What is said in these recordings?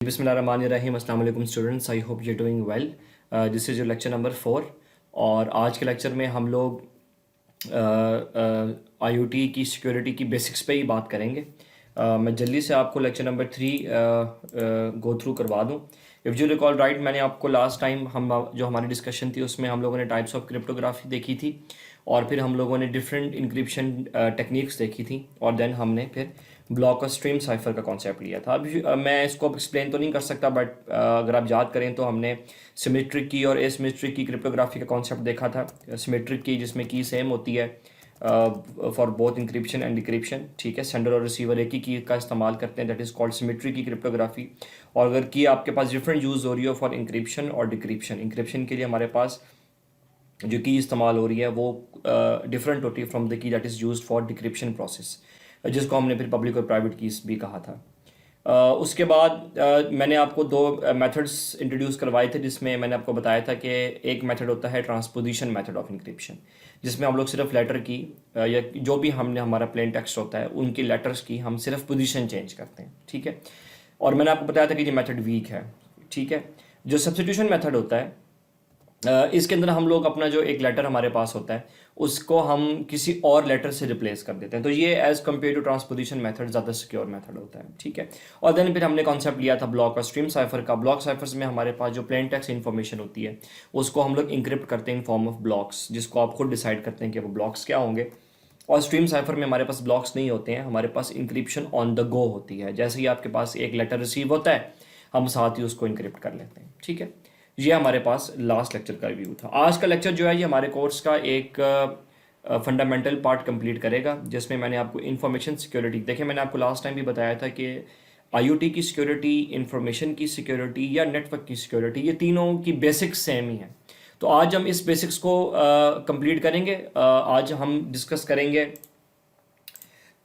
बिस्मिल्लाहिर्रहमानिर्रहीम। अस्सलाम वालेकुम students, I hope you doing well. This is your lecture number 4 और आज के लेक्चर में हम लोग आईओटी की सिक्योरिटी की बेसिक्स पे ही बात करेंगे। मैं जल्दी से आपको लेक्चर नंबर 3 गो थ्रू करवा दूँ। इफ़ यू रिकॉल राइट, मैंने आपको लास्ट टाइम जो हमारी डिस्कशन थी उसमें हम लोगों ने टाइप्स ऑफ क्रिप्टोग्राफी देखी थी और फिर हम लोगों ने डिफरेंट इंक्रिप्शन टेक्निक्स देखी थी और देन हमने फिर ब्लॉक और स्ट्रीम साइफर का कॉन्सेप्ट लिया था। अभी मैं इसको अब एक्सप्लेन तो नहीं कर सकता, बट अगर आप याद करें तो हमने सिमेट्रिक की और एसिमेट्रिक की क्रिप्टोग्राफी का कॉन्सेप्ट देखा था। सिमेट्रिक की जिसमें की सेम होती है for both encryption and decryption, ठीक है। सेंडर और रिसीवर एक ही की का इस्तेमाल करते हैं, दैट इज़ कॉल्ड सिमेट्रिक की क्रिप्टोग्राफी। और अगर की आपके पास डिफरेंट यूज़ हो रही हो फॉर इंक्रिप्शन और डिक्रिप्शन, इंक्रिप्शन के लिए हमारे पास जो की इस्तेमाल हो रही है वो डिफरेंट होती है from the key that is used for decryption process, जिसको हमने फिर पब्लिक और प्राइवेट कीज भी कहा था। उसके बाद मैंने आपको दो मेथड्स इंट्रोड्यूस करवाए थे, जिसमें मैंने आपको बताया था कि एक मेथड होता है ट्रांसपोजिशन मेथड ऑफ इंक्रिप्शन, जिसमें हम लोग सिर्फ लेटर की या जो भी हमने हमारा प्लेन टेक्स्ट होता है उनकी लेटर्स की हम सिर्फ पोजीशन चेंज करते हैं, ठीक है। और मैंने आपको बताया था कि ये मेथड वीक है, ठीक है। जो सब्स्टिट्यूशन मेथड होता है इसके अंदर हम लोग अपना जो एक लेटर हमारे पास होता है उसको हम किसी और लेटर से रिप्लेस कर देते हैं, तो ये as compare to transposition method ज़्यादा सिक्योर मेथड होता है, ठीक है। और देन फिर हमने कॉन्सेप्ट लिया था ब्लॉक और स्ट्रीम साइफर का। ब्लॉक साइफर्स में हमारे पास जो प्लेन टेक्स्ट इन्फॉर्मेशन होती है उसको हम लोग इंक्रिप्ट करते हैं इन फॉर्म ऑफ ब्लॉक्स, जिसको आप खुद डिसाइड करते हैं कि वो ब्लॉक्स क्या होंगे। और स्ट्रीम साइफर में हमारे पास ब्लॉक्स नहीं होते हैं, हमारे पास इंक्रिप्शन ऑन द गो होती है। जैसे ही आपके पास एक लेटर रिसीव होता है हम साथ ही उसको इंक्रिप्ट कर लेते हैं, ठीक है। ये हमारे पास लास्ट लेक्चर का रिव्यू था। आज का लेक्चर जो है ये हमारे कोर्स का एक फंडामेंटल पार्ट कंप्लीट करेगा, जिसमें मैंने आपको इंफॉर्मेशन सिक्योरिटी, देखिए मैंने आपको लास्ट टाइम भी बताया था कि आईओटी की सिक्योरिटी, इंफॉर्मेशन की सिक्योरिटी या नेटवर्क की सिक्योरिटी, ये तीनों की बेसिक्स सेम ही हैं। तो आज हम इस बेसिक्स को कंप्लीट करेंगे। आज हम डिस्कस करेंगे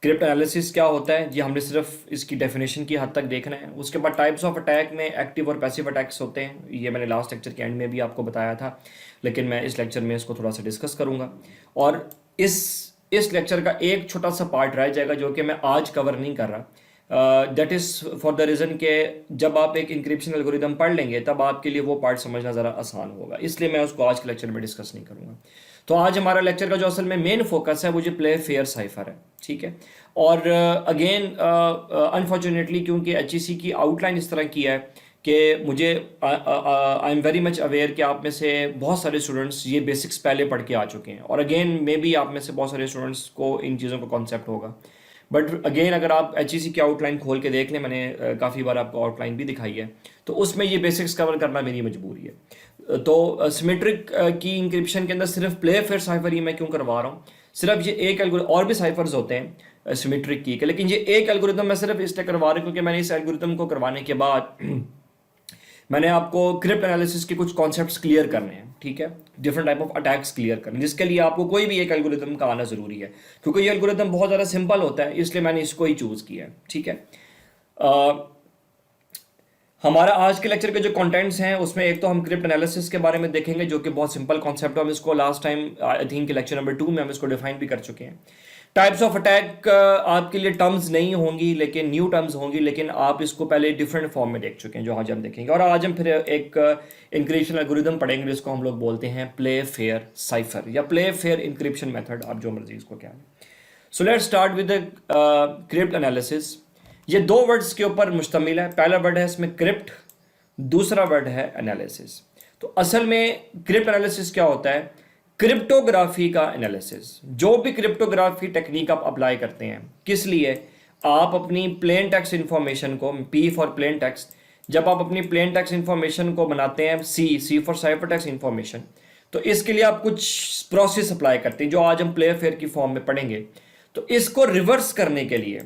क्रिप्ट एनालिसिस क्या होता है, ये हमने सिर्फ इसकी डेफिनेशन की हद तक देखना है। उसके बाद टाइप्स ऑफ अटैक में एक्टिव और पैसिव अटैक्स होते हैं, ये मैंने लास्ट लेक्चर के एंड में भी आपको बताया था, लेकिन मैं इस लेक्चर में इसको थोड़ा सा डिस्कस करूंगा। और इस लेक्चर का एक छोटा सा पार्ट रह जाएगा जो कि मैं आज कवर नहीं कर रहा। That is for the reason के जब आप एक इंक्रिप्शन एल्गोरिदम पढ़ लेंगे तब आपके लिए वो पार्ट समझना ज़रा आसान होगा, इसलिए मैं उसको आज के लेक्चर में डिस्कस नहीं करूँगा। तो आज हमारा लेक्चर का जो असल में मेन फोकस है वो जो प्ले फेयर साइफर है, ठीक है। और अगेन अनफॉर्चुनेटली क्योंकि एचईसी की आउटलाइन इस तरह की है कि मुझे I am very much aware कि आप में से बहुत सारे स्टूडेंट्स ये बेसिक्स पहले पढ़ के आ चुके हैं, और अगेन मे बी आप में से बहुत सारे स्टूडेंट्स को इन चीज़ों का कॉन्सेप्ट होगा। बट अगेन अगर आप एचईसी की आउटलाइन खोल के देख लें, मैंने काफ़ी बार आपको आउटलाइन भी दिखाई है, तो उसमें ये बेसिक्स कवर करना मेरी मजबूरी है। तो सिमेट्रिक की इंक्रिप्शन के अंदर सिर्फ प्ले फेयर साइफर ही मैं क्यों करवा रहा हूँ, सिर्फ ये एक एल्गोरिथम, और भी साइफर्स होते हैं सिमेट्रिक की के, लेकिन ये एक एल्गोरिथम मैं सिर्फ इसलिए करवा रहा हूँ क्योंकि मैंने इस एल्गोरिथम को करवाने के बाद मैंने आपको क्रिप्ट एनालिसिस के कुछ कॉन्सेप्ट्स क्लियर करने हैं, ठीक है, different type of attacks clear करने, जिसके लिए आपको कोई भी एक एल्गोरिथम का आना ज़रूरी है, क्योंकि ये एल्गोरिथम बहुत ज़्यादा सिंपल होता है, इसलिए मैंने इसको ही चूज़ किया है, ठीक है। हमारा आज के लेक्चर के जो कंटेंट्स हैं उसमें एक तो हम क्रिप्ट एनालिसिस के बारे में देखेंगे, जो कि बहुत सिंपल कॉन्सेप्ट है। हम इसको last time I think lecture number 2 में हम इसको डिफाइन भी कर चुके हैं। टाइप्स ऑफ अटैक आपके लिए टर्म्स नहीं होंगी, लेकिन न्यू टर्म्स होंगी, लेकिन आप इसको पहले डिफरेंट फॉर्म में देख चुके हैं, जो आज हम देखेंगे। और आज हम फिर एक इंक्रिप्शन एल्गोरिथम पढ़ेंगे जिसको हम लोग बोलते हैं प्ले फेयर साइफर या प्ले फेयर इंक्रिप्शन मेथड, आप जो मर्जी इसको क्या है। So let's start with the crypt analysis. ये दो वर्ड्स के ऊपर मुश्तमिल है। पहला वर्ड है इसमें क्रिप्ट, दूसरा वर्ड है एनालिसिस। तो असल में क्रिप्ट एनालिसिस क्या होता है, क्रिप्टोग्राफी का एनालिसिस। जो भी क्रिप्टोग्राफी टेक्निक आप अप्लाई करते हैं, किस लिए, आप अपनी प्लेन टेक्स्ट इंफॉर्मेशन को, पी फॉर प्लेन टेक्स्ट, जब आप अपनी प्लेन टेक्स्ट इंफॉर्मेशन को बनाते हैं, सी फॉर साइफर टेक्स्ट इंफॉर्मेशन, तो इसके लिए आप कुछ प्रोसेस अप्लाई करते हैं जो आज हम प्ले फेयर की फॉर्म में पढ़ेंगे। तो इसको रिवर्स करने के लिए,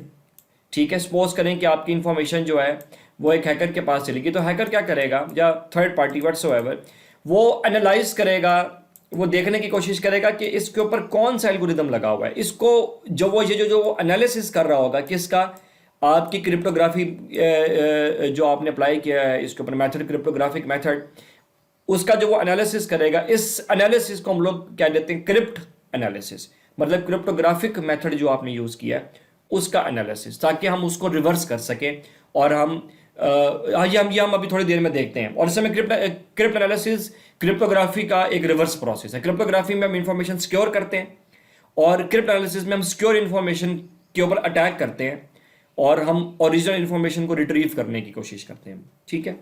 ठीक है, सपोज करें कि आपकी इंफॉर्मेशन जो है वो एक हैकर के पास चलेगी, तो हैकर क्या करेगा, या थर्ड पार्टी व्हाटसोएवर, वो एनालाइज करेगा, वो देखने की कोशिश करेगा कि इसके ऊपर कौन सा एल्गोरिदम लगा हुआ है। इसको जो वो एनालिसिस कर रहा होगा किसका, आपकी क्रिप्टोग्राफी जो आपने अप्लाई किया है इसके ऊपर मेथड, क्रिप्टोग्राफिक मेथड, उसका जो वो एनालिसिस करेगा, इस एनालिसिस को हम लोग क्या देते हैं, क्रिप्ट एनालिसिस, मतलब क्रिप्टोग्राफिक मेथड जो आपने यूज़ किया है उसका एनालिसिस, ताकि हम उसको रिवर्स कर सकें और हम हम अभी थोड़ी देर में देखते हैं। और इस समय क्रिप्ट एनालिसिस क्रिप्टोग्राफी का एक रिवर्स प्रोसेस है। क्रिप्टोग्राफी में हम इंफॉर्मेशन सिक्योर करते हैं और क्रिप्ट एनालिसिस में हम सिक्योर इंफॉर्मेशन के ऊपर अटैक करते हैं और हम ओरिजिनल इंफॉर्मेशन को रिट्रीव करने की कोशिश करते हैं। ठीक है,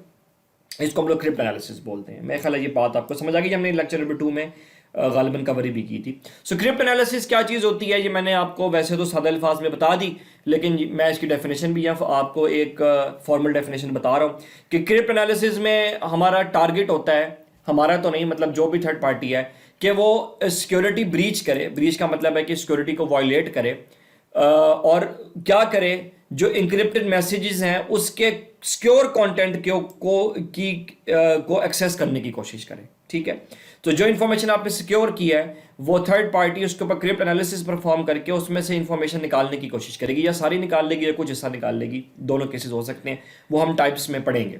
इसको हम लोग क्रिप्ट एनालिसिस बोलते हैं। मेरे ख्याल है ये बात आपको समझ आ गई। हमने लेक्चर नंबर 2 में गालिबन कवरी भी की थी। सो क्रिप्ट एनालिसिस क्या चीज़ होती है ये मैंने आपको वैसे तो सादा अल्फाज में बता दी, लेकिन मैं इसकी डेफिनेशन भी यहाँ आपको एक फॉर्मल डेफिनेशन बता रहा हूँ कि क्रिप्ट एनालिसिस में हमारा टारगेट होता है, हमारा तो नहीं मतलब जो भी थर्ड पार्टी है, कि वो सिक्योरिटी ब्रीच करे। ब्रीच का मतलब है कि सिक्योरिटी को वायलेट करे और क्या करे, जो इंक्रिप्टेड मैसेजेस हैं उसके सिक्योर कंटेंट को एक्सेस करने की कोशिश करे। ठीक है, तो जो इन्फॉर्मेशन आपने सिक्योर किया है वो थर्ड पार्टी उसके ऊपर क्रिप्ट एनालिसिस परफॉर्म करके उसमें से इन्फॉर्मेशन निकालने की कोशिश करेगी, या सारी निकाल लेगी या कुछ हिस्सा निकाल लेगी। दोनों केसेस हो सकते हैं, वो हम टाइप्स में पढ़ेंगे।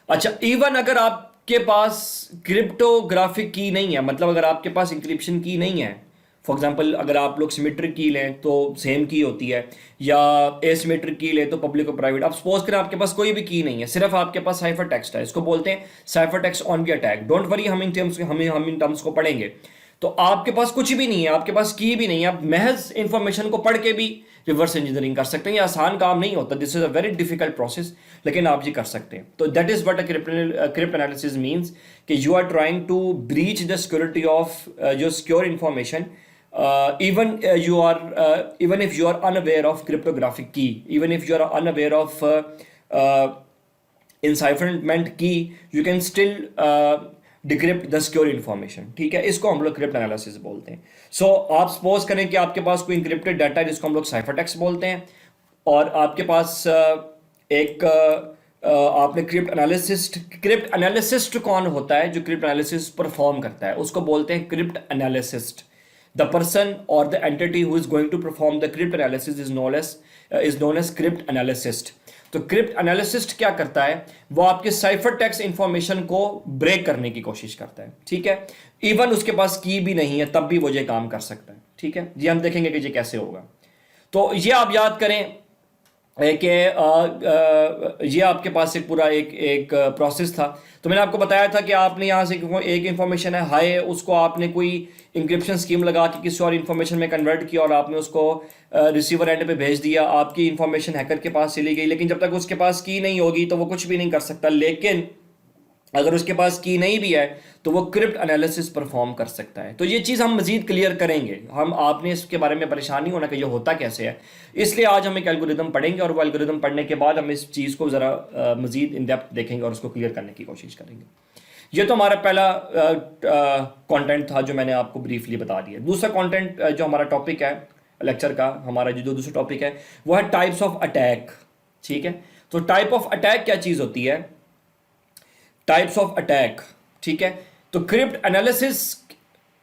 अच्छा, इवन अगर आपके पास क्रिप्टोग्राफिक की नहीं है, मतलब अगर आपके पास इंक्रिप्शन की नहीं है, फॉर एग्जांपल अगर आप लोग सिमेट्रिक की लें तो सेम की होती है, या एसिमेट्रिक की लें तो पब्लिक और प्राइवेट। आप सपोज करें आपके पास कोई भी की नहीं है, सिर्फ आपके पास साइफर टेक्स्ट है, इसको बोलते हैं cipher text on B attack. Don't worry, हम इन टर्म्स को पढ़ेंगे। तो आपके पास कुछ भी नहीं है, आपके पास की भी नहीं है, आप महज इंफॉर्मेशन को पढ़ के भी रिवर्स इंजीनियरिंग कर सकते हैं। ये आसान काम नहीं होता, this is a very difficult process, लेकिन आप ये कर सकते हैं। तो that is what a cryptanalysis means, कि you are trying to breach the security of जो secure information even if you are unaware of cryptographic key, even if you are unaware of encipherment key, you can still decrypt the secure information। ठीक है, इसको हम लोग crypt analysis बोलते हैं। सो आप suppose करें कि आपके पास कोई इंक्रिप्टेड डाटा है जिसको हम लोग साइफर टेक्स्ट बोलते हैं, और आपके पास एक आपने क्रिप्ट एनालिसिस्ट कौन होता है जो क्रिप्ट एनालिसिस परफॉर्म करता है, उसको बोलते हैं crypt analyst. The person or the entity who is going to perform the crypt analysis is known as crypt analyst। तो crypt analyst क्या करता है, वो आपके साइफर टेक्स्ट इंफॉर्मेशन को ब्रेक करने की कोशिश करता है। ठीक है, इवन उसके पास की भी नहीं है तब भी वो ये काम कर सकता है। ठीक है जी, हम देखेंगे कि ये कैसे होगा। तो ये आप याद करें कि ये आपके पास एक पूरा एक प्रोसेस था। तो मैंने आपको बताया था कि आपने यहाँ से एक इन्फॉर्मेशन है हाई, उसको आपने कोई इंक्रिप्शन स्कीम लगा के किसी और इन्फॉर्मेशन में कन्वर्ट किया और आपने उसको रिसीवर एंड पे भेज दिया। आपकी इन्फॉर्मेशन हैकर के पास चली गई, लेकिन जब तक उसके पास की नहीं होगी तो वो कुछ भी नहीं कर सकता। लेकिन अगर उसके पास की नहीं भी है तो वो क्रिप्ट एनालिसिस परफॉर्म कर सकता है। तो ये चीज़ हम मजीद क्लियर करेंगे। हम आपने इसके बारे में परेशान नहीं होना कि ये होता कैसे है। इसलिए आज हम एक एल्गोरिदम पढ़ेंगे और वो एल्गोरिदम पढ़ने के बाद हम इस चीज़ को ज़रा मजीद इन डेप्थ देखेंगे और उसको क्लियर करने की कोशिश करेंगे। ये तो हमारा पहला कंटेंट था जो मैंने आपको ब्रीफली बता दिया। दूसरा कंटेंट जो हमारा टॉपिक है लेक्चर का, हमारा जो दूसरा टॉपिक है वो है टाइप्स ऑफ अटैक। ठीक है, तो टाइप ऑफ अटैक क्या चीज़ होती है, टाइप्स ऑफ अटैक। ठीक है, तो क्रिप्ट एनालिसिस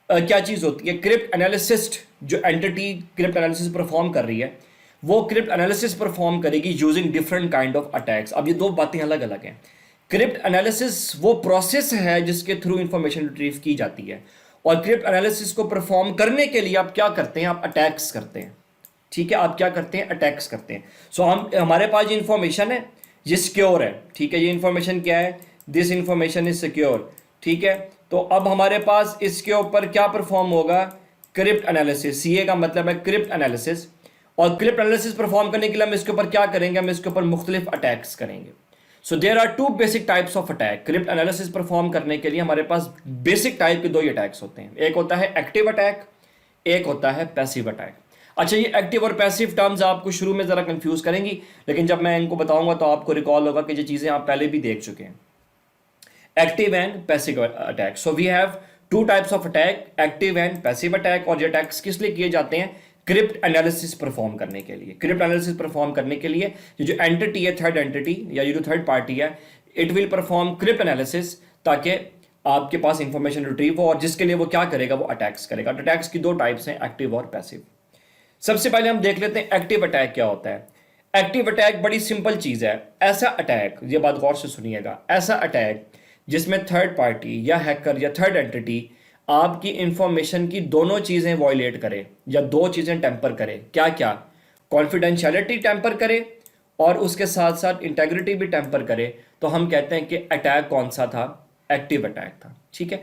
क्या चीज़ होती है। क्रिप्ट एनालिसिस्ट जो एंटिटी क्रिप्ट एनालिसिस परफॉर्म कर रही है वो क्रिप्ट एनालिसिस परफॉर्म करेगी using different kind of attacks. अब ये दो बातें अलग अलग हैं। क्रिप्ट एनालिसिस वो प्रोसेस है जिसके थ्रू इंफॉर्मेशन रिट्रीव की जाती है, और क्रिप्ट एनालिसिस को परफॉर्म करने के लिए आप क्या करते हैं, आप अटैक्स करते हैं। ठीक है, आप क्या करते हैं, अटैक्स करते हैं। सो हमारे पास जो इंफॉर्मेशन है ये सिक्योर है। ठीक है, ये इंफॉर्मेशन क्या है, दिस इंफॉर्मेशन इज सिक्योर। ठीक है, तो अब हमारे पास इसके ऊपर क्या परफॉर्म होगा, क्रिप्ट एनालिसिस। सीए का मतलब है क्रिप्ट एनालिसिस, और क्रिप्ट एनालिसिस परफॉर्म करने के लिए हम इसके ऊपर क्या करेंगे, हम इसके ऊपर मुख्तलिफ अटैक्स करेंगे। So there are two basic types of attack. Crypt analysis perform करने के लिए हमारे पास बेसिक टाइप के दो ही अटैक्स होते हैं। एक होता है एक्टिव अटैक, एक होता है पैसिव अटैक। अच्छा, ये एक्टिव और पैसिव टर्म्स आपको शुरू में ज़रा कंफ्यूज करेंगी, लेकिन जब मैं इनको बताऊंगा तो आपको रिकॉल होगा कि ये चीज़ें आप पहले भी देख चुके हैं। Active and passive attack. So we have two types of attack, active and passive attack. और ये अटैक्स किस लिए किए जाते हैं, क्रिप्ट एनालिसिस परफॉर्म करने के लिए। क्रिप्ट एनालिसिस परफॉर्म करने के लिए ये जो एंटिटी है, थर्ड एंटिटी या ये जो थर्ड पार्टी है, it will perform crypt analysis ताकि आपके पास इंफॉर्मेशन रिट्रीव हो, और जिसके लिए वो क्या करेगा, वो अटैक्स करेगा। अटैक्स की दो टाइप्स हैं, एक्टिव और पैसिव। सबसे पहले हम देख लेते हैं एक्टिव अटैक क्या होता है। एक्टिव अटैक बड़ी सिंपल चीज़ है। ऐसा अटैक, ये बात गौर से सुनिएगा, ऐसा अटैक जिसमें थर्ड पार्टी या हैकर या थर्ड एंटिटी आपकी इंफॉर्मेशन की दोनों चीज़ें वॉयलेट करे या दो चीज़ें टेम्पर करे। क्या क्या, कॉन्फिडेंशियलिटी टेम्पर करे और उसके साथ साथ इंटेग्रिटी भी टेम्पर करे, तो हम कहते हैं कि अटैक कौन सा था? एक्टिव अटैक था। ठीक है,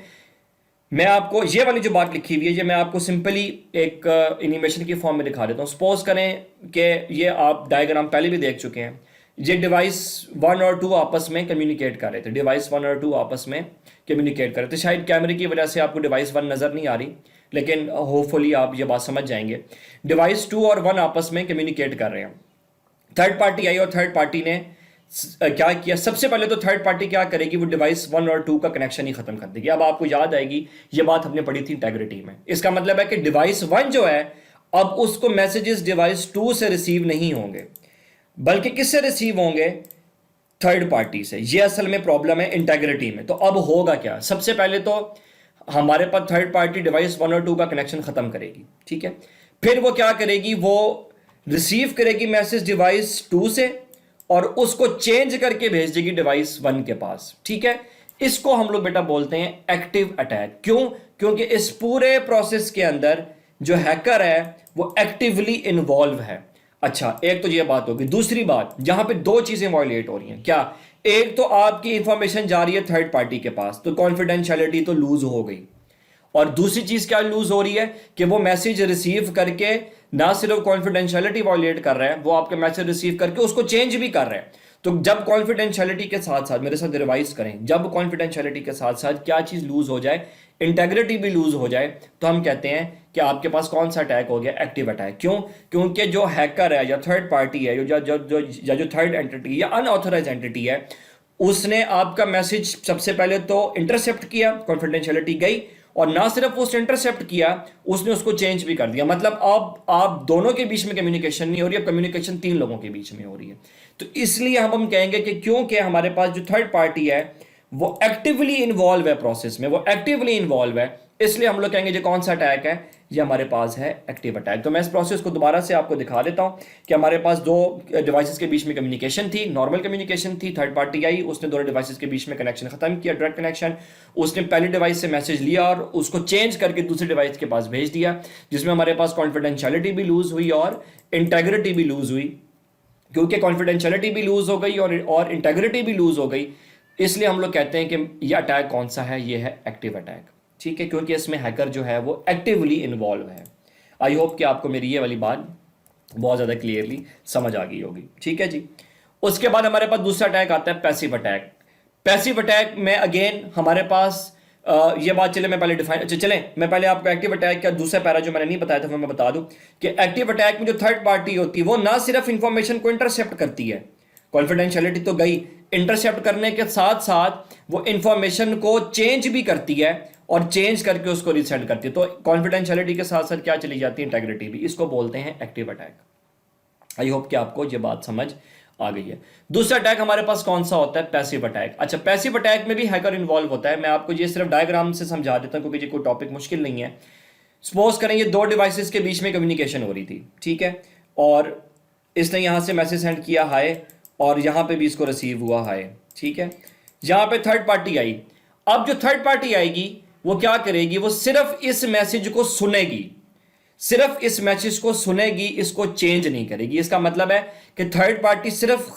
मैं आपको ये वाली जो बात लिखी हुई है, ये मैं आपको सिंपली एक एनिमेशन की फॉर्म में दिखा देता हूँ। सपोज करें कि ये आप डायग्राम पहले भी देख चुके हैं। ये डिवाइस 1 और 2 आपस में कम्युनिकेट कर रहे थे, डिवाइस 1 और 2 आपस में कम्युनिकेट कर रहे थे। शायद कैमरे की वजह से आपको डिवाइस 1 नज़र नहीं आ रही, लेकिन होपफुली आप ये बात समझ जाएंगे। डिवाइस 2 और 1 आपस में कम्युनिकेट कर रहे हैं। थर्ड पार्टी आई और थर्ड पार्टी ने क्या किया? सबसे पहले तो थर्ड पार्टी क्या करेगी? वो डिवाइस 1 और 2 का कनेक्शन ही खत्म कर देगी। अब आपको याद आएगी ये बात हमने पढ़ी थी इंटेग्रिटी में। इसका मतलब है कि डिवाइस 1 जो है, अब उसको मैसेजेस डिवाइस 2 से रिसीव नहीं होंगे, बल्कि किससे रिसीव होंगे? थर्ड पार्टी से। ये असल में प्रॉब्लम है इंटेग्रिटी में। तो अब होगा क्या? सबसे पहले तो हमारे पास थर्ड पार्टी डिवाइस 1 और 2 का कनेक्शन खत्म करेगी। ठीक है, फिर वो क्या करेगी? वो रिसीव करेगी मैसेज डिवाइस 2 से और उसको चेंज करके भेज देगी डिवाइस 1 के पास। ठीक है, इसको हम लोग बेटा बोलते हैं एक्टिव अटैक। क्यों? क्योंकि इस पूरे प्रोसेस के अंदर जो हैकर है वो एक्टिवली इन्वॉल्व है। अच्छा, एक तो ये बात होगी। दूसरी बात, यहां पे दो चीजें वायलेट हो रही हैं। क्या? एक तो आपकी इंफॉर्मेशन जा रही है थर्ड पार्टी के पास, तो कॉन्फिडेंशियलिटी तो लूज हो गई। और दूसरी चीज क्या लूज हो रही है कि वो मैसेज रिसीव करके ना सिर्फ कॉन्फिडेंशियलिटी वायलेट कर रहा है, वो आपके मैसेज रिसीव करके उसको चेंज भी कर रहा है। तो जब कॉन्फिडेंशियलिटी के साथ साथ, मेरे साथ रिवाइज करें, जब कॉन्फिडेंशियलिटी के साथ साथ क्या चीज लूज हो जाए? इंटेग्रिटी भी लूज हो जाए, तो हम कहते हैं कि आपके पास कौन सा अटैक हो गया? Active attack. क्यों? क्योंकि जो हैकर है या थर्ड पार्टी है जो थर्ड एंटिटी या अनऑथराइज एंटिटी है, उसने आपका मैसेज सबसे पहले तो इंटरसेप्ट किया, कॉन्फिडेंशियलिटी गई, और ना सिर्फ उसने इंटरसेप्ट किया, उसने उसको चेंज भी कर दिया। मतलब अब आप दोनों के बीच में कम्युनिकेशन नहीं हो रही, अब कम्युनिकेशन 3 लोगों के बीच में हो रही है। तो इसलिए हम कहेंगे कि क्योंकि हमारे पास जो थर्ड पार्टी है वो एक्टिवली इन्वॉल्व है प्रोसेस में, वो एक्टिवली इन्वॉल्व है, इसलिए हम लोग कहेंगे जो कौन सा अटैक है, ये हमारे पास है एक्टिव अटैक। तो मैं इस प्रोसेस को दोबारा से आपको दिखा देता हूं कि हमारे पास दो डिवाइसेस के बीच में कम्युनिकेशन थी, नॉर्मल कम्युनिकेशन थी। थर्ड पार्टी आई, उसने दोनों डिवाइसेस के बीच में कनेक्शन खत्म किया, डायरेक्ट कनेक्शन। उसने पहली डिवाइस से मैसेज लिया और उसको चेंज करके दूसरे डिवाइस के पास भेज दिया, जिसमें हमारे पास कॉन्फिडेंशियलिटी भी लूज हुई और इंटेग्रिटी भी लूज हुई। क्योंकि कॉन्फिडेंशियलिटी भी लूज हो गई और इंटेग्रिटी भी लूज हो गई, इसलिए हम लोग कहते हैं कि ये अटैक कौन सा है? ये है एक्टिव अटैक। ठीक है, क्योंकि इसमें हैकर जो है वो एक्टिवली इन्वॉल्व है। आई होप कि आपको मेरी ये वाली बात बहुत ज़्यादा क्लियरली समझ आ गई होगी। ठीक है जी। उसके बाद हमारे पास दूसरा अटैक आता है पैसिव अटैक। पैसिव अटैक में अगेन हमारे पास ये बात, चले मैं पहले डिफाइन, अच्छा चलें मैं पहले आपको एक्टिव अटैक का दूसरा पैरा जो मैंने नहीं बताया था वो मैं बता दूं कि एक्टिव अटैक में जो थर्ड पार्टी होती है वो ना सिर्फ इंफॉर्मेशन को इंटरसेप्ट करती है, कॉन्फिडेंशियलिटी तो गई, इंटरसेप्ट करने के साथ साथ वो इंफॉर्मेशन को चेंज भी करती है और चेंज करके उसको रिसेंड करती है। तो कॉन्फिडेंशियलिटी के साथ साथ क्या चली जाती है? इंटेग्रिटी भी। इसको बोलते हैं एक्टिव अटैक। आई होप कि आपको ये बात समझ आ गई है। दूसरा अटैक हमारे पास कौन सा होता है? Passive attack. अच्छा, पैसिव अटैक में भी हैकर इन्वॉल्व होता है। मैं आपको ये सिर्फ डायग्राम से समझा देता हूं क्योंकि ये कोई टॉपिक मुश्किल नहीं है। सपोज करें ये दो डिवाइसेस के बीच में कम्युनिकेशन हो रही थी, ठीक है, और इसने यहां से मैसेज सेंड किया हाय, और यहां पे भी इसको रिसीव हुआ हाय। ठीक है, यहां पे थर्ड पार्टी आई। अब जो थर्ड पार्टी आएगी वो क्या करेगी? वो सिर्फ इस मैसेज को सुनेगी, सिर्फ इस मैसेज को सुनेगी, इसको चेंज नहीं करेगी। इसका मतलब है कि थर्ड पार्टी सिर्फ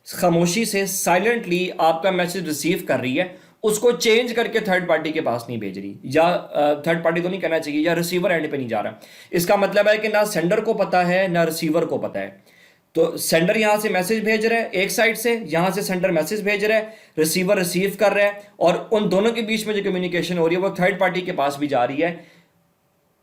खामोशी से साइलेंटली आपका मैसेज रिसीव कर रही है, उसको चेंज करके थर्ड पार्टी के पास नहीं भेज रही, या थर्ड पार्टी को नहीं कहना चाहिए, या रिसीवर एंड पे नहीं जा रहा। इसका मतलब है कि ना सेंडर को पता है ना रिसीवर को पता है। तो सेंडर यहां से मैसेज भेज रहा है एक साइड से, यहां से सेंडर मैसेज भेज रहा है, रिसीवर रिसीव कर रहा है, और उन दोनों के बीच में जो कम्युनिकेशन हो रही है वो थर्ड पार्टी के पास भी जा रही है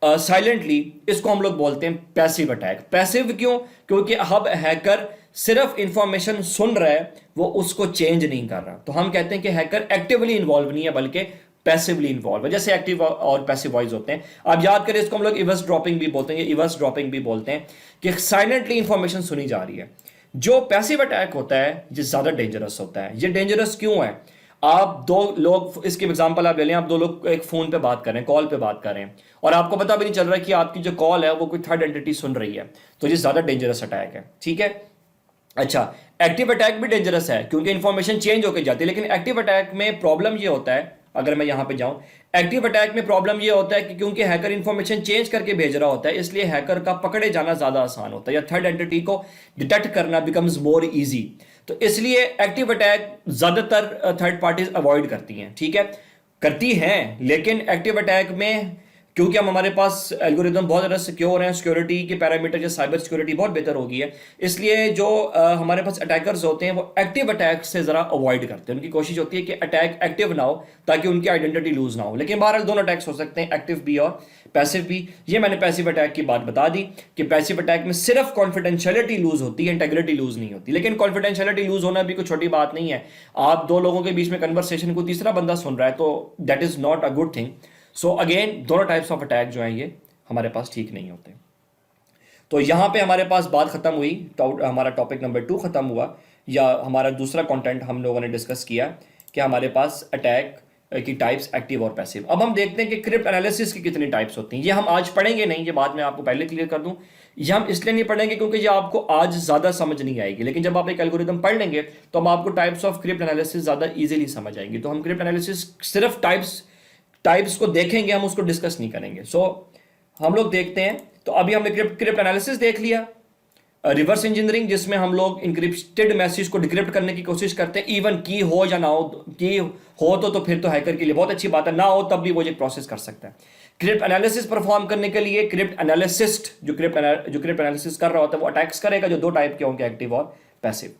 साइलेंटली। इसको हम लोग बोलते हैं पैसिव अटैक। पैसिव क्यों? क्योंकि अब हैकर सिर्फ इंफॉर्मेशन सुन रहा है, वो उसको चेंज नहीं कर रहा। तो हम कहते हैं कि हैकर एक्टिवली इन्वॉल्व नहीं है बल्कि पैसिवली इन्वॉल्व है। जैसे एक्टिव और पैसिव वॉइस होते हैं। आप याद करें, इसको हम लोग इवर्स ड्रॉपिंग भी बोलते हैं, इवर्स ड्रॉपिंग भी बोलते हैं कि साइलेंटली इंफॉर्मेशन सुनी जा रही है। जो पैसिव अटैक होता है ये ज्यादा डेंजरस होता है। ये डेंजरस क्यों है? आप दो लोग, इसकी एग्जांपल आप ले लें, आप दो लोग एक फोन पे बात कर रहे हैं, कॉल पे बात कर रहे हैं, और आपको पता भी नहीं चल रहा कि आपकी जो कॉल है वो कोई थर्ड एंटिटी सुन रही है, तो ये ज्यादा डेंजरस अटैक है। ठीक है, अच्छा, एक्टिव अटैक भी डेंजरस है क्योंकि इंफॉर्मेशन चेंज होकर जाती है, लेकिन एक्टिव अटैक में प्रॉब्लम ये होता है, अगर मैं यहाँ पे जाऊँ, एक्टिव अटैक में प्रॉब्लम ये होता है कि क्योंकि हैकर इन्फॉर्मेशन चेंज करके भेज रहा होता है, इसलिए हैकर का पकड़े जाना ज़्यादा आसान होता है, या थर्ड एंटिटी को डिटेक्ट करना बिकम्स मोर ईजी। तो इसलिए एक्टिव अटैक ज़्यादातर थर्ड पार्टीज अवॉइड करती हैं, ठीक है, करती हैं, लेकिन एक्टिव अटैक में क्योंकि हम हमारे पास एल्गोरिदम बहुत ज़्यादा सिक्योर हैं, सिक्योरिटी के पैरामीटर या साइबर सिक्योरिटी बहुत बेहतर हो गई है, इसलिए जो हमारे पास अटैकर्स होते हैं वो एक्टिव अटैक से ज़रा अवॉइड करते हैं। उनकी कोशिश होती है कि अटैक एक्टिव ना हो ताकि उनकी आइडेंटिटी लूज ना हो। लेकिन बहरहाल दोनों अटैक्स हो सकते हैं, एक्टिव भी और पैसिव भी। ये मैंने पैसिव अटैक की बात बता दी कि पैसिव अटैक में सिर्फ कॉन्फिडेंशियलिटी लूज होती है, इंटेग्रिटी लूज नहीं होती। लेकिन कॉन्फिडेंशियलिटी लूज होना भी कोई छोटी बात नहीं है। आप दो लोगों के बीच में कन्वर्सेशन को तीसरा बंदा सुन रहा है तो that is not a good thing. So again दोनों टाइप्स ऑफ अटैक जो हैं ये हमारे पास ठीक नहीं होते। तो यहाँ पे हमारे पास बात खत्म हुई, हमारा टॉपिक नंबर 2 खत्म हुआ, या हमारा दूसरा कंटेंट हम लोगों ने डिस्कस किया कि हमारे पास अटैक की टाइप्स एक्टिव और पैसिव। अब हम देखते हैं कि क्रिप्ट एनालिसिस की कितनी टाइप्स होती हैं। ये हम आज पढ़ेंगे नहीं, ये बात मैं आपको पहले क्लियर कर दूं। ये हम इसलिए नहीं पढ़ेंगे क्योंकि ये आपको आज ज़्यादा समझ नहीं आएगी, लेकिन जब आप एक एल्गोरिदम पढ़ लेंगे तो हम आपको टाइप्स ऑफ क्रिप्ट एनालिसिस ज़्यादा ईजिली समझ आएंगी। तो हम क्रिप्ट एनालिसिस सिर्फ टाइप्स को देखेंगे, हम उसको डिस्कस नहीं करेंगे। सो हम लोग देखते हैं। तो अभी हमने क्रिप्ट एनालिसिस देख लिया, रिवर्स इंजीनियरिंग जिसमें हम लोग इंक्रिप्टेड मैसेज को डिक्रिप्ट करने की कोशिश करते हैं, इवन की हो या ना हो। की हो तो फिर तो हैकर के लिए बहुत अच्छी बात है, ना हो तब भी वो एक प्रोसेस कर सकता है। क्रिप्ट एनालिसिस परफॉर्म करने के लिए क्रिप्ट एनालिसिस्ट जो क्रिप्ट एनालिसिस कर रहा होता है वो अटैक्स करेगा, जो दो टाइप के होंगे, एक्टिव और पैसिव।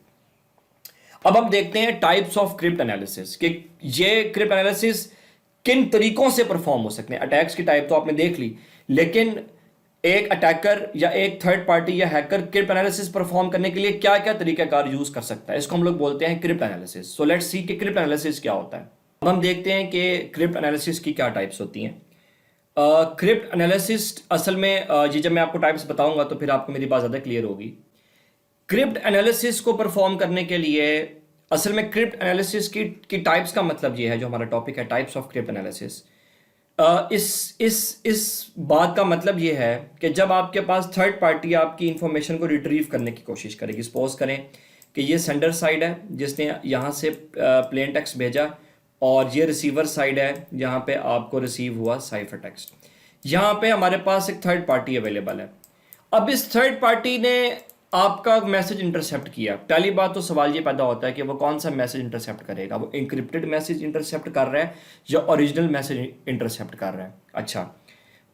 अब हम देखते हैं टाइप्स ऑफ क्रिप्ट एनालिसिस कि ये क्रिप्ट एनालिसिस किन तरीकों से परफॉर्म हो सकते हैं। अटैक्स की टाइप तो आपने देख ली, लेकिन एक अटैकर या एक थर्ड पार्टी या हैकर क्रिप्ट एनालिसिस परफॉर्म करने के लिए क्या क्या तरीकाकार यूज कर सकता है, इसको हम लोग बोलते हैं crypt analysis. So let's see कि क्रिप्ट एनालिसिस क्या होता है। अब हम देखते हैं कि क्रिप्ट एनालिसिस की क्या टाइप्स होती हैं। क्रिप्ट एनालिसिस असल में ये जब मैं आपको टाइप्स बताऊंगा तो फिर आपको मेरी बात ज़्यादा क्लियर होगी। क्रिप्ट एनालिसिस को परफॉर्म करने के लिए असल में क्रिप्ट एनालिसिस की टाइप्स का मतलब ये है, जो हमारा टॉपिक है टाइप्स ऑफ क्रिप्ट एनालिसिस। इस बात का मतलब ये है कि जब आपके पास थर्ड पार्टी आपकी इंफॉर्मेशन को रिट्रीव करने की कोशिश करेगी, सपोज करें कि ये सेंडर साइड है जिसने यहाँ से प्लेन टेक्स्ट भेजा, और ये रिसीवर साइड है जहाँ पे आपको रिसीव हुआ साइफर टेक्स्ट। यहाँ पे हमारे पास एक थर्ड पार्टी अवेलेबल है। अब इस थर्ड पार्टी ने आपका मैसेज इंटरसेप्ट किया। पहली बात तो सवाल ये पैदा होता है कि वो कौन सा मैसेज इंटरसेप्ट करेगा, वो इंक्रिप्टेड मैसेज इंटरसेप्ट कर रहा है या ओरिजिनल मैसेज इंटरसेप्ट कर रहा है। अच्छा,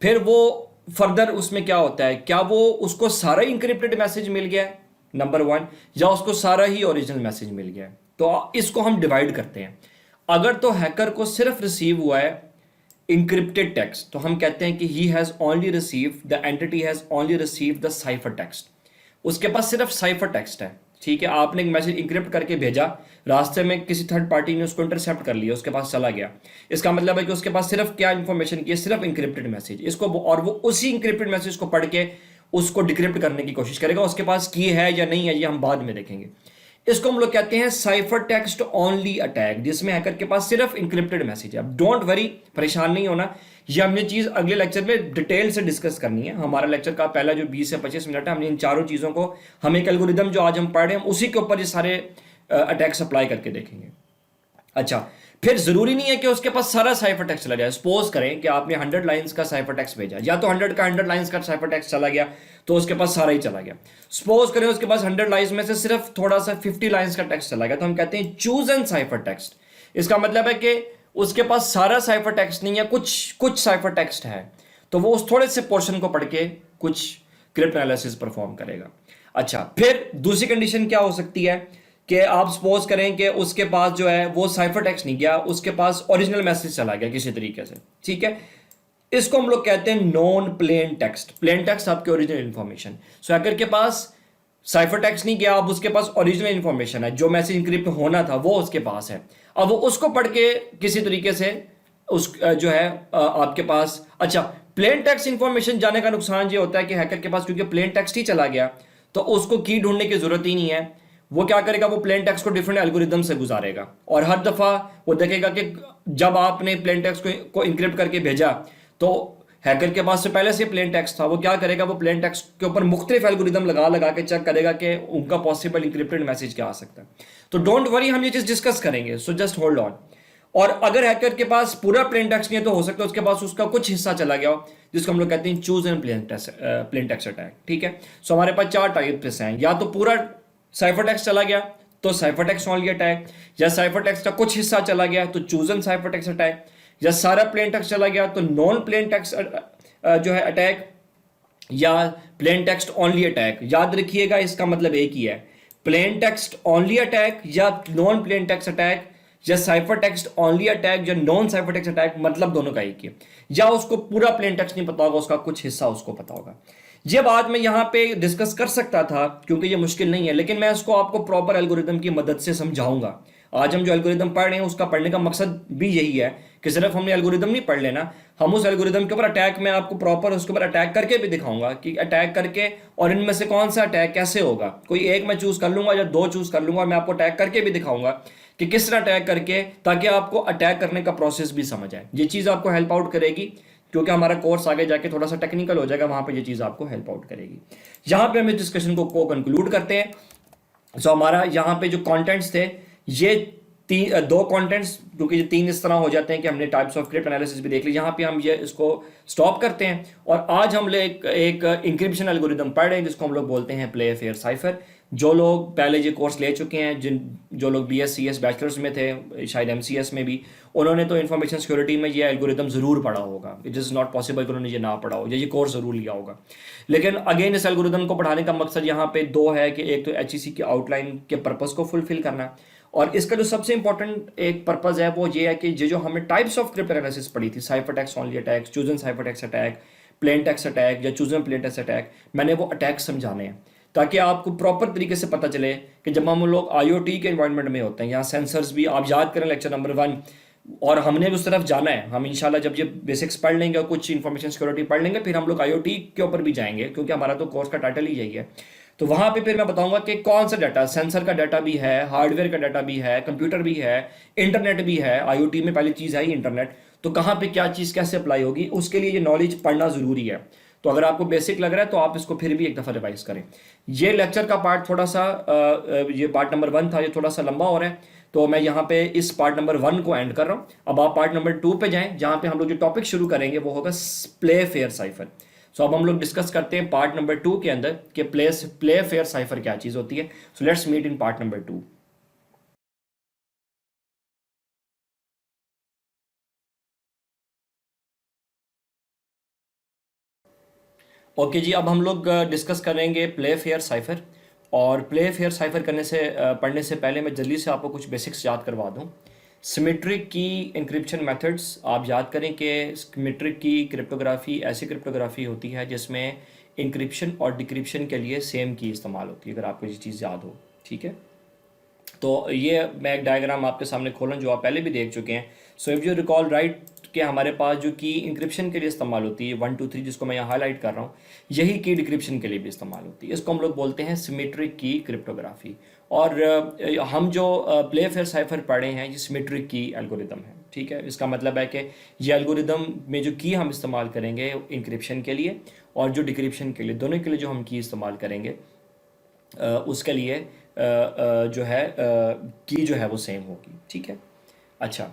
फिर वो फर्दर उसमें क्या होता है, क्या वो उसको सारा इंक्रिप्टेड मैसेज मिल गया है नंबर 1, या उसको सारा ही ओरिजिनल मैसेज मिल गया है। तो इसको हम डिवाइड करते हैं। अगर तो हैकर को सिर्फ रिसीव हुआ है इंक्रिप्टेड टेक्स्ट, तो हम कहते हैं कि he has only receive the entity has only receive the cipher text. उसके पास सिर्फ साइफर टेक्स्ट है, ठीक है। आपने एक मैसेज इंक्रिप्ट करके भेजा, रास्ते में किसी थर्ड पार्टी ने उसको इंटरसेप्ट कर लिया, उसके पास चला गया। इसका मतलब है कि उसके पास सिर्फ क्या इंफॉर्मेशन की है, सिर्फ इंक्रिप्टेड मैसेज। इसको और वो उसी इंक्रिप्टेड मैसेज को पढ़ के उसको डिक्रिप्ट करने की कोशिश करेगा। उसके पास की है या नहीं है ये हम बाद में देखेंगे। इसको हम लोग कहते हैं साइफर टेक्स्ट ओनली अटैक, जिसमें हैकर के पास सिर्फ इंक्रिप्टेड मैसेज है। अब डोंट वरी, परेशान नहीं होना, ये हमने चीज़ अगले लेक्चर में डिटेल से डिस्कस करनी है। हमारा लेक्चर का पहला जो 20 से 25 मिनट है, हमने इन चारों चीज़ों को, हम एक एल्गोरिदम जो आज हम पढ़ रहे हैं उसी के ऊपर ये सारे अटैक्स अप्लाई करके देखेंगे। अच्छा, फिर जरूरी नहीं है कि उसके पास सारा साइफर टेक्स्ट चला जाए। सपोज करें कि आपने 100 लाइंस का साइफर टेक्स्ट भेजा, या तो 100 का 100 लाइंस का साइफर टेक्स्ट चला गया तो उसके पास सारा ही चला गया। सपोज करें उसके पास 100 लाइंस में से सिर्फ थोड़ा सा 50 लाइंस का टेक्स्ट चला गया, तो हम कहते हैं चूजन साइफर टेक्स्ट। इसका मतलब है कि उसके पास सारा साइफर टेक्स्ट नहीं है, कुछ साइफर टेक्स्ट है, तो वो उस थोड़े से पोर्शन को पढ़ के कुछ क्रिप्ट एनालिसिस परफॉर्म करेगा। अच्छा, फिर दूसरी कंडीशन क्या हो सकती है कि आप सपोज करें कि उसके पास जो है वो साइफर टेक्स्ट नहीं गया, उसके पास ओरिजिनल मैसेज चला गया किसी तरीके से, ठीक है। इसको हम लोग कहते हैं non plain text. Plain text आपके ओरिजिनल इंफॉर्मेशन। सो हैकर के पास साइफर टेक्स्ट नहीं गया, अब उसके पास ओरिजिनल इंफॉर्मेशन है, जो मैसेज इंक्रिप्ट होना था वो उसके पास है। अब वो उसको पढ़ के किसी तरीके से उस जो है आपके पास, अच्छा, प्लेन टेक्स्ट इंफॉर्मेशन जाने का नुकसान ये होता है कि हैकर के पास क्योंकि प्लेन टेक्स्ट ही चला गया तो उसको की ढूंढने की जरूरत ही नहीं है। वो क्या करेगा, वो प्लेन टेक्स्ट को डिफरेंट एल्गोरिदम से गुजारेगा, और हर दफा वो देखेगा कि जब आपने प्लेन टेक्स्ट को इंक्रिप्ट करके भेजा तो हैकर के पास से पहले से प्लेन टेक्स्ट था, वो क्या करेगा, वो प्लेन टेक्स्ट के ऊपर मुख्तलिफ एल्गोरिदम लगा के चेक करेगा कि उनका पॉसिबल इंक्रिप्टेड मैसेज क्या आ सकता है। तो डोंट वरी, हम ये चीज़ डिस्कस करेंगे, सो जस्ट होल्ड ऑन। और अगर हैकर के पास पूरा प्लेन टेक्स्ट नहीं है तो हो सकता है उसके पास उसका कुछ हिस्सा चला गया हो, जिसको हम लोग कहते हैं choose and plain text attack. ठीक है, सो हमारे पास 4 टाइप्स हैं, या तो पूरा साइफर टेक्स्ट चला गया तो साइफर टेक्स्ट ओनली अटैक, या साइफर टेक्स्ट का कुछ हिस्सा चला गया तो चूजन साइफर टेक्स्ट अटैक, या सारा प्लेन टेक्स्ट चला गया तो नॉन प्लेन टेक्स्ट जो है अटैक, या प्लेन टेक्स्ट ओनली अटैक। याद रखिएगा इसका मतलब एक ही है, प्लेन टेक्स्ट ओनली अटैक या नॉन प्लेन टेक्स्ट अटैक, या साइफर टेक्स्ट ओनली अटैक या नॉन साइफर टेक्स्ट अटैक, मतलब दोनों का एक ही है। या उसको पूरा प्लेन टेक्स्ट नहीं पता होगा, उसका कुछ हिस्सा उसको पता होगा। ये बात मैं यहाँ पे डिस्कस कर सकता था क्योंकि ये मुश्किल नहीं है, लेकिन मैं इसको आपको प्रॉपर एल्गोरिदम की मदद से समझाऊंगा। आज हम जो एल्गोरिदम पढ़ रहे हैं उसका पढ़ने का मकसद भी यही है कि सिर्फ हमने एल्गोरिदम नहीं पढ़ लेना, हम उस एल्गोरिदम के ऊपर अटैक में आपको प्रॉपर उसके ऊपर अटैक करके भी दिखाऊंगा कि अटैक करके और इनमें से कौन सा अटैक कैसे होगा। कोई एक मैं चूज कर लूंगा या 2 चूज कर लूंगा, मैं आपको अटैक करके भी दिखाऊंगा कि किस तरह अटैक करके, ताकि आपको अटैक करने का प्रोसेस भी समझ आए। ये चीज़ आपको हेल्प आउट करेगी क्योंकि हमारा कोर्स आगे जाके थोड़ा सा टेक्निकल हो जाएगा, वहां पे ये चीज़ आपको हेल्प आउट करेगी। यहाँ पे हम इस डिस्कशन को कंक्लूड करते हैं। सो हमारा यहाँ पे जो कंटेंट्स थे, ये 2 कंटेंट्स, क्योंकि ये 3 इस तरह हो जाते हैं कि हमने टाइप्स ऑफ क्रिप्ट एनालिसिस भी देख ली, यहाँ पे हम ये इसको स्टॉप करते हैं। और आज हम लोग एक इंक्रिप्शन एल्गोरिदम पढ़ रहे हैं जिसको हम लोग बोलते हैं प्ले फेयर साइफर। जो लोग पहले ये कोर्स ले चुके हैं, जो लोग BScs बैचलर्स में थे, शायद MCS में भी, उन्होंने तो इन्फॉर्मेशन सिक्योरिटी में ये एल्गोरिदम ज़रूर पढ़ा होगा। इट इज़ नॉट पॉसिबल कि उन्होंने ये ना पढ़ा हो, ये कोर्स ज़रूर लिया होगा। लेकिन अगेन इस एल्गोरिदम को पढ़ाने का मकसद यहाँ पे 2 है कि एक तो HEC की आउटलाइन के पर्पज़ को फुलफिल करना, और इसका जो सबसे इंपॉर्टेंट एक पर्पज़ है वो ये है कि ये जो हमने टाइप्स ऑफ क्रिप्ट एनालिसिस पढ़ी थी, cipher text only attack, chosen cipher text attack, plain text attack या चूजन प्लेन टेक्स्ट अटैक, मैंने वो अटैक समझाने हैं ताकि आपको प्रॉपर तरीके से पता चले कि जब हम लोग IoT के एनवायरनमेंट में होते हैं, यहाँ सेंसर्स भी आप याद करें लेक्चर नंबर 1, और हमने उस तरफ जाना है। हम इंशाल्लाह जब ये बेसिक्स पढ़ लेंगे और कुछ इन्फॉर्मेशन सिक्योरिटी पढ़ लेंगे, फिर हम लोग IoT के ऊपर भी जाएंगे क्योंकि हमारा तो कोर्स का टाइटल ही यही है। तो वहाँ पे फिर मैं बताऊंगा कि कौन सा डाटा, सेंसर का डाटा भी है, हार्डवेयर का डाटा भी है, कंप्यूटर भी है, इंटरनेट भी है। IoT में पहली चीज़ है ही इंटरनेट, तो कहाँ पे क्या चीज़ कैसे अप्लाई होगी, उसके लिए ये नॉलेज पढ़ना ज़रूरी है। तो अगर आपको बेसिक लग रहा है तो आप इसको फिर भी एक दफ़ा रिवाइज करें। ये लेक्चर का पार्ट थोड़ा सा ये पार्ट नंबर 1 था, ये थोड़ा सा लंबा हो रहा है, तो मैं यहाँ पे इस पार्ट नंबर 1 को एंड कर रहा हूँ। अब आप पार्ट नंबर 2 पे जाएं, जहाँ पे हम लोग जो टॉपिक शुरू करेंगे वो होगा प्ले फेयर साइफर। सो अब हम लोग डिस्कस करते हैं पार्ट नंबर 2 के अंदर कि प्ले फेयर साइफर क्या चीज़ होती है। So let's meet in part number 2। Okay जी, अब हम लोग डिस्कस करेंगे प्ले फेयर साइफर। और प्ले फेयर साइफर करने से पढ़ने से पहले मैं जल्दी से आपको कुछ बेसिक्स याद करवा दूं। सिमेट्रिक की इंक्रिप्शन मेथड्स आप याद करें कि सिमेट्रिक की क्रिप्टोग्राफी ऐसी क्रिप्टोग्राफी होती है जिसमें इंक्रिप्शन और डिक्रिप्शन के लिए सेम की इस्तेमाल होती है, अगर आपको ये चीज़ याद हो। ठीक है, तो ये मैं एक डायग्राम आपके सामने खोलूँ जो आप पहले भी देख चुके हैं। So if you recall right कि हमारे पास जो की इंक्रिप्शन के लिए इस्तेमाल होती है 1 2 3, जिसको मैं यहाँ हाईलाइट कर रहा हूँ, यही की डिक्रिप्शन के लिए भी इस्तेमाल होती है। इसको हम लोग बोलते हैं सिमेट्रिक की क्रिप्टोग्राफी। और हम जो प्ले फेयर साइफर पढ़े हैं ये सिमेट्रिक की एल्गोरिदम है। ठीक है, इसका मतलब है कि ये एल्गोरिदम में जो की हम इस्तेमाल करेंगे इंक्रिप्शन के लिए और जो डिक्रिप्शन के लिए, दोनों के लिए जो हम की इस्तेमाल करेंगे उसके लिए जो है की जो है वो सेम होगी। ठीक है, अच्छा,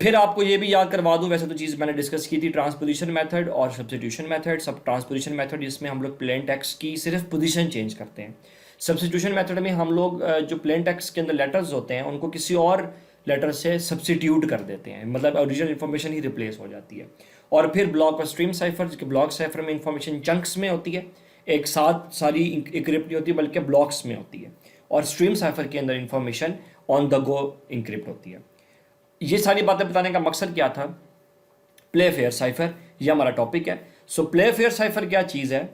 फिर आपको ये भी याद करवा दूं, वैसे तो चीज़ मैंने डिस्कस की थी ट्रांसपोजिशन मेथड और सब्स्टिट्यूशन मेथड। सब ट्रांसपोजिशन मेथड जिसमें हम लोग प्लेन टेक्स्ट की सिर्फ पोजीशन चेंज करते हैं। सब्स्टिट्यूशन मेथड में हम लोग जो प्लेन टेक्स्ट के अंदर लेटर्स होते हैं उनको किसी और लेटर से सब्स्टिट्यूट कर देते हैं, मतलब ओरिजिनल इन्फॉर्मेशन ही रिप्लेस हो जाती है। और फिर ब्लॉक और स्ट्रीम साइफर, जो ब्लॉक साइफर में इंफॉर्मेशन चंक्स में होती है, एक साथ सारी इंक्रिप्ट नहीं होती बल्कि ब्लॉक्स में होती है। और स्ट्रीम साइफर के अंदर information on the go encrypt होती है। ये सारी बातें बताने का मकसद क्या था, प्ले फेयर साइफर, ये हमारा टॉपिक है। सो प्ले फेयर साइफर क्या चीज़ है?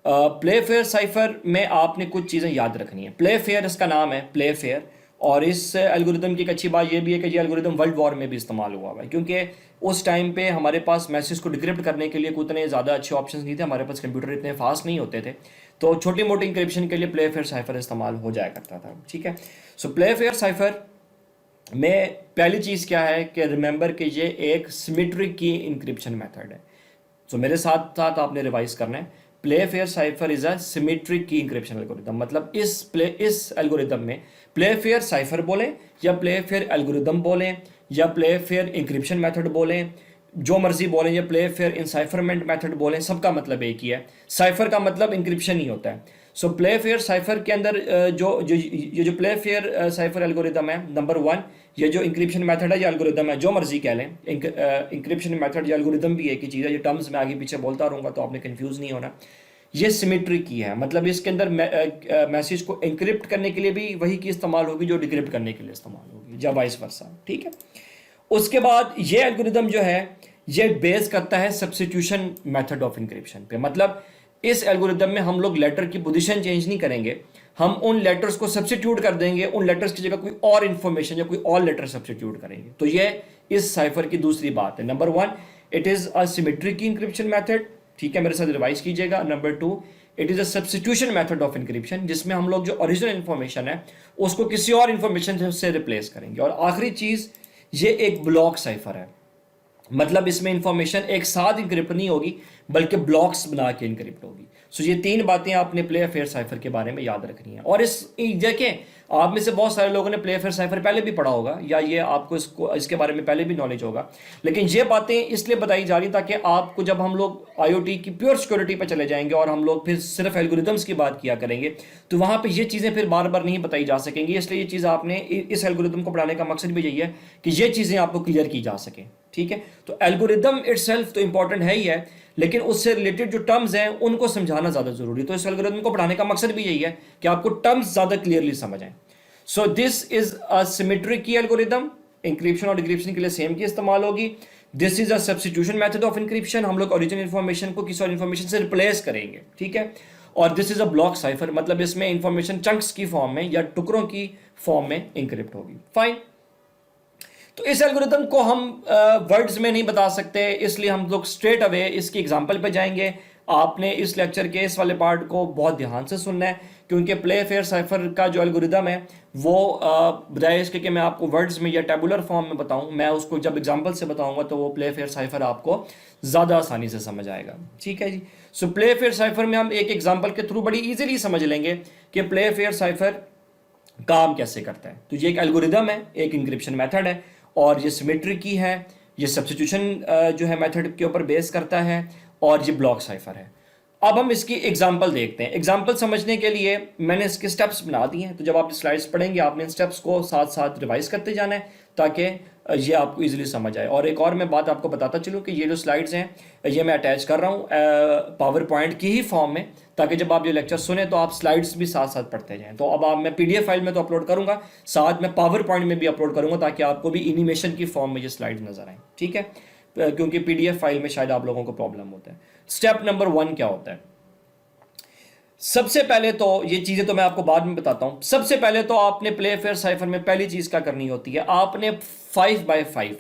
प्ले फेयर साइफर में आपने कुछ चीज़ें याद रखनी है। प्ले फेयर इसका नाम है, प्ले फेयर। और इस एल्गोरिदम की एक अच्छी बात ये भी है कि ये एल्गोरिदम वर्ल्ड वॉर में भी इस्तेमाल हुआ है, क्योंकि उस टाइम पे हमारे पास मैसेज को डिक्रिप्ट करने के लिए उतने ज़्यादा अच्छे ऑप्शंस नहीं थे, हमारे पास कंप्यूटर इतने फास्ट नहीं होते थे, तो छोटी मोटी इंक्रिप्शन के लिए प्ले फेयर साइफर इस्तेमाल हो जाया करता था। ठीक है, सो प्ले फेयर साइफर में पहली चीज़ क्या है कि रिमेंबर कि ये एक सिमेट्रिक की इंक्रिप्शन मेथड है। सो मेरे साथ साथ आपने रिवाइज करना है। Play fair cipher is a symmetric key encryption algorithm. मतलब इस एल्गोरिदम में प्ले फेयर साइफर बोलें या प्ले फेयर एल्गोरिदम बोलें या प्ले फेयर इंक्रिप्शन मेथड बोलें, जो मर्जी बोलें, या प्ले फेयर इनसाइफरमेंट मेथड बोलें, सबका मतलब एक ही है। साइफर का मतलब इंक्रिप्शन ही होता है। सो प्ले फेयर साइफर के अंदर जो प्ले फेयर साइफर एल्गोरिदम है, नंबर 1, ये जो इंक्रिप्शन मेथड है या एल्गोरिदम है, जो मर्जी कह लें, इंक्रिप्शन मेथड या एल्गोरिदम भी एक ही चीज़ है। ये टर्म्स मैं आगे पीछे बोलता रहूँगा तो आपने कंफ्यूज नहीं होना। ये सिमेट्री की है, मतलब इसके अंदर मैसेज को इंक्रिप्ट करने के लिए भी वही की इस्तेमाल होगी जो डिक्रिप्ट करने के लिए इस्तेमाल होगी, या वाइस वर्सा। ठीक है। उसके बाद ये एल्गोरिदम जो है ये बेस करता है सब्स्टिट्यूशन मेथड ऑफ इंक्रिप्शन पे। मतलब इस एल्गोरिदम में हम लोग लेटर की पोजीशन चेंज नहीं करेंगे, हम उन लेटर्स को सब्स्टिट्यूट कर देंगे, उन लेटर्स की जगह कोई और इंफॉर्मेशन या कोई और लेटर सब्स्टिट्यूट करेंगे। तो ये इस साइफर की दूसरी बात है। Number 1, it is a symmetric key encryption method. ठीक है, मेरे साथ रिवाइज कीजिएगा। Number 2, it is a substitution method of encryption, जिसमें हम लोग जो ओरिजिनल इंफॉर्मेशन है उसको किसी और इंफॉर्मेशन से रिप्लेस करेंगे। और आखिरी चीज, ये एक ब्लॉक साइफर है। मतलब इसमें इंफॉर्मेशन एक साथ इंक्रिप्ट नहीं होगी बल्कि ब्लॉक्स बना के इंक्रिप्ट होगी। सो ये 3 बातें आपने प्ले फेयर साइफर के बारे में याद रखनी है। और इस देखें, आप में से बहुत सारे लोगों ने प्ले फेयर साइफर पहले भी पढ़ा होगा या ये आपको इसके बारे में पहले भी नॉलेज होगा, लेकिन ये बातें इसलिए बताई जा रही ताकि आपको, जब हम लोग आईओटी की प्योर सिक्योरिटी पर चले जाएंगे और हम लोग फिर सिर्फ एल्गोरिदम्स की बात किया करेंगे तो वहाँ पर ये चीज़ें फिर बार बार नहीं बताई जा सकेंगी। इसलिए ये चीज़ आपने, इस एल्गोरिदम को पढ़ाने का मकसद भी यही है कि ये चीज़ें आपको क्लियर की जा सकें। ठीक है, तो एल्गोरिदम इटसेल्फ तो इंपॉर्टेंट है ही है, लेकिन उससे रिलेटेड जो टर्म्स हैं उनको समझाना ज़्यादा जरूरी। तो इस एल्गोरिदम को पढ़ाने का मकसद भी यही है कि आपको टर्म्स ज़्यादा क्लियरली समझ आए। So this is a symmetric key algorithm, encryption और डिक्रिप्शन के लिए सेम की इस्तेमाल होगी। This is a substitution method of encryption, हम लोग ओरिजिनल इंफॉर्मेशन को किसी और इंफॉर्मेशन से रिप्लेस करेंगे। ठीक है, और this is a block cipher, मतलब इसमें इंफॉर्मेशन चंक्स की फॉर्म में या टुकड़ों की फॉर्म में इंक्रिप्ट होगी। फाइन। तो इस एल्गोरिदम को हम वर्ड्स में नहीं बता सकते, इसलिए हम लोग स्ट्रेट अवे इसकी एग्जांपल पे जाएंगे। आपने इस लेक्चर के इस वाले पार्ट को बहुत ध्यान से सुनना है, क्योंकि प्ले फेयर साइफर का जो एल्गोरिदम है वो बजाय इसके कि मैं आपको वर्ड्स में या टेबुलर फॉर्म में बताऊं, मैं उसको जब एग्जांपल से बताऊंगा तो वो प्ले फेयर साइफर आपको ज़्यादा आसानी से समझ आएगा। ठीक है जी। सो प्ले फेयर साइफर में हम एक एग्जाम्पल के थ्रू बड़ी ईजिली समझ लेंगे कि प्ले फेयर साइफर काम कैसे करता है। तो ये एक एल्गोरिदम है, एक इंक्रिप्शन मेथड है, और ये सिमेट्रिक की है, ये सब्स्टिट्यूशन जो है मेथड के ऊपर बेस करता है, और ये ब्लॉक साइफर है। अब हम इसकी एग्जांपल देखते हैं। एग्जांपल समझने के लिए मैंने इसके स्टेप्स बना दिए हैं, तो जब आप स्लाइड्स पढ़ेंगे आपने इन स्टेप्स को साथ साथ रिवाइज करते जाना है ताकि ये आपको इजीली समझ आए। और एक और मैं बात आपको बताता चलूँ कि ये जो स्लाइड्स हैं ये मैं अटैच कर रहा हूँ पावर पॉइंट की ही फॉर्म में, ताकि जब आप ये लेक्चर सुने तो आप स्लाइड्स भी साथ साथ पढ़ते जाएं। तो अब मैं PDF फाइल में तो अपलोड करूँगा, साथ में पावर पॉइंट में भी अपलोड करूँगा ताकि आपको भी एनिमेशन की फॉर्म में ये स्लाइड्स नजर आए। ठीक है, क्योंकि PDF फाइल में शायद आप लोगों को प्रॉब्लम होता है। स्टेप नंबर 1 क्या होता है? सबसे पहले तो ये चीज़ें तो मैं आपको बाद में बताता हूँ। सबसे पहले तो आपने प्ले फेयर साइफर में पहली चीज़ क्या करनी होती है, आपने 5x5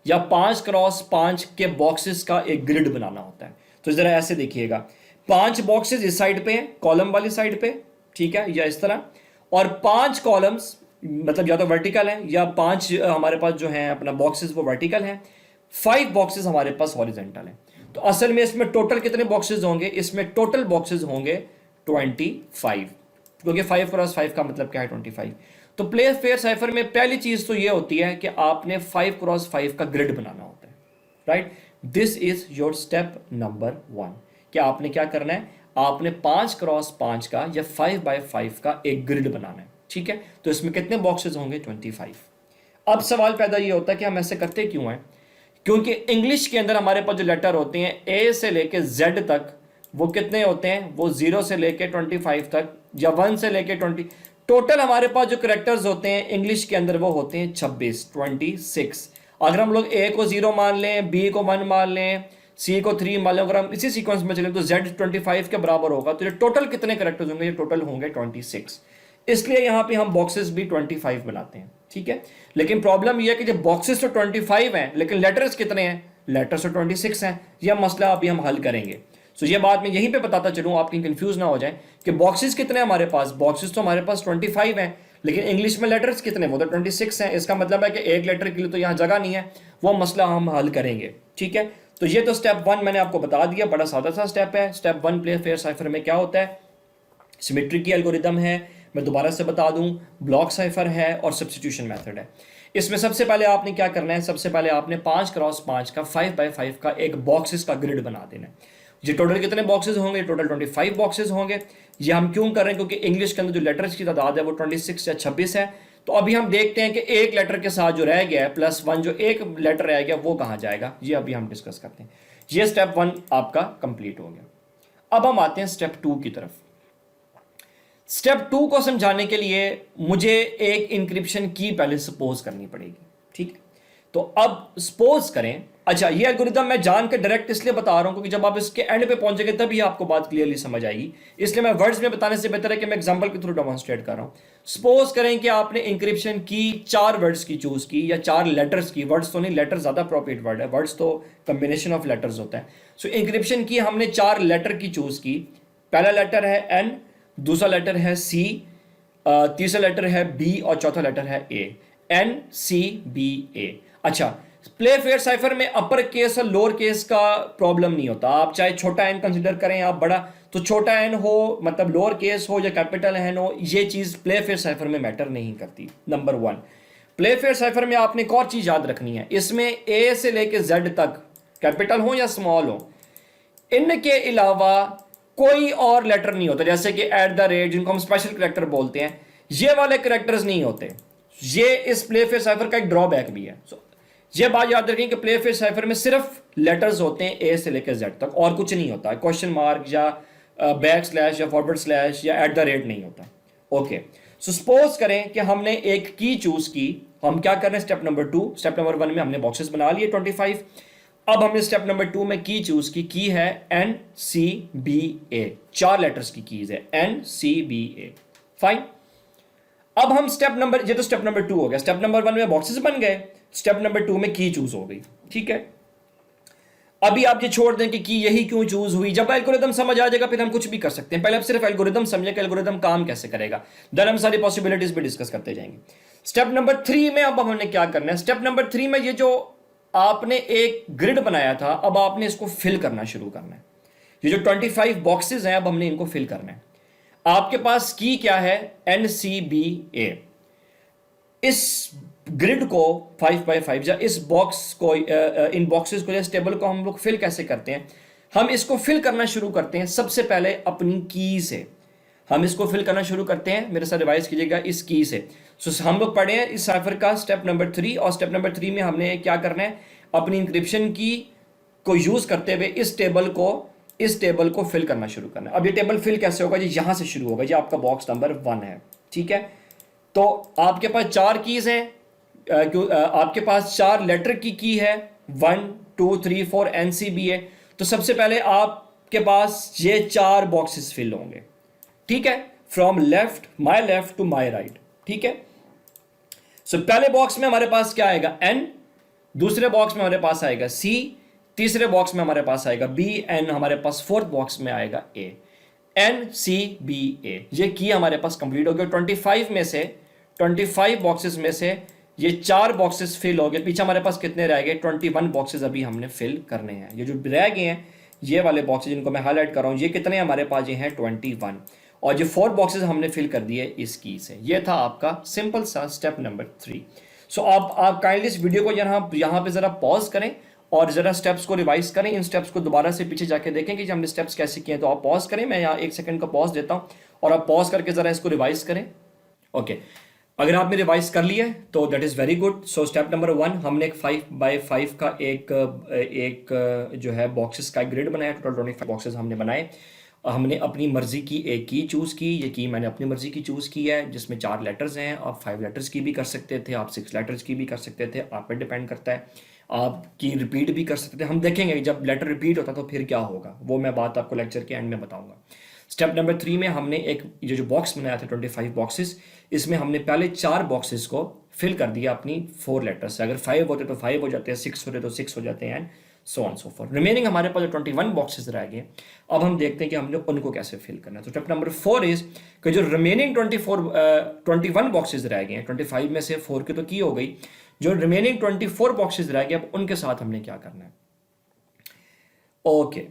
या 5x5 के बॉक्सेस का एक ग्रिड बनाना होता है। तो ज़रा ऐसे देखिएगा, 5 बॉक्सेस इस साइड पे हैं, कॉलम वाली साइड पे, ठीक है, या इस तरह, और 5 कॉलम्स मतलब या तो वर्टिकल हैं या 5 हमारे पास जो हैं अपना बॉक्सेस वो वर्टिकल हैं, 5 बॉक्सेस हमारे पास हॉरिजॉन्टल हैं। तो असल में इसमें टोटल कितने बॉक्सेस होंगे? इसमें टोटल बॉक्सेस होंगे 25, क्योंकि 5x5 का मतलब क्या है 25। तो प्ले फेयर साइफर में पहली चीज तो ये होती है कि आपने 5x5 का ग्रिड बनाना होता है, right. This is your step number 1 कि आपने क्या करना है, आपने 5x5 का या 5x5 का एक ग्रिड बनाना है। ठीक है, तो इसमें कितने बॉक्सेस होंगे? 25। अब सवाल पैदा ये होता है कि हम ऐसे करते क्यों हैं? क्योंकि इंग्लिश के अंदर हमारे पास जो लेटर होते हैं A से लेके Z तक वो कितने होते हैं? वो 0 से लेके 25 तक या 1 से लेके 20, टोटल हमारे पास जो करेक्टर्स होते हैं इंग्लिश के अंदर वो होते हैं 26। अगर हम लोग A को 0 मान लें, B को 1 मान लें, C को 3 मान लें, अगर हम इसी सीक्वेंस में चलें तो Z 25 के बराबर होगा। तो ये टोटल कितने करेक्टर्स होंगे? ये टोटल होंगे 26। इसलिए यहाँ पे हम बॉक्सेस भी 25 बनाते हैं। ठीक है, लेकिन प्रॉब्लम यह है कि जब बॉक्सेस तो 25 हैं लेकिन लेटर्स कितने हैं? लेटर्स तो 26 हैं। यह मसला अभी हम हल करेंगे। सो ये बात मैं यहीं पे बताता चलूँ, आपकी कंफ्यूज ना हो जाए कि बॉक्सेस कितने हैं हमारे पास। बॉक्सेस तो हमारे पास 25 हैं, लेकिन इंग्लिश में लेटर्स कितने? वो तो 26 हैं। इसका मतलब है कि एक लेटर के लिए तो यहाँ जगह नहीं है। वो मसला हम हल करेंगे। ठीक है, तो ये तो स्टेप 1 मैंने आपको बता दिया, बड़ा सादा सा स्टेप है। स्टेप 1 प्ले फेयर साइफर में क्या होता है, सिमेट्री की एल्गोरिदम है, मैं दोबारा से बता दूं, ब्लॉक साइफर है और सब्स्टिट्यूशन मेथड है। इसमें सबसे पहले आपने क्या करना है, सबसे पहले आपने 5x5 का 5x5 का एक बॉक्सेस का ग्रिड बना देना है। ये टोटल कितने बॉक्सेस होंगे, टोटल 25 बॉक्सेस होंगे। ये हम क्यों कर रहे हैं, क्योंकि इंग्लिश के अंदर जो लेटर्स की तादाद है वो 26 या 26 है। तो अभी हम देखते हैं कि एक लेटर के साथ जो रह गया है +1, जो एक लेटर रह गया वो कहाँ जाएगा, ये अभी हम डिस्कस करते हैं। ये स्टेप 1 आपका कंप्लीट हो गया। अब हम आते हैं स्टेप 2 की तरफ। स्टेप 2 को समझाने के लिए मुझे एक इंक्रिप्शन की पहले सपोज करनी पड़ेगी, ठीक है। तो अब सपोज करें, अच्छा ये एल्गोरिदम मैं जान के डायरेक्ट इसलिए बता रहा हूं क्योंकि जब आप इसके एंड पे पहुंचेंगे तभी आपको बात क्लियरली समझ आएगी, इसलिए मैं वर्ड्स में बताने से बेहतर है कि मैं एग्जांपल के थ्रू डेमोंस्ट्रेट कर रहा हूं। सपोज करें कि आपने इंक्रिप्शन की 4 वर्ड्स की चूज की या 4 लेटर्स की, वर्ड्स तो नहीं, लेटर ज्यादा अप्रोप्रिएट वर्ड है, वर्ड्स तो कॉम्बिनेशन ऑफ लेटर्स होता है। सो इंक्रिप्शन की हमने 4 लेटर की चूज की। पहला लेटर है एन, दूसरा लेटर है सी, तीसरा लेटर है बी और चौथा लेटर है ए। एन सी बी ए। अच्छा, प्ले फेयर साइफर में अपर केस और लोअर केस का प्रॉब्लम नहीं होता। आप चाहे छोटा एन कंसिडर करें आप बड़ा, तो छोटा एन हो मतलब लोअर केस हो या कैपिटल एन हो, ये चीज प्ले फेयर साइफर में मैटर नहीं करती। नंबर 1, प्ले फेयर साइफर में आपने एक और चीज याद रखनी है, इसमें ए से लेके जेड तक कैपिटल हो या स्मॉल हो, इनके अलावा कोई और लेटर नहीं होता। जैसे कि @ जिनको हम स्पेशल करेक्टर बोलते हैं, ये वाले करेक्टर्स नहीं होते। ये इस प्ले फेयर साइफर का एक ड्रॉबैक भी है। ये बात याद रखें कि प्ले फेयर साइफर में सिर्फ लेटर्स होते हैं ए से लेकर जेड तक, और कुछ नहीं होता। क्वेश्चन मार्क या बैक / या फॉरवर्ड / या @ नहीं होता। ओके, सो सपोज करें कि हमने एक की चूज की। हम क्या कर रहे हैं, स्टेप नंबर 2, स्टेप नंबर 1 में हमने बॉक्सेस बना लिए 25। अब हमने स्टेप नंबर 2 में की चूज की है NCBA, 4 लेटर्स की कीज है NCBA। फाइन। अब हम स्टेप नंबर, ये तो स्टेप नंबर 2 हो गया। स्टेप नंबर 1 में बॉक्सेस बन गए, स्टेप नंबर 2 में की चूज हो गई, ठीक है। अभी आप ये छोड़ दें कि की यही क्यों चूज हुई, जब एल्गोरिदम समझ आ जाएगा फिर हम कुछ भी कर सकते हैं। पहले आप सिर्फ एल्गोरिदम समझे कि एल्गोरिदम काम कैसे करेगा, देन हम सारी पॉसिबिलिटीज भी डिस्कस करते जाएंगे। स्टेप नंबर 3 में अब हमने क्या करना है, स्टेप नंबर 3 में ये जो आपने एक ग्रिड बनाया था, अब आपने इसको फिल करना शुरू करना है। ये जो 25 बॉक्सेस हैं अब हमने इनको फिल करना है। आपके पास की क्या है, NCBA। इस ग्रिड को 5x5 या इस बॉक्स को, इन बॉक्सेस को या इस टेबल को हम लोग फिल कैसे करते हैं, हम इसको फिल करना शुरू करते हैं सबसे पहले अपनी की से। हम इसको फिल करना शुरू करते हैं, मेरे साथ रिवाइज कीजिएगा, इस की से। सो हम लोग पढ़े हैं इस साइफर का स्टेप नंबर 3, और स्टेप नंबर 3 में हमने क्या करना है, अपनी इंक्रिप्शन की को यूज करते हुए इस टेबल को फिल करना शुरू करना है। अब ये टेबल फिल कैसे होगा, जी यहां से शुरू होगा, जी आपका बॉक्स नंबर 1 है, ठीक है। तो आपके पास 4 कीज हैं, आपके पास 4 लेटर की है, 1 2 3 4 NCBA। तो सबसे पहले आपके पास ये 4 बॉक्सेस फिल होंगे, ठीक है, from my left to my right, ठीक है। सो पहले बॉक्स में हमारे पास क्या आएगा, N, दूसरे बॉक्स में हमारे पास आएगा C, तीसरे बॉक्स में हमारे पास आएगा B, N हमारे पास फोर्थ बॉक्स में आएगा A। NCBA, ये की हमारे पास कंप्लीट हो गया। 25 बॉक्सेस में से ये 4 बॉक्सेस फिल हो गए। पीछे हमारे पास कितने रह गए, 21 बॉक्सेस अभी हमने फिल करने हैं। ये जो रह गए हैं, ये वाले बॉक्सेस जिनको मैं हाईलाइट कर रहा हूँ, ये कितने हमारे पास, ये हैं 21, और ये 4 बॉक्सेस हमने फिल कर दिए इस की से। ये था आपका सिंपल सा स्टेप नंबर 3। सो आप काइंडली इस वीडियो को यहाँ पे जरा पॉज करें और जरा स्टेप्स को रिवाइज करें। इन स्टेप्स को दोबारा से पीछे जाके देखें कि हमने स्टेप्स कैसे किए। तो आप पॉज करें, मैं यहाँ 1 सेकंड का पॉज देता हूँ और आप पॉज करके जरा इसको रिवाइज करें। ओके, अगर आपने रिवाइज कर लिया है तो that is very good. So step number 1, हमने एक 5x5 का एक जो है बॉक्सेस का ग्रिड बनाया। टोटल 25 बॉक्सेस हमने बनाए। हमने अपनी मर्जी की एक की चूज़ की। ये की मैंने अपनी मर्जी की चूज़ की है, जिसमें 4 लेटर्स हैं। आप 5 लेटर्स की भी कर सकते थे, आप 6 लेटर्स की भी कर सकते थे, आप पे डिपेंड करता है। आप की रिपीट भी कर सकते थे। हम देखेंगे जब लेटर रिपीट होता तो फिर क्या होगा, वो मैं बात आपको लेक्चर के एंड में बताऊंगा। स्टेप नंबर 3 में हमने एक ये जो बॉक्स बनाया था 25 बॉक्सेस, इसमें हमने पहले 4 बॉक्सेस को फिल कर दिया अपनी 4 लेटर्स से। अगर 5 होते तो 5 हो जाते हैं, 6 होते तो 6 हो जाते हैं, and so on so for. Remaining हमारे पास जो 21 बॉक्सेस रह गए, अब हम देखते हैं कि हमने उनको कैसे फिल करना है। तो स्टेप नंबर 4 इज कि जो रिमेनिंग 21 बॉक्सेस रह गए हैं, 25 में से 4 की तो की हो गई, जो रिमेनिंग 24 बॉक्सेस रह गए, अब उनके साथ हमने क्या करना है। ओके,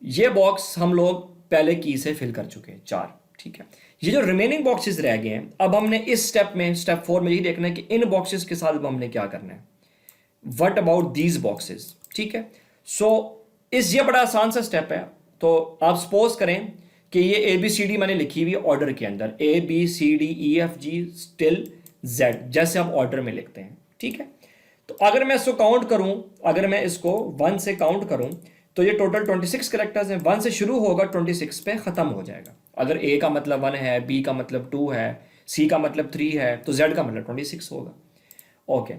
ये बॉक्स हम लोग पहले की से फिल कर चुके हैं 4, ठीक है। ये जो रिमेनिंग बॉक्सेस रह गए हैं, अब हमने इस स्टेप में, स्टेप 4 में यही देखना है कि इन बॉक्सेस के साथ अब हमने क्या करना है, व्हाट अबाउट दीज बॉक्सेस, ठीक है। सो ये बड़ा आसान सा स्टेप है। तो आप सपोज करें कि ये ABCD मैंने लिखी हुई ऑर्डर के अंदर, ABCDEFG स्टिल Z, जैसे आप ऑर्डर में लिखते हैं, ठीक है। तो अगर मैं इसको काउंट करूं, अगर मैं इसको 1 से काउंट करूं, तो ये टोटल 26 करेक्टर्स हैं। 1 से शुरू होगा, 26 पे ख़त्म हो जाएगा। अगर A का मतलब 1 है, B का मतलब 2 है, C का मतलब 3 है, तो Z का मतलब 26 होगा। ओके,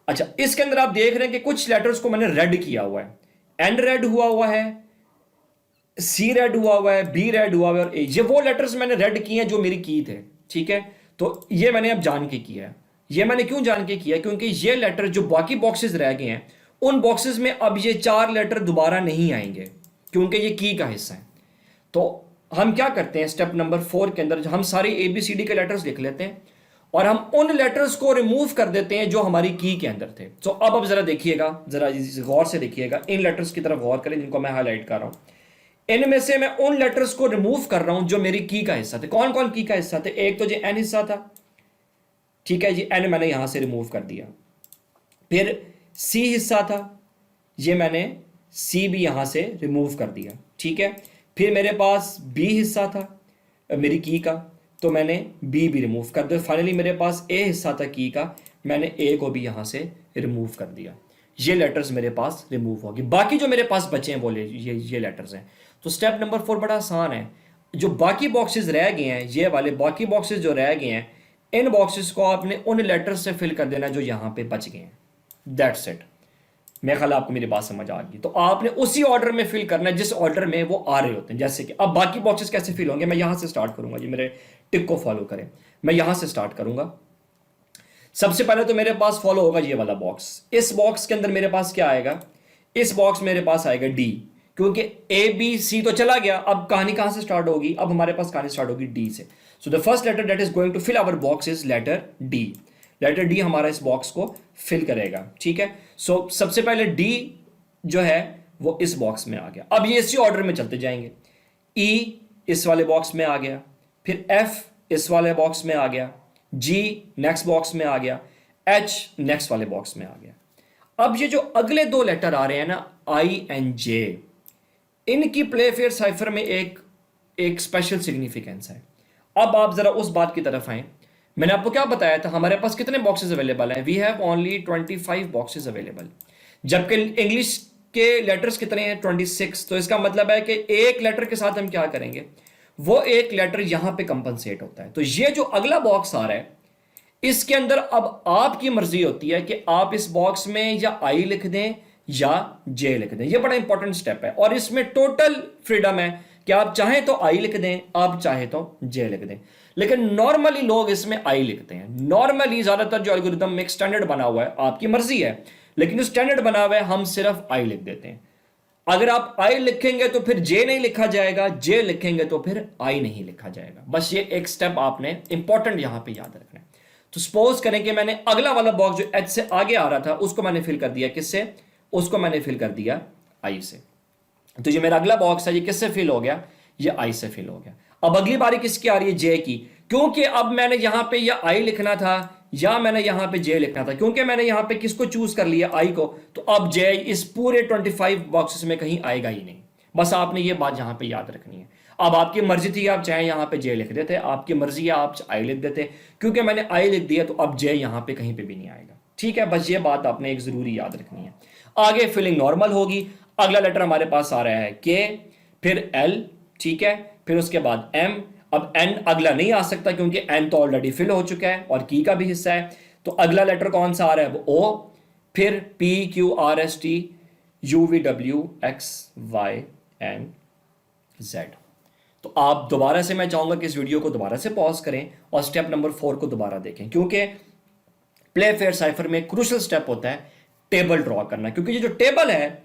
अच्छा, इसके अंदर आप देख रहे हैं कि कुछ लेटर्स को मैंने रेड किया हुआ है। N रेड हुआ है, C रेड हुआ है, B रेड हुआ है और A। ये वो लेटर्स मैंने रेड किए हैं जो मेरी की थे, ठीक है। तो ये मैंने अब जान के किया है। ये मैंने क्यों जान के किया? क्योंकि ये लेटर जो बाकी बॉक्सेस रह गए हैं, उन बॉक्सेस में अब ये 4 लेटर दोबारा नहीं आएंगे, क्योंकि ये की का हिस्सा है। तो हम क्या करते हैं, स्टेप नंबर 4 के अंदर हम सारे ABCD के लेटर्स लिख लेते हैं और हम उन लेटर्स को रिमूव कर देते हैं जो हमारी की के अंदर थे। तो अब जरा देखिएगा, जरा गौर से देखिएगा, इन लेटर्स की तरफ गौर करें जिनको मैं हाईलाइट कर रहा हूं। इनमें से मैं उन लेटर्स को रिमूव कर रहा हूं जो मेरी की का हिस्सा थे। कौन कौन की का हिस्सा थे? एक तो जी N हिस्सा था, ठीक है जी, N मैंने यहां से रिमूव कर दिया। फिर C हिस्सा था, ये मैंने C भी यहां से रिमूव कर दिया, ठीक है। फिर मेरे पास B हिस्सा था मेरी की का, तो मैंने B भी रिमूव कर दिया। फाइनली मेरे पास A हिस्सा था की का, मैंने A को भी यहां से रिमूव कर दिया। ये लेटर्स मेरे पास रिमूव होगी। बाकी जो मेरे पास बचे हैं बोले ये लेटर्स हैं। तो स्टेप नंबर 4 बड़ा आसान है। जो बाकी बॉक्सेस रह गए हैं, ये वाले बाकी बॉक्सेस जो रह गए हैं, इन बॉक्सेस को आपने उन लेटर्स से फिल कर देना जो यहां पे बच गए हैं। That's it. मेरे ख्याल आपको मेरी बात समझ आ गई। तो आपने उसी ऑर्डर में फिल करना है जिस ऑर्डर में वो आ रहे होते हैं। जैसे कि अब बाकी बॉक्सेस कैसे फिल होंगे, मैं यहां से स्टार्ट करूंगा जी, मेरे टिक को फॉलो करें। मैं यहां से स्टार्ट करूंगा। सबसे पहले तो मेरे पास फॉलो होगा ये वाला बॉक्स। इस बॉक्स के अंदर मेरे पास क्या आएगा? इस बॉक्स मेरे पास आएगा D, क्योंकि ABC तो चला गया। अब कहानी कहां से स्टार्ट होगी? अब हमारे पास कहानी स्टार्ट होगी D से। So the first letter that is going to fill our box is letter D। Letter D हमारा इस बॉक्स को फिल करेगा, ठीक है। सो सबसे पहले D जो है वो इस बॉक्स में आ गया। अब ये इसी ऑर्डर में चलते जाएंगे। E इस वाले बॉक्स में आ गया, फिर F इस वाले बॉक्स में आ गया, G नेक्स्ट बॉक्स में आ गया, H नेक्स्ट वाले बॉक्स में आ गया। अब ये जो अगले 2 लेटर आ रहे हैं ना, I and J, इनकी प्ले फेयर साइफर में एक स्पेशल सिग्निफिकेंस है। अब आप जरा उस बात की तरफ आए। मैंने आपको क्या बताया था, हमारे पास कितने बॉक्सेस अवेलेबल हैं? We have only 25 boxes available, जबकि इंग्लिश के लेटर्स कितने हैं? 26। तो इसका मतलब है कि एक लेटर के साथ हम क्या करेंगे, वो एक लेटर यहां पे कंपनसेट होता है। तो ये जो अगला बॉक्स आ रहा है, इसके अंदर अब आपकी मर्जी होती है कि आप इस बॉक्स में या I लिख दें या J लिख दें। ये बड़ा इंपॉर्टेंट स्टेप है और इसमें टोटल फ्रीडम है कि आप चाहें तो I लिख दें, आप चाहे तो J लिख दें। लेकिन नॉर्मली लोग इसमें I लिखते हैं। नॉर्मली ज्यादातर जो एल्गोरिथम में एक स्टैंडर्ड बना हुआ है, आपकी मर्जी है, लेकिन स्टैंडर्ड बना हुआ है हम सिर्फ I लिख देते हैं। अगर आप I लिखेंगे तो फिर J नहीं लिखा जाएगा, J लिखेंगे तो फिर I नहीं लिखा जाएगा। बस ये एक स्टेप आपने इंपॉर्टेंट यहां पे याद रखना है। तो सपोज करें कि मैंने अगला वाला बॉक्स जो H से आगे आ रहा था उसको मैंने फिल कर दिया, किससे? उसको मैंने फिल कर दिया I से। तो ये मेरा अगला बॉक्स है, ये किससे फिल हो गया? ये I से फिल हो गया। अब अगली बारी किसकी आ रही है? J की, क्योंकि अब मैंने यहां पे या I लिखना था या मैंने यहां पे J लिखना था। क्योंकि मैंने यहां पे किसको चूज कर लिया? I को, तो अब J इस पूरे 25 बॉक्सेस में कहीं आएगा ही नहीं। बस आपने ये बात यहां पे याद रखनी है। अब आपकी मर्जी थी, आप चाहे यहां पे J लिख देते, आपकी मर्जी है आप I लिख देते। क्योंकि मैंने I लिख दिया तो अब J यहां पे कहीं पे भी नहीं आएगा, ठीक है। बस ये बात आपने एक जरूरी याद रखनी है। आगे फिलिंग नॉर्मल होगी। अगला लेटर हमारे पास आ रहा है K, फिर L, ठीक है, फिर उसके बाद M। अब N अगला नहीं आ सकता क्योंकि N तो ऑलरेडी फिल हो चुका है और की का भी हिस्सा है। तो अगला लेटर कौन सा आ रहा है? वो O, फिर P Q R S T U V W X Y and Z। तो आप दोबारा से, मैं चाहूंगा कि इस वीडियो को दोबारा से पॉज करें और स्टेप नंबर 4 को दोबारा देखें, क्योंकि प्ले फेयर साइफर में क्रूशियल स्टेप होता है टेबल ड्रॉ करना। क्योंकि ये जो टेबल है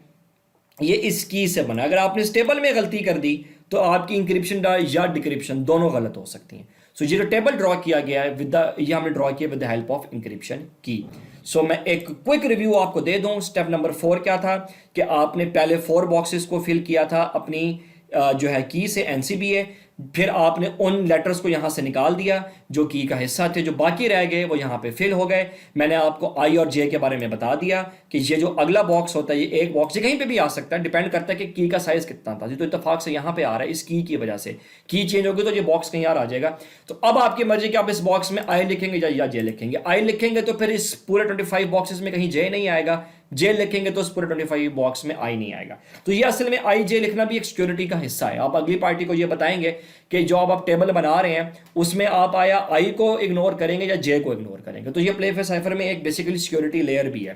ये इस की से बना। अगर आपने इस टेबल में गलती कर दी तो आपकी इंक्रिप्शन या डिक्रिप्शन दोनों गलत हो सकती हैं। सो ये जो टेबल ड्रॉ किया गया है ये हमने ड्रॉ किया with the help of encryption की। सो मैं एक क्विक रिव्यू आपको दे दूं। स्टेप नंबर 4 क्या था कि आपने पहले 4 बॉक्सेस को फिल किया था अपनी जो है की से एनसीबीए, फिर आपने उन लेटर्स को यहां से निकाल दिया जो की का हिस्सा थे, जो बाकी रह गए वो यहां पे फिल हो गए। मैंने आपको आई और जे के बारे में बता दिया कि ये जो अगला बॉक्स होता है, ये एक बॉक्स ये कहीं पे भी आ सकता है, डिपेंड करता है कि की का साइज कितना था। तो इत्तेफाक से यहां पे आ रहा है, इस की वजह से की चेंज होगी तो ये बॉक्स कहीं और आ जाएगा। तो अब आपकी मर्जी कि आप इस बॉक्स में आई लिखेंगे या जे लिखेंगे। आई लिखेंगे तो फिर इस पूरे 25 बॉक्सेस में कहीं जे नहीं आएगा, जे लिखेंगे तो उस पूरे 25 बॉक्स में आई नहीं आएगा। तो ये असल में आई जे लिखना भी एक सिक्योरिटी का हिस्सा है। आप अगली पार्टी को ये बताएंगे कि जो आप टेबल बना रहे हैं उसमें आप आया आई को इग्नोर करेंगे या जे को इग्नोर करेंगे। तो ये प्लेफेयर साइफर में एक बेसिकली सिक्योरिटी लेयर भी है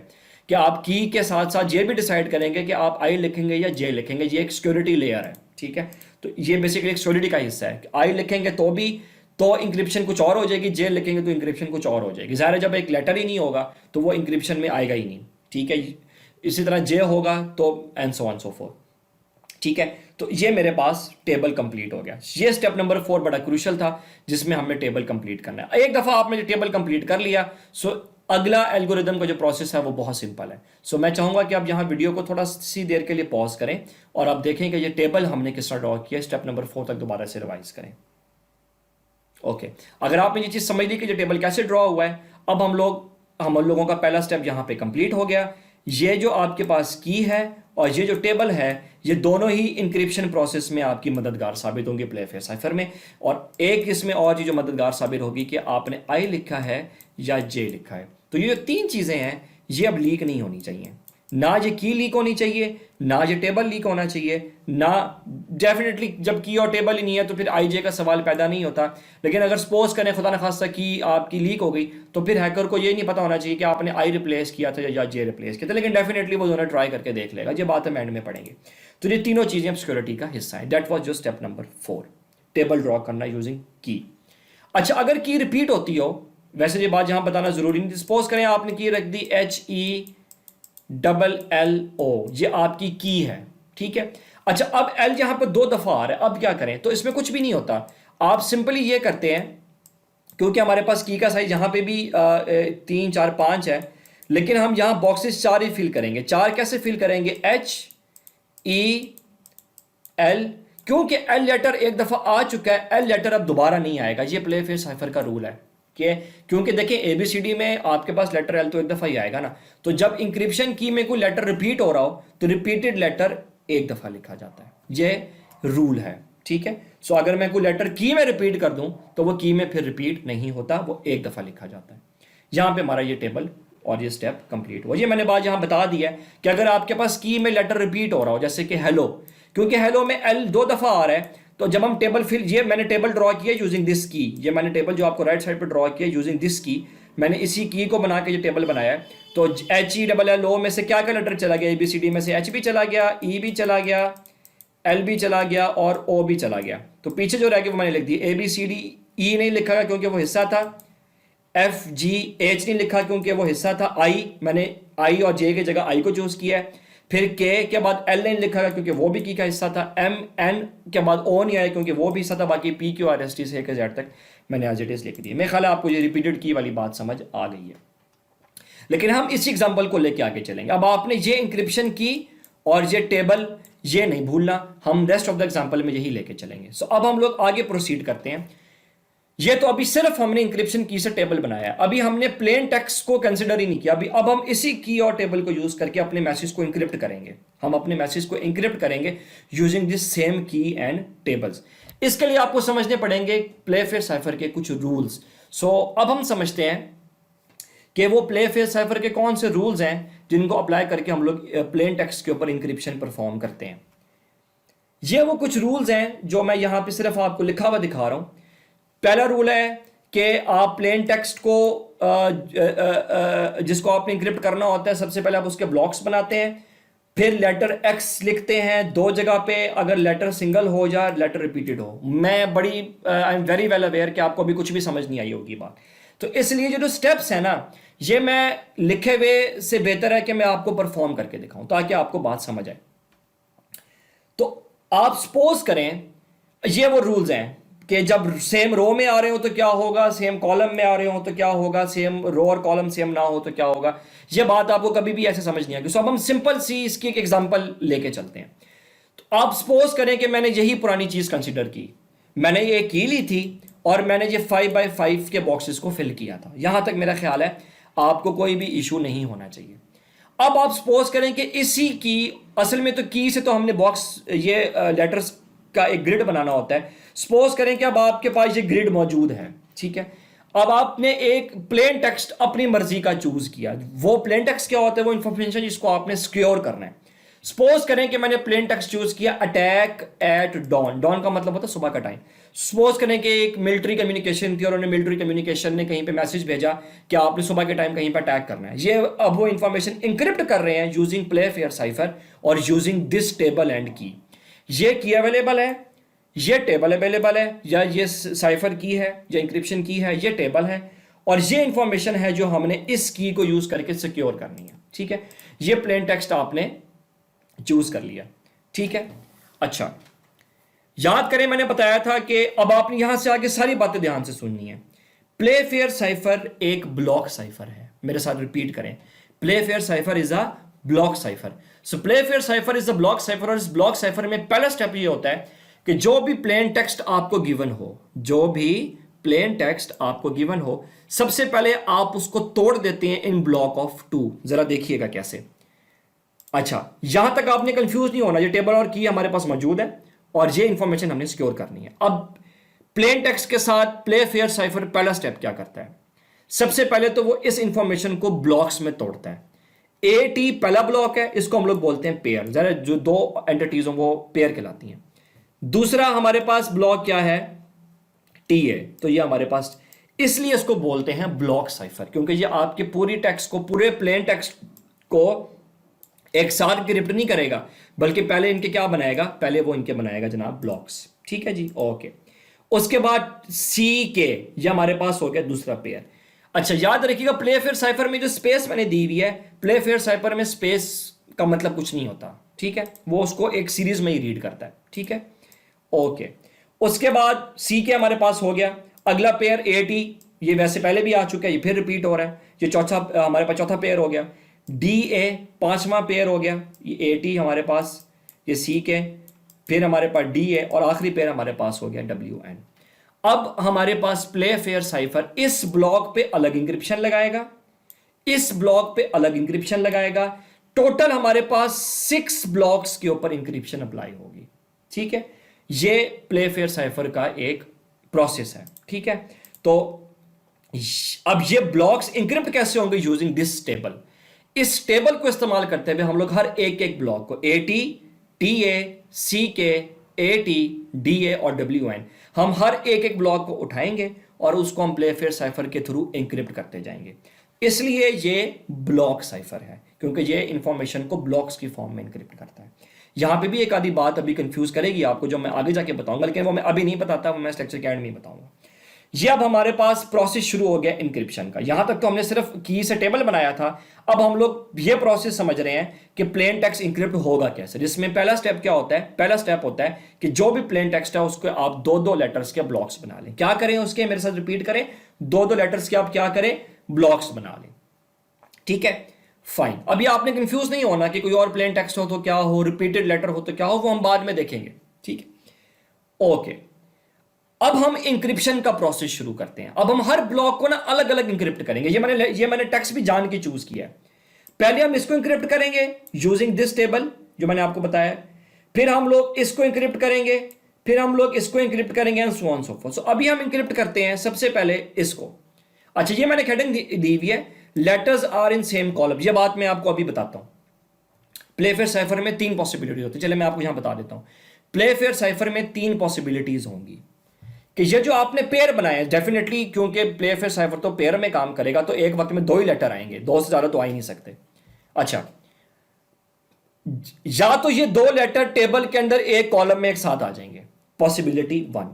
कि आप की के साथ साथ ये भी डिसाइड करेंगे कि आप आई लिखेंगे या जे लिखेंगे। ये एक सिक्योरिटी लेयर है, ठीक है। तो ये बेसिकली एक सिक्योरिटी का हिस्सा है। आई लिखेंगे तो इंक्रिप्शन कुछ और हो जाएगी, जे लिखेंगे तो इंक्रिप्शन कुछ और हो जाएगी। ज़ाहिर है जब एक लेटर ही नहीं होगा तो वो इंक्रिप्शन में आएगा ही नहीं, ठीक है। इसी तरह जे होगा तो and so on so fourth, ठीक है। तो ये मेरे पास टेबल कंप्लीट हो गया। ये स्टेप नंबर 4 बड़ा क्रूशियल था जिसमें हमें टेबल कंप्लीट करना है। एक दफ़ा आपने टेबल कंप्लीट कर लिया, सो अगला एल्गोरिदम का जो प्रोसेस है वो बहुत सिंपल है। सो मैं चाहूँगा कि आप यहाँ वीडियो को थोड़ा सी देर के लिए पॉज करें और आप देखें कि ये टेबल हमने किस तरह ड्रॉ किया। स्टेप नंबर 4 तक दोबारा से रिवाइज करें। ओके, अगर आपने ये चीज़ समझ ली कि ये टेबल कैसे ड्रॉ हुआ है, अब हम लोगों का पहला स्टेप यहाँ पे कंप्लीट हो गया। ये जो आपके पास की है और ये जो टेबल है, ये दोनों ही इंक्रिप्शन प्रोसेस में आपकी मददगार साबित होंगे प्लेफेयर साइफर में। और एक इसमें और चीज़ जो मददगार साबित होगी कि आपने आई लिखा है या जे लिखा है। तो ये जो 3 चीज़ें हैं ये अब लीक नहीं होनी चाहिए। ना ये की लीक होनी चाहिए, ना ये टेबल लीक होना चाहिए, ना डेफिनेटली जब की और टेबल ही नहीं है तो फिर आई जे का सवाल पैदा नहीं होता। लेकिन अगर सपोज करें खुदा न खास्ता की आपकी लीक हो गई तो फिर हैकर को ये नहीं पता होना चाहिए कि आपने आई रिप्लेस किया था या जे रिप्लेस किया था। लेकिन डेफिनेटली वो दोनों ट्राई करके देख लेगा। ये बात हम एंड में पढ़ेंगे। तो ये तीनों चीज़ें अब सिक्योरिटी का हिस्सा है। दैट वॉज जो स्टेप नंबर 4, टेबल ड्रॉ करना यूजिंग की। अच्छा, अगर की रिपीट होती हो, वैसे ये बात यहाँ बताना जरूरी नहीं। सपोज करें आपने की रख दी HELLO, ये आपकी की है, ठीक है। अच्छा, अब एल यहां पर 2 दफा आ रहा है, अब क्या करें? तो इसमें कुछ भी नहीं होता। आप सिंपली ये करते हैं, क्योंकि हमारे पास की का साइज यहां पे भी 3 4 5 है, लेकिन हम यहां बॉक्सेस 4 ही फिल करेंगे। 4 कैसे फिल करेंगे? HEL, क्योंकि एल लेटर एक दफा आ चुका है, एल लेटर अब दोबारा नहीं आएगा। ये प्लेफेयर साइफर का रूल है कि क्योंकि देखिए एबीसीडी में आपके पास लेटर एल तो एक दफ़ा ही आएगा ना। तो जब इंक्रिप्शन की में कोई लेटर रिपीट हो रहा हो तो रिपीटेड लेटर एक दफ़ा लिखा जाता है। ये रूल है, ठीक है। सो अगर मैं कोई लेटर की में रिपीट कर दूं तो वो की में फिर रिपीट नहीं होता, वो एक दफ़ा लिखा जाता है। यहाँ पे हमारा ये टेबल और ये स्टेप कंप्लीट हुआ। ये मैंने बात यहाँ बता दी है कि अगर आपके पास की में लेटर रिपीट हो रहा हो, जैसे कि हेलो, क्योंकि हेलो में एल 2 दफ़ा आ रहा है, तो जब हम टेबल फिल, ये मैंने टेबल ड्रॉ किया यूजिंग दिस की। ये मैंने टेबल जो आपको राइट साइड पे ड्रॉ किया यूजिंग दिस की, मैंने इसी की को बना के ये टेबल बनाया है। तो HELLO में से क्या क्या लेटर चला गया? ABCD में से H भी चला गया, E भी चला गया, L भी चला गया और O भी चला गया। तो पीछे जो रह गया वो मैंने लिख दी। ABCD E नहीं लिखा क्योंकि वो हिस्सा था, FGH नहीं लिखा क्योंकि वो हिस्सा था, I मैंने I और J की जगह I को चूज किया है। फिर K के बाद L नहीं लिखा क्योंकि वो भी की का हिस्सा था, MN के बाद O नहीं आया क्योंकि वो भी हिस्सा था। बाकी PQRST से Z तक मैंने एज इट इज लिख दी। मेरे ख्याल है आपको ये रिपीटेड की वाली बात समझ आ गई है। लेकिन हम इसी एग्जांपल को लेके आगे चलेंगे। अब आपने ये इंक्रिप्शन की और ये टेबल ये नहीं भूलना, हम रेस्ट ऑफ द एग्जांपल में यही लेके चलेंगे। सो अब हम लोग आगे प्रोसीड करते हैं। ये तो अभी सिर्फ हमने इंक्रिप्शन की से टेबल बनाया है, अभी हमने प्लेन टेक्स्ट को कंसिडर ही नहीं किया। अभी अब हम इसी की और टेबल को यूज करके अपने मैसेज को इंक्रिप्ट करेंगे। हम अपने मैसेज को इंक्रिप्ट करेंगे यूजिंग दिस सेम की एंड टेबल्स। इसके लिए आपको समझने पड़ेंगे प्लेफेयर साइफर के कुछ रूल्स। सो अब हम समझते हैं कि वो प्लेफेयर साइफर के कौन से रूल्स हैं जिनको अप्लाई करके हम लोग प्लेन टेक्स्ट के ऊपर इंक्रिप्शन परफॉर्म करते हैं। ये वो कुछ रूल्स हैं जो मैं यहां पे सिर्फ आपको लिखा हुआ दिखा रहा हूं। पहला रूल है कि आप प्लेन टेक्स्ट को जिसको आपने इंक्रिप्ट करना होता है, सबसे पहले आप उसके ब्लॉक्स बनाते हैं, फिर लेटर एक्स लिखते हैं 2 जगह पे। अगर लेटर सिंगल हो या लेटर रिपीटेड हो, मैं I am very well aware कि आपको अभी कुछ भी समझ नहीं आई होगी बात। तो इसलिए जो स्टेप्स है ना, ये मैं लिखे हुए से बेहतर है कि मैं आपको परफॉर्म करके दिखाऊं ताकि आपको बात समझ आए। तो आप सपोज करें, ये वो रूल्स हैं कि जब सेम रो में आ रहे हो तो क्या होगा, सेम कॉलम में आ रहे हो तो क्या होगा, सेम रो और कॉलम सेम ना हो तो क्या होगा। ये बात आपको कभी भी ऐसे समझ नहीं आएगी। सो अब हम सिंपल सी इसकी एक एग्जांपल लेके चलते हैं। तो आप सपोज करें कि मैंने यही पुरानी चीज कंसिडर की, मैंने ये की ली थी और मैंने ये 5x5 के बॉक्सेस को फिल किया था। यहां तक मेरा ख्याल है आपको कोई भी इशू नहीं होना चाहिए। अब आप सपोज करें कि इसी की, असल में तो की से तो हमने बॉक्स ये लेटर्स का एक ग्रिड बनाना होता है। सपोज करें कि अब आपके पास ये ग्रिड मौजूद है, ठीक है। अब आपने एक प्लेन टेक्स्ट अपनी मर्जी का चूज किया। वो प्लेन टेक्स्ट क्या होता है, वो इंफॉर्मेशन जिसको आपने सिक्योर करना है। सपोज करें कि मैंने प्लेन टेक्स्ट चूज किया अटैक एट डॉन। डॉन का मतलब होता है सुबह का टाइम। सपोज करें कि एक मिलिट्री कम्युनिकेशन थी और उन्होंने मिलिट्री कम्युनिकेशन ने कहीं पे मैसेज भेजा कि आपने सुबह के टाइम कहीं पे अटैक करना है। ये अब वो इंफॉर्मेशन इंक्रिप्ट कर रहे हैं यूजिंग प्ले फेयर साइफर और यूजिंग दिस टेबल एंड की। ये की अवेलेबल है, ये टेबल अवेलेबल है, या ये साइफर की है या इंक्रिप्शन की है, ये टेबल है, और ये इंफॉर्मेशन है जो हमने इस की को यूज करके सिक्योर करनी है, ठीक है। ये प्लेन टेक्स्ट आपने चूज कर लिया, ठीक है। अच्छा, याद करें मैंने बताया था कि अब आपने यहां से आगे सारी बातें ध्यान से सुननी है। प्ले फेयर साइफर एक ब्लॉक साइफर है। मेरे साथ रिपीट करें, play fair cipher is a block cipher. So play fair cipher is a block cipher, और इस ब्लॉक साइफर में पहला स्टेप ये होता है कि जो भी प्लेन टेक्स्ट आपको गिवन हो, जो भी प्लेन टेक्स्ट आपको गिवन हो, सबसे पहले आप उसको तोड़ देते हैं इन ब्लॉक ऑफ 2। जरा देखिएगा कैसे। अच्छा, यहां तक आपने कंफ्यूज नहीं होना, ये टेबल और की हमारे पास मौजूद है और ये इंफॉर्मेशन हमने सिक्योर करनी है। अब प्लेन टेक्स्ट के साथ प्ले फेयर साइफर पहला स्टेप क्या करता है, सबसे पहले तो वो इस इंफॉर्मेशन को ब्लॉक्स में तोड़ता है। ए टी पहला ब्लॉक है, इसको हम लोग बोलते हैं पेयर। जरा जो दो एंटिटीज हो वो पेयर कहलाती हैं। दूसरा हमारे पास ब्लॉक क्या है, टी ए, तो ये हमारे पास, इसलिए इसको बोलते हैं ब्लॉक साइफर, क्योंकि ये आपके पूरी टेक्स्ट को, पूरे प्लेन टेक्स्ट को एक साथ इंक्रिप्ट नहीं करेगा, बल्कि पहले इनके क्या बनाएगा, पहले वो इनके बनाएगा जनाब ब्लॉक्स, ठीक है जी, ओके। उसके बाद सी के, ये हमारे पास हो गया दूसरा पेयर। अच्छा, याद रखिएगा प्ले फेयर साइफर में जो स्पेस मैंने दी हुई है, प्ले फेयर साइफर में स्पेस का मतलब कुछ नहीं होता, ठीक है। वो उसको एक सीरीज में ही रीड करता है, ठीक है, ओके। उसके बाद सी के हमारे पास हो गया। अगला पेयर ए टी, ये वैसे पहले भी आ चुका है, ये फिर रिपीट हो रहा है। ये चौथा, हमारे पास चौथा पेयर हो गया। डी ए पांचवा पेयर हो गया, ये ए टी हमारे पास, ये सी के, फिर हमारे पास डी ए, और आखिरी पेयर हमारे पास हो गया डब्ल्यू एन। अब हमारे पास प्ले फेयर साइफर इस ब्लॉक पे अलग इंक्रिप्शन लगाएगा, इस ब्लॉक पे अलग इंक्रिप्शन लगाएगा। टोटल हमारे पास 6 ब्लॉक्स के ऊपर इंक्रिप्शन अप्लाई होगी, ठीक है। ये प्ले फेयर साइफर का एक प्रोसेस है, ठीक है। तो अब ये ब्लॉक्स इंक्रिप्ट कैसे होंगे, यूजिंग दिस टेबल। इस टेबल को इस्तेमाल करते हुए हम लोग हर एक एक ब्लॉक को, ए टी, टी ए, सी के, ए टी, डी ए और डब्ल्यू एन, हम हर एक एक ब्लॉक को उठाएंगे और उसको हम प्ले फेयर साइफर के थ्रू इंक्रिप्ट करते जाएंगे। इसलिए ये ब्लॉक साइफर है, क्योंकि ये इंफॉर्मेशन को ब्लॉक्स की फॉर्म में इंक्रिप्ट करता है। यहां पे भी एक आधी बात अभी कंफ्यूज करेगी आपको, जो मैं आगे जाके बताऊंगा, लेकिन वो मैं अभी नहीं बताता, वो मैं इस लेक्चर के एंड में बताऊंगा। ये अब हमारे पास प्रोसेस शुरू हो गया इंक्रिप्शन का। यहां तक तो हमने सिर्फ की से टेबल बनाया था। अब हम लोग ये प्रोसेस समझ रहे हैं कि प्लेन टेक्स्ट इंक्रिप्ट होगा कैसे, जिसमें पहला स्टेप क्या होता है, पहला स्टेप होता है कि जो भी प्लेन टेक्स्ट है उसको आप 2-2 लेटर्स के ब्लॉक्स बना लें। क्या करें उसके, मेरे साथ रिपीट करें, 2-2 लेटर्स के आप क्या करें, ब्लॉक्स बना लें, ठीक है, फाइन। अभी आपने कंफ्यूज नहीं होना कि कोई और प्लेन टेक्स्ट हो तो क्या हो, रिपीटेड लेटर हो तो क्या हो, वो हम बाद में देखेंगे, ठीक है, ओके। अब हम इंक्रिप्शन का प्रोसेस शुरू करते हैं। अब हम हर ब्लॉक को ना अलग अलग इंक्रिप्ट करेंगे। ये मैंने टेक्स्ट भी जान के चूज किया है। पहले हम इसको इंक्रिप्ट करेंगे यूजिंग दिस टेबल जो मैंने आपको बताया, फिर हम लोग इसको इंक्रिप्ट करेंगे, फिर हम लोग इसको इंक्रिप्ट करेंगे and so on so forth. So अभी हम इंक्रिप्ट करते हैं सबसे पहले इसको। अच्छा, ये मैंने हेडिंग दी हुई है, letters are in same column. ये बात मैं आपको अभी बताता हूं। प्ले फेयर साइफर में 3 पॉसिबिलिटी होती है। चले मैं आपको यहां बता देता हूं। प्ले फेयर साइफर में 3 पॉसिबिलिटीज होंगी कि ये जो आपने पेयर बनाया है, डेफिनेटली क्योंकि प्ले फेयर साइफर तो पेयर में काम करेगा, तो एक वक्त में 2 ही लेटर आएंगे, 2 से ज्यादा तो आ ही नहीं सकते। अच्छा, या तो ये 2 लेटर टेबल के अंदर एक कॉलम में एक साथ आ जाएंगे, पॉसिबिलिटी 1,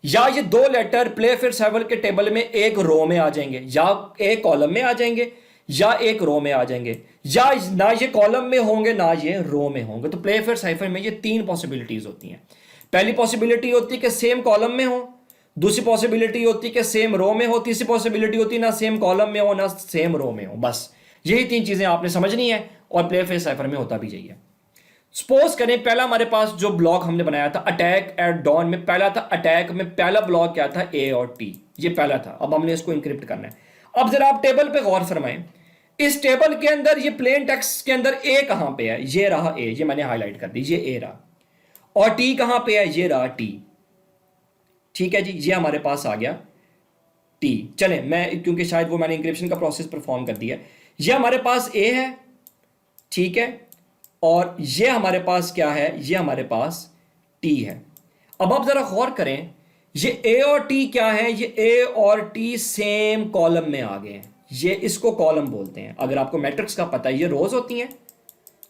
या ये 2 लेटर प्ले फेयर साइफर के टेबल में एक रो में आ जाएंगे, या एक कॉलम में आ जाएंगे, या एक रो में आ जाएंगे, या ना ये कॉलम में होंगे ना ये रो में होंगे। तो प्ले फेयर साइफर में ये 3 पॉसिबिलिटीज होती हैं। पहली पॉसिबिलिटी होती है कि सेम कॉलम में हो, दूसरी पॉसिबिलिटी होती कि सेम रो में हो, तीसरी पॉसिबिलिटी होती ना सेम कॉलम में हो ना सेम रो में हो। बस यही तीन चीजें आपने समझनी है और प्ले फेस साइफर में होता भी यही है। सपोज करें पहला हमारे पास जो ब्लॉक हमने बनाया था अटैक एट डॉन में, पहला था अटैक में पहला ब्लॉक क्या था, ए और टी, ये पहला था। अब हमने इसको इंक्रिप्ट करना है। अब जरा आप टेबल पे गौर फरमाएं, इस टेबल के अंदर ये प्लेन टेक्स्ट के अंदर ए कहां पे है, ये रहा ए, ये मैंने हाईलाइट कर दी, ये ए रहा। और टी कहां पे है, ये रहा टी। ठीक है जी, ये हमारे पास आ गया टी। चले मैं, क्योंकि शायद वो मैंने इंक्रिप्शन का प्रोसेस परफॉर्म कर दिया, ये हमारे पास ए है, ठीक है, और ये हमारे पास क्या है, ये हमारे पास टी है। अब आप जरा गौर करें, ये ए और टी क्या है, ये ए और टी सेम कॉलम में आ गए हैं, ये इसको कॉलम बोलते हैं। अगर आपको मैट्रिक्स का पता है, ये रोज होती हैं,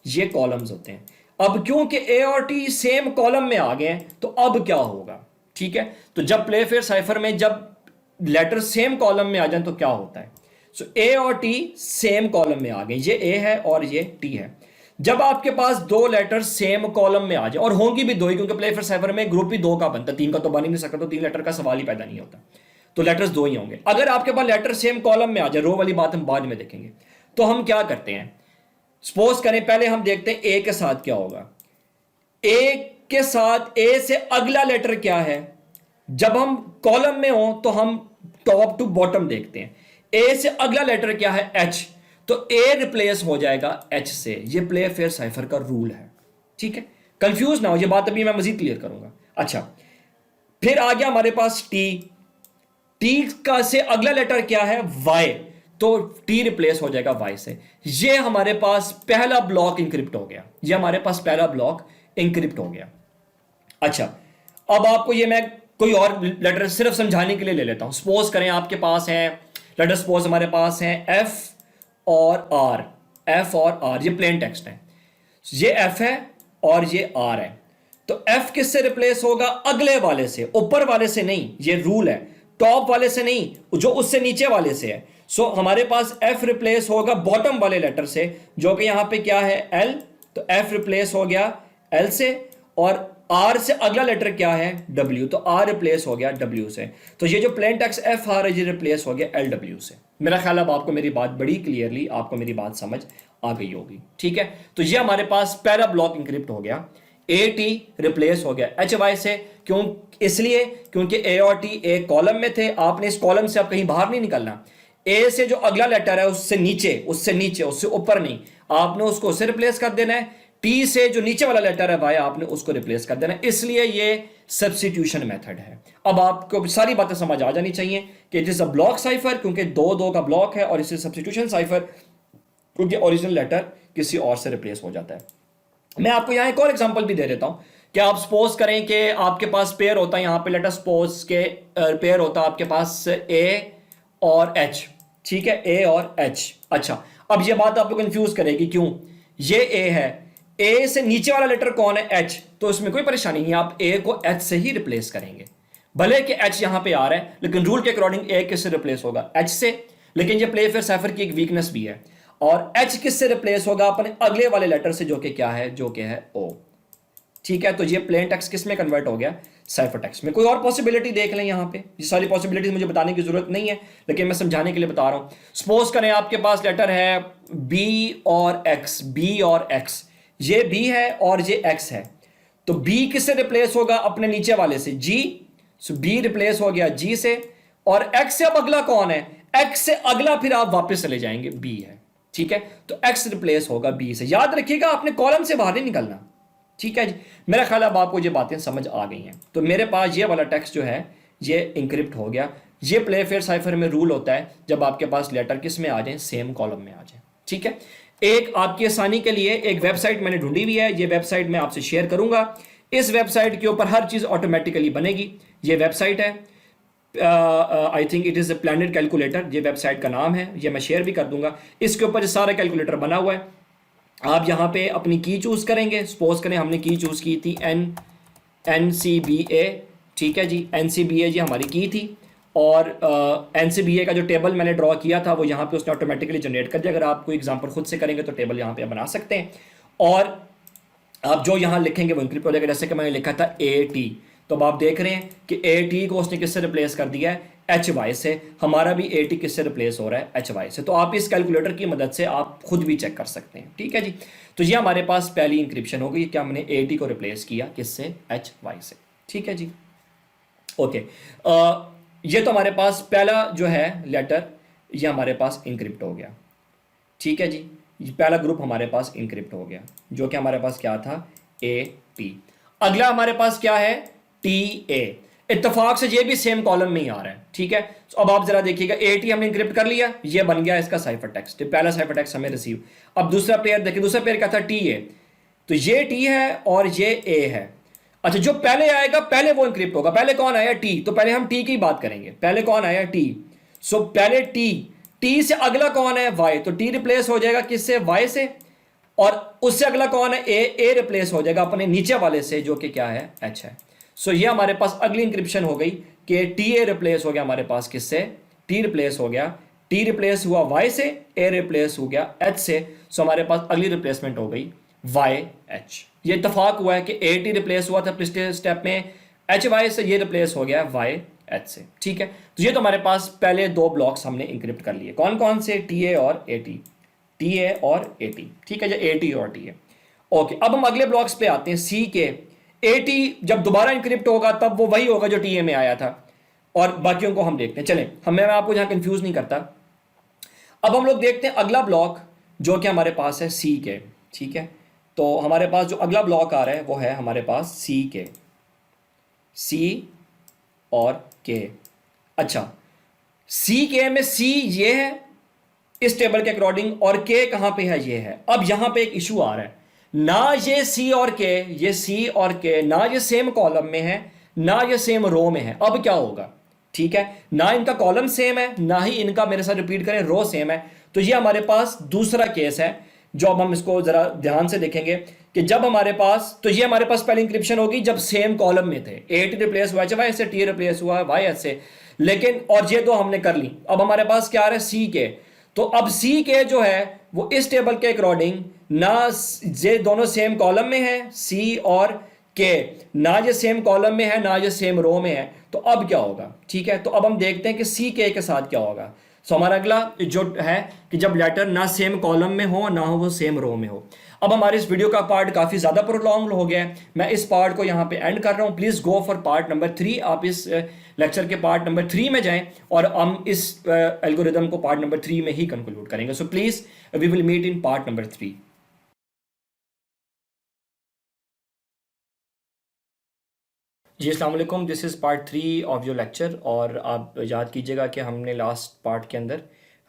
ये कॉलम्स होते हैं। अब क्योंकि ए और टी सेम कॉलम में आ गए हैं, तो अब क्या होगा, ठीक है। तो जब प्ले फेयर साइफर में जब लेटर सेम कॉलम में आ जाए तो क्या होता है, सो ए और टी सेम कॉलम में आ गए, ये ए है और ये टी है। जब आपके पास दो लेटर सेम कॉलम में आ जाए, और होंगी भी दो ही, क्योंकि प्ले फेयर साइफर में ग्रुप ही दो का बनता है, तीन का तो बन ही नहीं सकता, तो तीन लेटर का सवाल ही पैदा नहीं होता, तो लेटर्स दो ही होंगे। अगर आपके पास लेटर सेम कॉलम में आ जाए, रो वाली बात हम बाद में देखेंगे, तो हम क्या करते हैं, सपोज करें पहले हम देखते हैं ए के साथ क्या होगा। ए के साथ ए से अगला लेटर क्या है, जब हम कॉलम में हो तो हम टॉप टू बॉटम देखते हैं। ए से अगला लेटर क्या है, एच, तो ए रिप्लेस हो जाएगा एच से। ये प्ले फेयर साइफर का रूल है, ठीक है, कंफ्यूज ना हो, ये बात अभी मैं मजीद क्लियर करूंगा। अच्छा, फिर आ गया हमारे पास टी, टी का से अगला लेटर क्या है, वाई, तो टी रिप्लेस हो जाएगा वाई से। ये हमारे पास पहला ब्लॉक इंक्रिप्ट हो गया, ये हमारे पास पहला ब्लॉक इंक्रिप्ट हो गया। अच्छा, अब आपको ये मैं कोई और लेटर सिर्फ समझाने के लिए ले लेता हूं। सपोज करें आपके पास है लेटर, सपोज हमारे पास है एफ और आर, एफ और आर, ये प्लेन टेक्स्ट है, ये एफ है और ये आर है। तो एफ किससे रिप्लेस होगा, अगले वाले से, ऊपर वाले से नहीं, ये रूल है, टॉप वाले से नहीं, जो उससे नीचे वाले से है। सो हमारे पास एफ रिप्लेस होगा बॉटम वाले लेटर से, जो कि यहां पे क्या है, एल, तो एफ रिप्लेस हो गया एल से, और आर से अगला लेटर क्या है, डब्ल्यू, तो आर रिप्लेस हो गया डब्ल्यू से। तो ये जो प्लेन टेक्स्ट एफ आर है, ये रिप्लेस हो गया एल डब्ल्यू से। मेरा ख्याल अब आपको मेरी बात बड़ी क्लियरली, आपको मेरी बात समझ आ गई होगी, ठीक है। तो ये हमारे पास पहला ब्लॉक इंक्रिप्ट हो गया, ए टी रिप्लेस हो गया एच वाई से। क्यों, इसलिए क्योंकि ए और टी एक कॉलम में थे, आपने इस कॉलम से अब कहीं बाहर नहीं निकलना। ए से जो अगला लेटर है उससे नीचे, उससे नीचे, उससे ऊपर नहीं, आपने उसको उससे रिप्लेस कर देना है। टी से जो नीचे वाला लेटर है वाई, आपने उसको रिप्लेस कर देना है, इसलिए ये सब्स्टिट्यूशन मेथड है। अब आपको सारी बातें समझ आ जानी चाहिए कि it is a block cipher, क्योंकि दो दो का ब्लॉक है, और इसे सब्स्टिट्यूशन साइफर क्योंकि ओरिजिनल लेटर किसी और से रिप्लेस हो जाता है। मैं आपको यहां एक और एग्जांपल भी दे देता हूं कि आप सपोज करें कि आपके पास पेयर होता है, यहां पे लेट अस सपोज के पेयर होता है आपके पास ए और एच, ठीक है, ए और एच। अच्छा, अब ये बात आपको कंफ्यूज करेगी, क्यों, ये ए है, ए से नीचे वाला लेटर कौन है, एच, तो इसमें कोई परेशानी नहीं, आप ए को एच से ही रिप्लेस करेंगे। भले कि एच यहां पे आ रहा है, लेकिन रूल के अकॉर्डिंग ए किससे रिप्लेस होगा, एच से। लेकिन ये प्ले फेयर साइफर की एक वीकनेस भी है, और एच किससे रिप्लेस होगा, अपने अगले वाले लेटर से, जो कि क्या है, जो कि है ओ, ठीक है। तो ये प्लेन टेक्स्ट किस में कन्वर्ट हो गया, साइफर टेक्स्ट में। कोई और पॉसिबिलिटी देख लें, यहाँ पे ये सारी पॉसिबिलिटीज मुझे बताने की जरूरत नहीं है, लेकिन मैं समझाने के लिए बता रहा हूं। सपोज करें आपके पास लेटर है बी और एक्स, बी और एक्स, ये बी है और ये एक्स है, तो बी किससे रिप्लेस होगा, अपने नीचे वाले से, जी, सो बी रिप्लेस हो गया जी से। और एक्स से अब अगला कौन है, एक्स से अगला फिर आप वापस चले जाएंगे, बी है, ठीक है। तो एक्स रिप्लेस होगा बी से। याद रखिएगा आपने कॉलम से बाहर नहीं निकलना, ठीक है जी। मेरा ख्याल अब आपको ये बातें समझ आ गई हैं। तो मेरे पास ये वाला टेक्स्ट जो है ये इंक्रिप्ट हो गया। ये प्ले फेयर साइफर में रूल होता है जब आपके पास लेटर किस में आ जाए, सेम कॉलम में आ जाए, ठीक है। एक आपकी आसानी के लिए एक वेबसाइट मैंने ढूंढी हुई है, ये वेबसाइट मैं आपसे शेयर करूंगा। इस वेबसाइट के ऊपर हर चीज ऑटोमेटिकली बनेगी। ये वेबसाइट है, I think it is a planet calculator, ये वेबसाइट का नाम है, ये मैं शेयर भी कर दूंगा। इसके ऊपर सारा कैलकुलेटर बना हुआ है। आप यहाँ पे अपनी की चूज करेंगे। सपोज करें हमने की चूज की थी NCBA, ठीक है जी, NCBA जी हमारी की थी, और NCBA का जो टेबल मैंने ड्रॉ किया था वो यहाँ पे उसने ऑटोमेटिकली जनरेट कर दिया। अगर आप कोई एग्जांपल खुद से करेंगे तो टेबल यहाँ पे बना सकते हैं, और आप जो यहाँ लिखेंगे वो इंक्रिप्ट हो जाएगा। जैसे कि मैंने लिखा था AT, तो अब आप देख रहे हैं कि ए टी को उसने किससे रिप्लेस कर दिया है, एच वाई से। हमारा भी ए टी किससे रिप्लेस हो रहा है, एच वाई से। तो आप इस कैलकुलेटर की मदद से आप खुद भी चेक कर सकते हैं, ठीक है जी। तो ये हमारे पास पहली इंक्रिप्शन हो गई कि हमने ए टी को रिप्लेस किया किससे, एच वाई से, ठीक है जी। ओके, ये तो हमारे पास पहला जो है लेटर ये हमारे पास इंक्रिप्ट हो गया, ठीक है जी। ये पहला ग्रुप हमारे पास इंक्रिप्ट हो गया, जो कि हमारे पास क्या था, ए टी। अगला हमारे पास क्या है, टी ए। इत्तेफाक से ये भी सेम कॉलम में ही आ रहा है, ठीक है। तो अब आप जरा देखिएगा, ए टी हमने इंक्रिप्ट कर लिया, ये बन गया इसका साइफर टेक्स्ट, पहला साइफर टेक्स्ट हमें रिसीव। अब दूसरा पेयर देखिए, दूसरा पेयर क्या था, टी ए। तो ये टी है और ये ए है। अच्छा, जो पहले आएगा पहले वो इंक्रिप्ट होगा। पहले कौन आया, टी। तो पहले हम टी की बात करेंगे, पहले कौन आया, टी। सो पहले टी, टी से अगला कौन है, वाई। तो टी रिप्लेस हो जाएगा किससे, वाई से। और उससे अगला कौन है, ए रिप्लेस हो जाएगा अपने नीचे वाले से, जो कि क्या है, एच है। सो ये हमारे पास अगली इंक्रिप्शन हो गई कि टी ए रिप्लेस हो गया हमारे पास किससे, टी रिप्लेस हो गया, टी रिप्लेस हुआ वाई से, ए रिप्लेस हो गया एच से। सो हमारे पास अगली रिप्लेसमेंट हो गई वाई एच। ये इत्तेफाक हुआ है कि ए टी रिप्लेस हुआ था पिछले स्टेप में एच वाई से, ये रिप्लेस हो गया वाई एच से, ठीक है। तो ये तो हमारे पास पहले दो ब्लॉक्स हमने इंक्रिप्ट कर लिए, कौन कौन से, टी ए और ए टी, टी ए और ए टी, ठीक है, ए टी और टी ए। ओके, अब हम अगले ब्लॉक्स पे आते हैं, सी के। ए टी जब दोबारा इंक्रिप्ट होगा तब वो वही होगा जो टी ए में आया था, और बाकियों को हम देखते हैं। चलें, मैं आपको यहाँ कंफ्यूज नहीं करता। अब हम लोग देखते हैं अगला ब्लॉक जो कि हमारे पास है सी के, ठीक है। तो हमारे पास जो अगला ब्लॉक आ रहा है वो है हमारे पास सी के, सी और के। अच्छा, सी के में सी ये है इस टेबल के अकॉर्डिंग, और के कहां पे है, ये है। अब यहां पे एक इशू आ रहा है, ना ये सी और के, ये सी और के ना ये सेम कॉलम में है, ना ये सेम रो में है। अब क्या होगा, ठीक है, ना इनका कॉलम सेम है, ना ही इनका, मेरे साथ रिपीट करें, रो सेम है। तो ये हमारे पास दूसरा केस है, जो अब हम इसको जरा ध्यान से देखेंगे कि जब हमारे पास, तो ये हमारे पास पहली इंक्रिप्शन होगी जब सेम कॉलम में थे, ए टी रिप्लेस हुआ है वाई से, टी रिप्लेस हुआ है वाई एच से, लेकिन और ये दो हमने कर ली। अब हमारे पास क्या आ रहा है, सी के। तो अब सी के जो है वो इस टेबल के अकॉर्डिंग ना ये दोनों सेम कॉलम में है, सी और के, ना ये सेम कॉलम में है, ना ये सेम रो में है। तो अब क्या होगा, ठीक है। तो अब हम देखते हैं कि सी के साथ क्या होगा। सो हमारा अगला जो है कि जब लेटर ना सेम कॉलम में हो ना हो वो सेम रो में हो। अब हमारे इस वीडियो का पार्ट काफ़ी ज़्यादा प्रोलॉन्ग हो गया है, मैं इस पार्ट को यहाँ पे एंड कर रहा हूँ। Please go for part number 3। आप इस लेक्चर के पार्ट नंबर 3 में जाएं और हम इस एल्गोरिदम को पार्ट नंबर 3 में ही कंक्लूड करेंगे। So please we will meet in part number 3। जी अस्सलाम वालेकुम, this is part 3 of your lecture. और आप याद कीजिएगा कि हमने लास्ट पार्ट के अंदर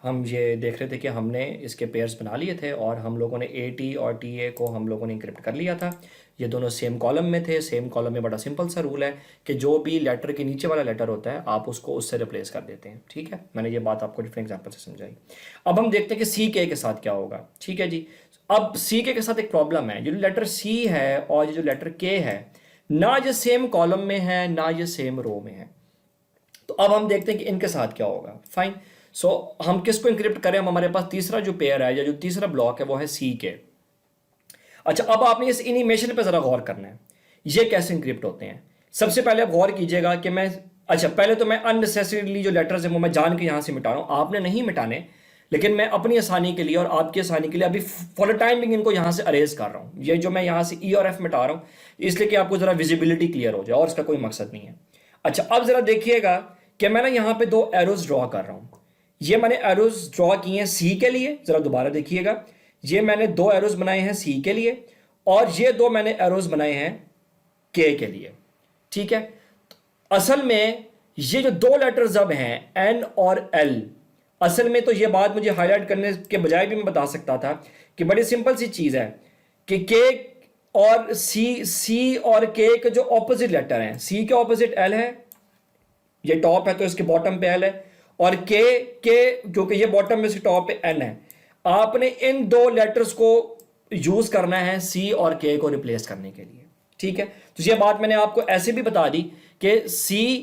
हम ये देख रहे थे कि हमने इसके पेयर्स बना लिए थे और हम लोगों ने ए टी और टी ए को हम लोगों ने इंक्रिप्ट कर लिया था। ये दोनों सेम कॉलम में थे। सेम कॉलम में बड़ा सिंपल सा रूल है कि जो भी लेटर के नीचे वाला लेटर होता है आप उसको उससे रिप्लेस कर देते हैं, ठीक है। मैंने ये बात आपको डिफरेंट एग्जाम्पल से समझाई। अब हम देखते हैं कि सी के साथ क्या होगा, ठीक है जी। अब सी के साथ एक प्रॉब्लम है, जो लेटर सी है और जो लेटर के है ना ये सेम कॉलम में है ना ये सेम रो में है। तो अब हम देखते हैं कि इनके साथ क्या होगा। फाइन, सो हम किसको इंक्रिप्ट करें, हम हमारे पास तीसरा जो पेयर है या जो तीसरा ब्लॉक है वो है सी के। अच्छा, अब आपने इस एनिमेशन पे ज़रा गौर करना है, ये कैसे इंक्रिप्ट होते हैं। सबसे पहले आप गौर कीजिएगा कि मैं, अच्छा पहले तो मैं अननेसेसरीली जो लेटर्स हैं वो मैं जान के यहाँ से मिटा रहा हूँ, आपने नहीं मिटाने, लेकिन मैं अपनी आसानी के लिए और आपकी आसानी के लिए अभी फॉर द टाइम बिंग इनको यहाँ से अरेज कर रहा हूँ। ये जो मैं यहाँ से ई और एफ मिटा रहा हूँ इसलिए कि आपको ज़रा विजिबिलिटी क्लियर हो जाए, और इसका कोई मकसद नहीं है। अच्छा, अब ज़रा देखिएगा कि मैं ना यहाँ पे दो एरोज ड्रॉ कर रहा हूँ। ये मैंने एरोज ड्रॉ किए हैं सी के लिए, ज़रा दोबारा देखिएगा। ये मैंने दो एरोज बनाए हैं सी के लिए और ये दो मैंने एरोज बनाए हैं के लिए, ठीक है। असल में ये जो दो लेटर्स अब हैं एन और एल, असल में तो ये बात मुझे हाईलाइट करने के बजाय भी मैं बता सकता था कि बड़ी सिंपल सी चीज़ है कि के और सी और के जो ऑपोजिट लेटर हैं, सी के ऑपोजिट एल है, ये टॉप है तो इसके बॉटम पे एल है, और के क्योंकि ये बॉटम में इसके टॉप पे एन है। आपने इन दो लेटर्स को यूज करना है सी और के को रिप्लेस करने के लिए, ठीक है। तो ये बात मैंने आपको ऐसे भी बता दी कि सी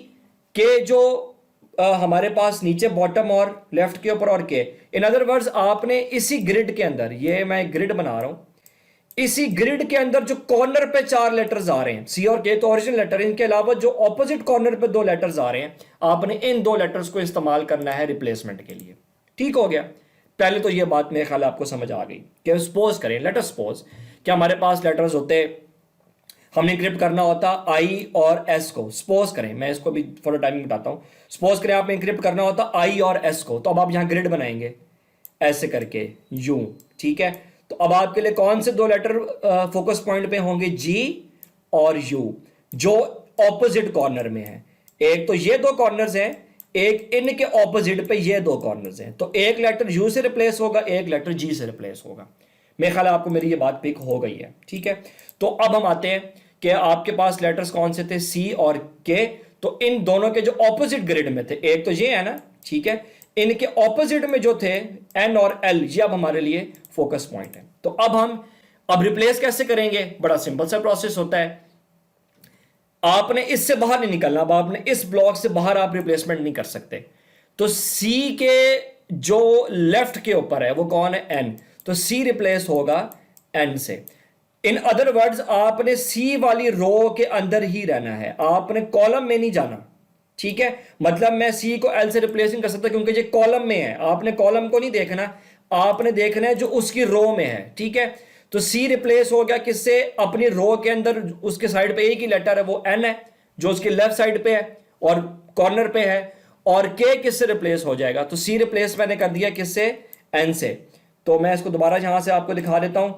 के जो हमारे पास नीचे बॉटम और लेफ्ट के ऊपर और के, इन अदर वर्ड्स आपने इसी ग्रिड के अंदर, ये मैं ग्रिड बना रहा हूं, इसी ग्रिड के अंदर जो कॉर्नर पे 4 लेटर्स आ रहे हैं, सी और के तो ओरिजिनल लेटर, इनके अलावा जो ऑपोजिट कॉर्नर पे 2 लेटर्स आ रहे हैं, आपने इन 2 लेटर्स को इस्तेमाल करना है रिप्लेसमेंट के लिए। ठीक हो गया। पहले तो ये बात मेरे ख्याल आपको समझ आ गई कि सपोज करें, लेट अस सपोज कि हमारे पास लेटर्स होते, हमने इंक्रिप्ट करना होता आई और एस को। सपोज करें, मैं इसको भी फॉर टाइमिंग बताता हूं। सपोज करें आपने इंक्रिप्ट करना होता आई और एस को, तो अब आप यहां ग्रिड बनाएंगे ऐसे करके यू। ठीक है, तो अब आपके लिए कौन से 2 लेटर फोकस पॉइंट पे होंगे? जी और यू, जो ऑपोजिट कॉर्नर में है। एक तो ये 2 कॉर्नर्स हैं, एक इनके ऑपोजिट पे ये 2 कॉर्नर्स हैं, तो एक लेटर यू से रिप्लेस होगा, एक लेटर जी से रिप्लेस होगा। मेरे ख्याल आपको मेरी ये बात पिक हो गई है। ठीक है, तो अब हम आते हैं कि आपके पास लेटर्स कौन से थे? सी और के। तो इन दोनों के जो ऑपोजिट ग्रिड में थे, एक तो ये है ना, ठीक है, इनके ऑपोजिट में जो थे एन और एल, ये अब हमारे लिए फोकस पॉइंट है। तो अब रिप्लेस कैसे करेंगे? बड़ा सिंपल सा प्रोसेस होता है। आपने इससे बाहर नहीं निकलना, अब आपने इस ब्लॉक से बाहर आप रिप्लेसमेंट नहीं कर सकते। तो सी के जो लेफ्ट के ऊपर है वो कौन है? एन। तो सी रिप्लेस होगा एन से। इन अदर वर्ड्स, आपने सी वाली रो के अंदर ही रहना है, आपने कॉलम में नहीं जाना। ठीक है, मतलब मैं सी को एल से रिप्लेस नहीं कर सकता क्योंकि ये कॉलम में है। आपने कॉलम को नहीं देखना, आपने देखना है जो उसकी रो में है। ठीक है, तो सी रिप्लेस हो गया किससे? अपनी रो के अंदर उसके साइड पे एक ही लेटर है, वो एन है, जो उसके लेफ्ट साइड पे है और कॉर्नर पे है। और के किससे रिप्लेस हो जाएगा? तो सी रिप्लेस मैंने कर दिया किससे? एन से। तो मैं इसको दोबारा यहां से आपको दिखा देता हूं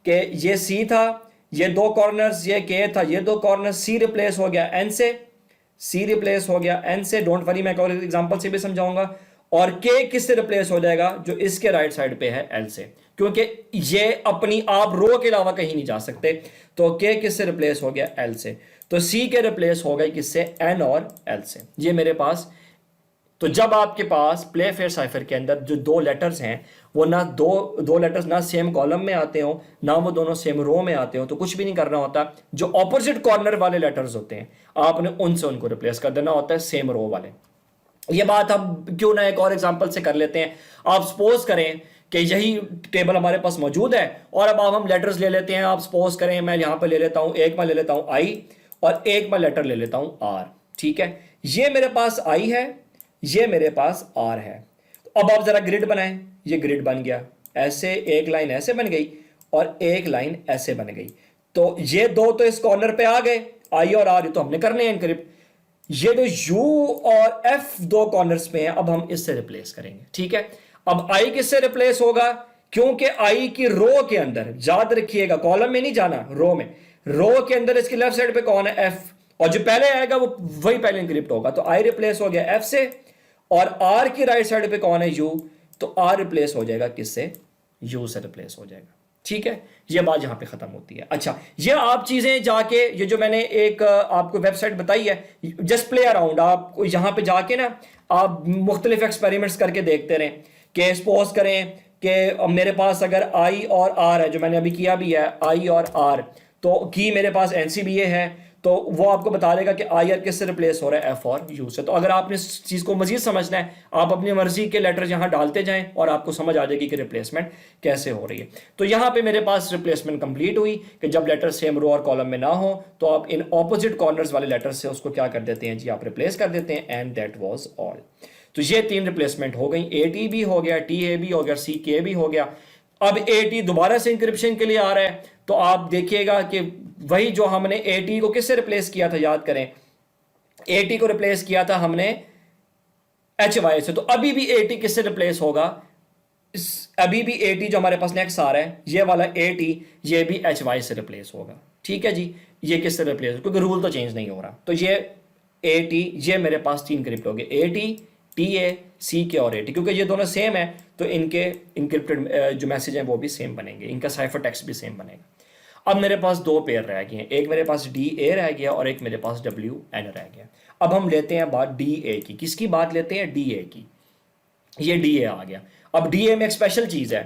कि ये सी था, ये 2 कॉर्नर्स, ये के था, ये 2 कॉर्नर्स, सी रिप्लेस हो गया एन से, सी रिप्लेस हो गया एन से। डोंट वरी, मैं और एग्जांपल से भी समझाऊंगा। और के किससे रिप्लेस हो जाएगा? जो इसके राइट साइड पे है, एल से, क्योंकि ये अपनी आप रो के अलावा कहीं नहीं जा सकते। तो के किससे रिप्लेस हो गया? एल से। तो सी के रिप्लेस हो गई किससे? एन और एल से। ये मेरे पास, तो जब आपके पास प्ले फेयर साइफर के अंदर जो 2 लेटर्स हैं वो ना दो लेटर्स ना सेम कॉलम में आते हो, ना वो दोनों सेम रो में आते हो, तो कुछ भी नहीं करना होता। जो ऑपोजिट कॉर्नर वाले लेटर्स होते हैं आपने उनसे उनको रिप्लेस कर देना होता है सेम रो वाले। ये बात हम क्यों ना एक और एग्जांपल से कर लेते हैं। आप सपोज करें कि यही टेबल हमारे पास मौजूद है और अब हम लेटर्स ले लेते हैं। आप सपोज करें, मैं यहां पे ले लेता हूं, एक मैं ले लेता हूं आई और एक मैं लेटर ले लेता हूं आर। ठीक है, ये मेरे पास आई है, ये मेरे पास आर है। अब आप जरा ग्रिड बनाएं, ये ग्रिड बन गया ऐसे, एक लाइन ऐसे बन गई और एक लाइन ऐसे बन गई। तो ये दो तो इस कॉर्नर पे आ गए, आई और आर, ये तो हमने करने हैं इनक्रिप्ट। ये जो यू और एफ 2 कॉर्नर्स पे हैं, अब हम इससे रिप्लेस करेंगे। ठीक है, अब आई किससे रिप्लेस होगा? क्योंकि आई की रो के अंदर, याद रखिएगा कॉलम में नहीं जाना, रो में, रो के अंदर इसकी लेफ्ट साइड पे कौन है? एफ, और जो पहले आएगा वो वही पहले इंक्रिप्ट होगा। तो आई रिप्लेस हो गया एफ से, और आर की राइट साइड पे कौन है? यू। तो आर रिप्लेस हो जाएगा किससे? यू से रिप्लेस हो जाएगा। ठीक है, ये बात यहां पे खत्म होती है। अच्छा, ये आप चीजें जाके, ये जो मैंने एक आपको वेबसाइट बताई है, जस्ट प्ले अराउंड, आप यहां पे जाके ना आप मुख्तलिफ एक्सपेरिमेंट्स करके देखते रहें कि सपोज करें कि मेरे पास अगर आई और आर है, जो मैंने अभी किया भी है, आई और आर, तो की मेरे पास एनसीबीए है, तो वो आपको बता देगा कि आई आर किससे रिप्लेस हो रहा है? एफ और यू से। तो अगर आपने इस चीज़ को मजीद समझना है, आप अपनी मर्जी के लेटर यहाँ डालते जाएं और आपको समझ आ जाएगी कि रिप्लेसमेंट कैसे हो रही है। तो यहाँ पे मेरे पास रिप्लेसमेंट कंप्लीट हुई कि जब लेटर सेम रो और कॉलम में ना हो तो आप इन ऑपोजिट कॉर्नर्स वाले लेटर से उसको क्या कर देते हैं जी? आप रिप्लेस कर देते हैं। And that was all. तो ये 3 रिप्लेसमेंट हो गई। ए टी भी हो गया, टी ए भी हो गया, सी के भी हो गया। अब ए टी दोबारा से इंक्रिप्शन के लिए आ रहा है, तो आप देखिएगा कि वही जो हमने ए टी को किससे रिप्लेस किया था, याद करें, ए टी को रिप्लेस किया था हमने एच वाई से। तो अभी भी ए टी किससे रिप्लेस होगा? अभी भी ए टी जो हमारे पास नेक्स्ट आ रहा है, ये वाला ए टी, ये भी एच वाई से रिप्लेस होगा। ठीक है जी, ये किससे रिप्लेस होगा? क्योंकि रूल तो चेंज नहीं हो रहा। तो ये ए टी, ये मेरे पास 3 इंक्रिप्ट हो गए, ए टी, टी ए, सी के और ए टी। क्योंकि ये दोनों सेम है तो इनके इंक्रिप्टेड जो मैसेज हैं वो भी सेम बनेंगे, इनका साइफर टेक्स्ट भी सेम बनेगा। अब मेरे पास 2 पेयर रह गए हैं, एक मेरे पास डी ए रह गया और एक मेरे पास डब्ल्यू एन रह गया। अब हम लेते हैं बात डी ए की। किसकी बात लेते हैं? डी ए की। ये डी ए आ गया। अब डी ए में एक स्पेशल चीज है,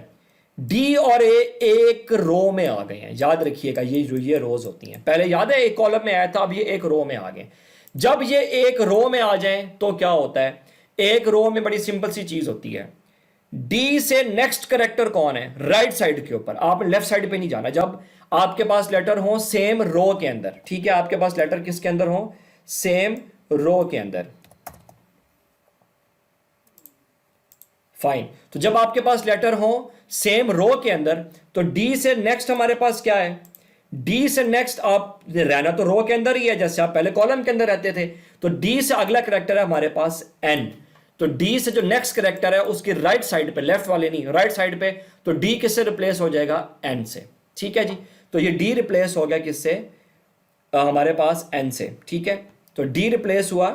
डी और ए एक रो में आ गए हैं। याद रखिएगा, ये रोज होती हैं। पहले याद है एक कॉलम में आया था, अब ये एक रो में आ गए। जब ये एक रो में आ जाएं तो क्या होता है? एक रो में बड़ी सिंपल सी चीज होती है, डी से नेक्स्ट करेक्टर कौन है, राइट साइड के ऊपर, आपने लेफ्ट साइड पे नहीं जाना। जब आपके पास लेटर हो सेम रो के अंदर, ठीक है, आपके पास लेटर किसके अंदर हो, सेम रो के अंदर, फाइन। तो जब आपके पास लेटर हो सेम रो के अंदर, तो डी से नेक्स्ट हमारे पास क्या है, डी से नेक्स्ट, आप रहना तो रो के अंदर ही है, जैसे आप पहले कॉलम के अंदर रहते थे, तो डी से अगला करेक्टर है हमारे पास एन। तो डी से जो नेक्स्ट करेक्टर है उसकी राइट साइड पे, लेफ्ट वाले नहीं, राइट साइड पे, तो डी किससे रिप्लेस हो जाएगा, एन से, ठीक है जी। तो ये डी रिप्लेस हो गया किससे, हमारे पास एन से, ठीक है। तो डी रिप्लेस हुआ,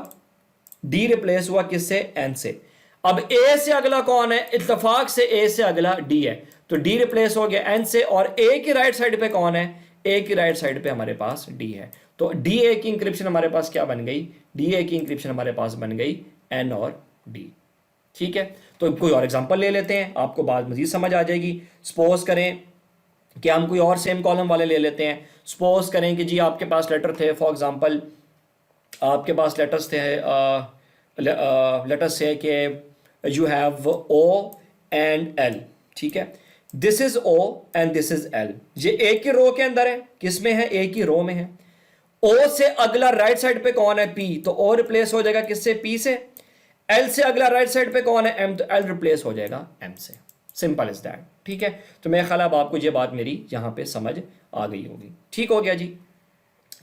डी रिप्लेस हुआ किससे, एन से। अब ए से अगला कौन है, इत्तेफाक से ए से अगला डी है, तो डी रिप्लेस हो गया एन से, और ए की राइट साइड पे कौन है, ए की राइट साइड पे हमारे पास डी है। तो डी ए की इंक्रिप्शन हमारे पास क्या बन गई, डी ए की इंक्रिप्शन हमारे पास बन गई एन और डी, ठीक है। तो कोई और एग्जांपल ले लेते हैं, आपको बात मजीद समझ आ जाएगी। सपोज करें कि हम कोई और सेम कॉलम वाले ले लेते हैं। सपोज करें कि जी आपके पास लेटर थे, फॉर एग्जांपल आपके पास लेटर्स थे, लेटर्स है कि you have O and L, ठीक है, this is O and this is L. ये ए की रो के अंदर है, किस में है, ए की रो में है। ओ से अगला राइट साइड पे कौन है, पी, तो ओ रिप्लेस हो जाएगा किससे, पी से। एल से अगला राइट साइड पे कौन है, एम, तो एल रिप्लेस हो जाएगा एम से। सिंपल इज दैट, ठीक है। तो मेरा ख्याल अब आपको ये बात मेरी यहां पे समझ आ गई होगी, ठीक हो गया जी।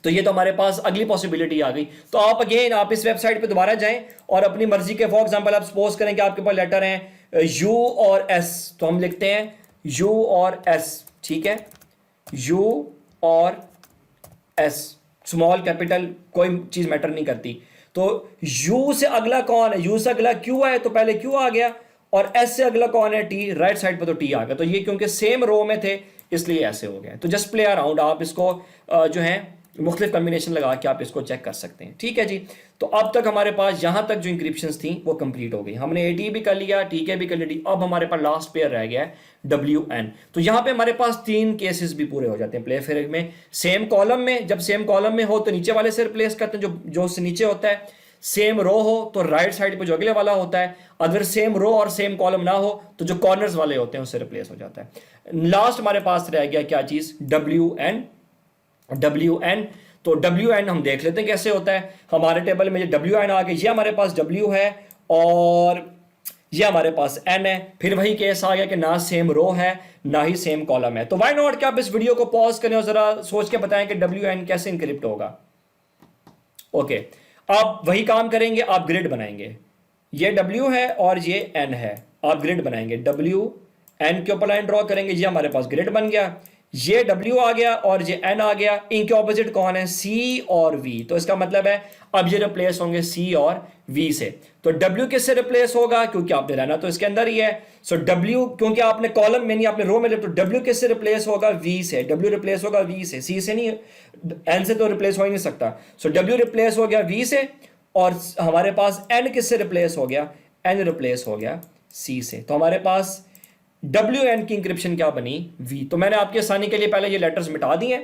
तो ये तो हमारे पास अगली पॉसिबिलिटी आ गई। तो आप अगेन आप इस वेबसाइट पे दोबारा जाएं और अपनी मर्जी के, फॉर एग्जांपल आप सपोज करें कि आपके पास लेटर हैं यू और एस, तो हम लिखते हैं यू और एस, ठीक है, यू और एस, स्मॉल कैपिटल कोई चीज मैटर नहीं करती। तो यू से अगला कौन है, यू से अगला क्यू है, तो पहले क्यू आ गया, और एस से अगला कौन है, टी, राइट साइड पे तो टी आ गया। तो ये क्योंकि सेम रो में थे इसलिए ऐसे हो गए। तो जस्ट प्ले अराउंड, आप इसको जो है मुख्तलिफ कॉम्बिनेशन लगा के आप इसको चेक कर सकते हैं, ठीक है जी। तो अब तक हमारे पास यहाँ तक जो इंक्रिप्शंस थी वो कंप्लीट हो गई। हमने ए टी भी कर लिया, टी के भी कर लिया, अब हमारे पास लास्ट पेयर रह गया है डब्ल्यू एन। तो यहाँ पे हमारे पास 3 केसेस भी पूरे हो जाते हैं प्ले फेयर में। सेम कॉलम में, जब सेम कॉलम में हो तो नीचे वाले से रिप्लेस करते हैं, जो उससे नीचे होता है। सेम रो हो तो राइट साइड पे जो अगले वाला होता है। अगर सेम रो और सेम कॉलम ना हो तो जो कॉर्नर्स वाले होते हैं उससे रिप्लेस हो जाता है। लास्ट हमारे पास रह गया क्या चीज, डब्ल्यू एन, डब्ल्यू एन। तो डब्ल्यू एन हम देख लेते हैं कैसे होता है। हमारे टेबल में ये डब्ल्यू एन आ गया, ये हमारे पास डब्ल्यू है और ये हमारे पास एन है। फिर वही केस आ गया कि ना सेम रो है ना ही सेम कॉलम है। तो व्हाई नॉट कि आप इस वीडियो को पॉज करें और जरा सोच के बताएं कि डब्ल्यू एन कैसे इनक्रिप्ट होगा। ओके, आप वही काम करेंगे, आप ग्रिड बनाएंगे। ये डब्ल्यू है और ये एन है, आप ग्रिड बनाएंगे, डब्ल्यू एन के ऊपर लाइन ड्रॉ करेंगे, ये हमारे पास ग्रिड बन गया। ये W आ गया और ये N आ गया, इनके ऑपोजिट कौन है, C और V। तो इसका मतलब है अब ये रिप्लेस होंगे C और V से। तो W किससे रिप्लेस होगा, क्योंकि आपने रहना तो इसके अंदर ही है। सो W क्योंकि आपने कॉलम में नहीं आपने रो में, तो W किससे रिप्लेस होगा, V से। W रिप्लेस होगा V से, C से नहीं, N से तो रिप्लेस हो ही नहीं सकता। सो W रिप्लेस हो गया V से, और हमारे पास N किससे रिप्लेस हो गया, N रिप्लेस हो गया C से। तो हमारे पास डब्ल्यू एन की इंक्रिप्शन क्या बनी, वी। तो मैंने आपकी आसानी के लिए पहले ये लेटर्स मिटा दिए,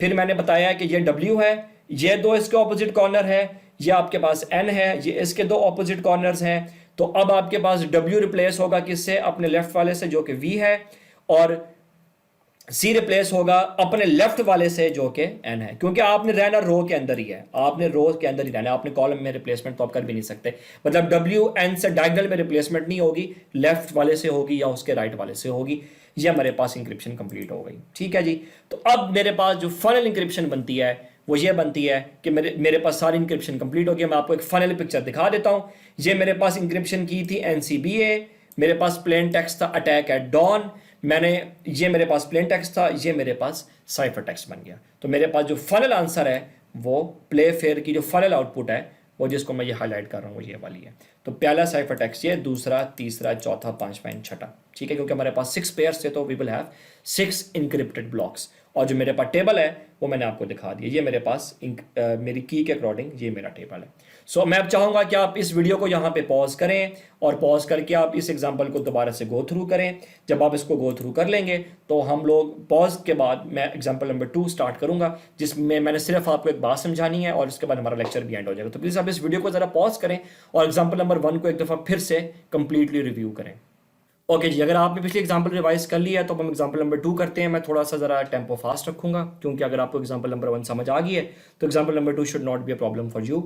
फिर मैंने बताया कि ये डब्ल्यू है, ये दो इसके ऑपोजिट कॉर्नर है, ये आपके पास एन है, ये इसके दो ऑपोजिट कॉर्नर्स हैं। तो अब आपके पास डब्ल्यू रिप्लेस होगा किससे, अपने लेफ्ट वाले से जो कि वी है, और सी रिप्लेस होगा अपने लेफ्ट वाले से जो कि एन है, क्योंकि आपने रहना रो के अंदर ही है, आपने रो के अंदर ही रहना है, आपने कॉलम में रिप्लेसमेंट तो आप कर भी नहीं सकते। मतलब डब्ल्यू एन से डायगोनल में रिप्लेसमेंट नहीं होगी, लेफ्ट वाले से होगी या उसके राइट वाले से होगी। ये हमारे पास इंक्रिप्शन कंप्लीट हो गई, ठीक है जी। तो अब मेरे पास जो फाइनल इंक्रिप्शन बनती है वो ये बनती है कि मेरे पास सारी इंक्रिप्शन कंप्लीट हो गई। मैं आपको एक फाइनल पिक्चर दिखा देता हूँ। ये मेरे पास इंक्रिप्शन की थी NCBA, मेरे पास प्लेन टेक्स्ट था अटैक एट डॉन, ये मेरे पास प्लेन टेक्स्ट था, ये मेरे पास साइफर टेक्स्ट बन गया। तो मेरे पास जो फाइनल आंसर है वो प्ले फेयर की जो फाइनल आउटपुट है वो जिसको मैं ये हाईलाइट कर रहा हूँ वो ये वाली है। तो पहला साइफर टेक्स्ट ये, दूसरा, तीसरा, चौथा, पांचवा एंड छठा, ठीक है, क्योंकि हमारे पास 6 पेयर्स थे तो we will have 6 encrypted blocks. और जो मेरे पास टेबल है वो मैंने आपको दिखा दिया, ये मेरे पास मेरी की के अकॉर्डिंग ये मेरा टेबल है। सो मैं अब चाहूँगा कि आप इस वीडियो को यहाँ पे पॉज करें और पॉज करके आप इस एग्जांपल को दोबारा से गो थ्रू करें। जब आप इसको गो थ्रू कर लेंगे तो हम लोग पॉज के बाद मैं एग्जांपल नंबर 2 स्टार्ट करूँगा, जिसमें मैंने सिर्फ आपको एक बात समझानी है और उसके बाद हमारा लेक्चर भी एंड हो जाएगा। तो प्लीज़ आप इस वीडियो को ज़रा पॉज करें और एग्जाम्पल नंबर 1 को एक दफ़ा फिर से कंप्लीटली रिव्यू करें। ओके जी, अगर आपने पिछली एग्जांपल रिवाइज कर लिया है तो अब हम एग्जांपल नंबर 2 करते हैं। मैं थोड़ा सा ज़रा टेम्पो फास्ट रखूंगा, क्योंकि अगर आपको एग्जांपल नंबर 1 समझ आ गई है तो example number 2 should not be a problem for you.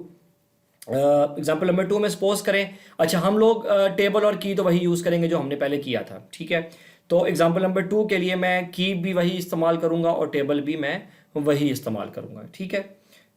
Example number 2 में सपोज करें, अच्छा हम लोग टेबल और की तो वही यूज़ करेंगे जो हमने पहले किया था, ठीक है। तो एग्जाम्पल नंबर 2 के लिए मैं की भी वही इस्तेमाल करूंगा और टेबल भी मैं वही इस्तेमाल करूंगा, ठीक है।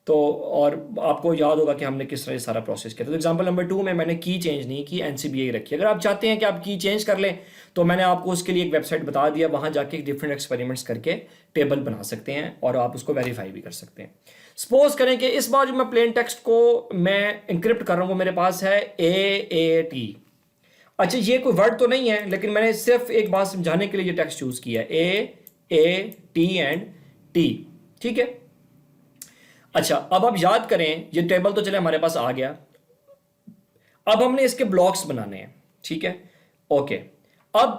तो और आपको याद होगा कि हमने किस तरह ये सारा प्रोसेस किया था। तो एग्जाम्पल नंबर 2 में मैंने की चेंज नहीं की, एनसीबीए रखी। अगर आप चाहते हैं कि आप की चेंज कर लें तो मैंने आपको उसके लिए एक वेबसाइट बता दिया, वहाँ जाके डिफरेंट एक्सपेरिमेंट्स करके टेबल बना सकते हैं और आप उसको वेरीफाई भी कर सकते हैं। सपोज करें कि इस बार जो मैं प्लेन टेक्स्ट को मैं इंक्रिप्ट कर रहा हूँ वो मेरे पास है AAT। अच्छा ये कोई वर्ड तो नहीं है, लेकिन मैंने सिर्फ एक बात समझाने के लिए ये टेक्स्ट चूज किया है, AAT एंड T, ठीक है। अच्छा अब आप याद करें, ये टेबल तो चले हमारे पास आ गया, अब हमने इसके ब्लॉक्स बनाने हैं, ठीक है। ओके, अब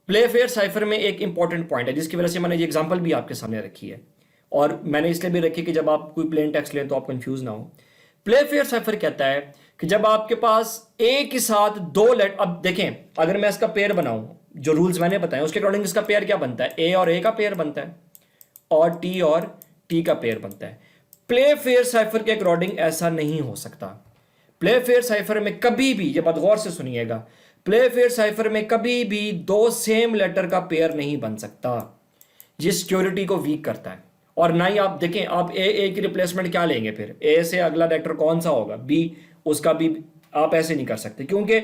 प्ले फेयर साइफर में एक इंपॉर्टेंट पॉइंट है जिसकी वजह से मैंने ये एग्जांपल भी आपके सामने रखी है, और मैंने इसलिए भी रखी कि जब आप कोई प्लेन टेक्स्ट लें तो आप कंफ्यूज ना हो। प्ले फेयर साइफर कहता है कि जब आपके पास ए के साथ दो लेटर, अब देखें अगर मैं इसका पेयर बनाऊं, जो रूल्स मैंने बताए उसके अकॉर्डिंग इसका पेयर क्या बनता है, ए और ए का पेयर बनता है और टी का पेयर बनता है। प्ले फेयर साइफर के अकॉर्डिंग ऐसा नहीं हो सकता। प्ले फेयर साइफर में कभी भी, ये बात गौर से सुनिएगा, प्ले फेयर साइफर में कभी भी दो सेम लेटर का पेयर नहीं बन सकता, ये सिक्योरिटी को वीक करता है। और ना ही आप देखें, आप ए की रिप्लेसमेंट क्या लेंगे, फिर ए से अगला लेटर कौन सा होगा, बी, उसका भी आप ऐसे नहीं कर सकते, क्योंकि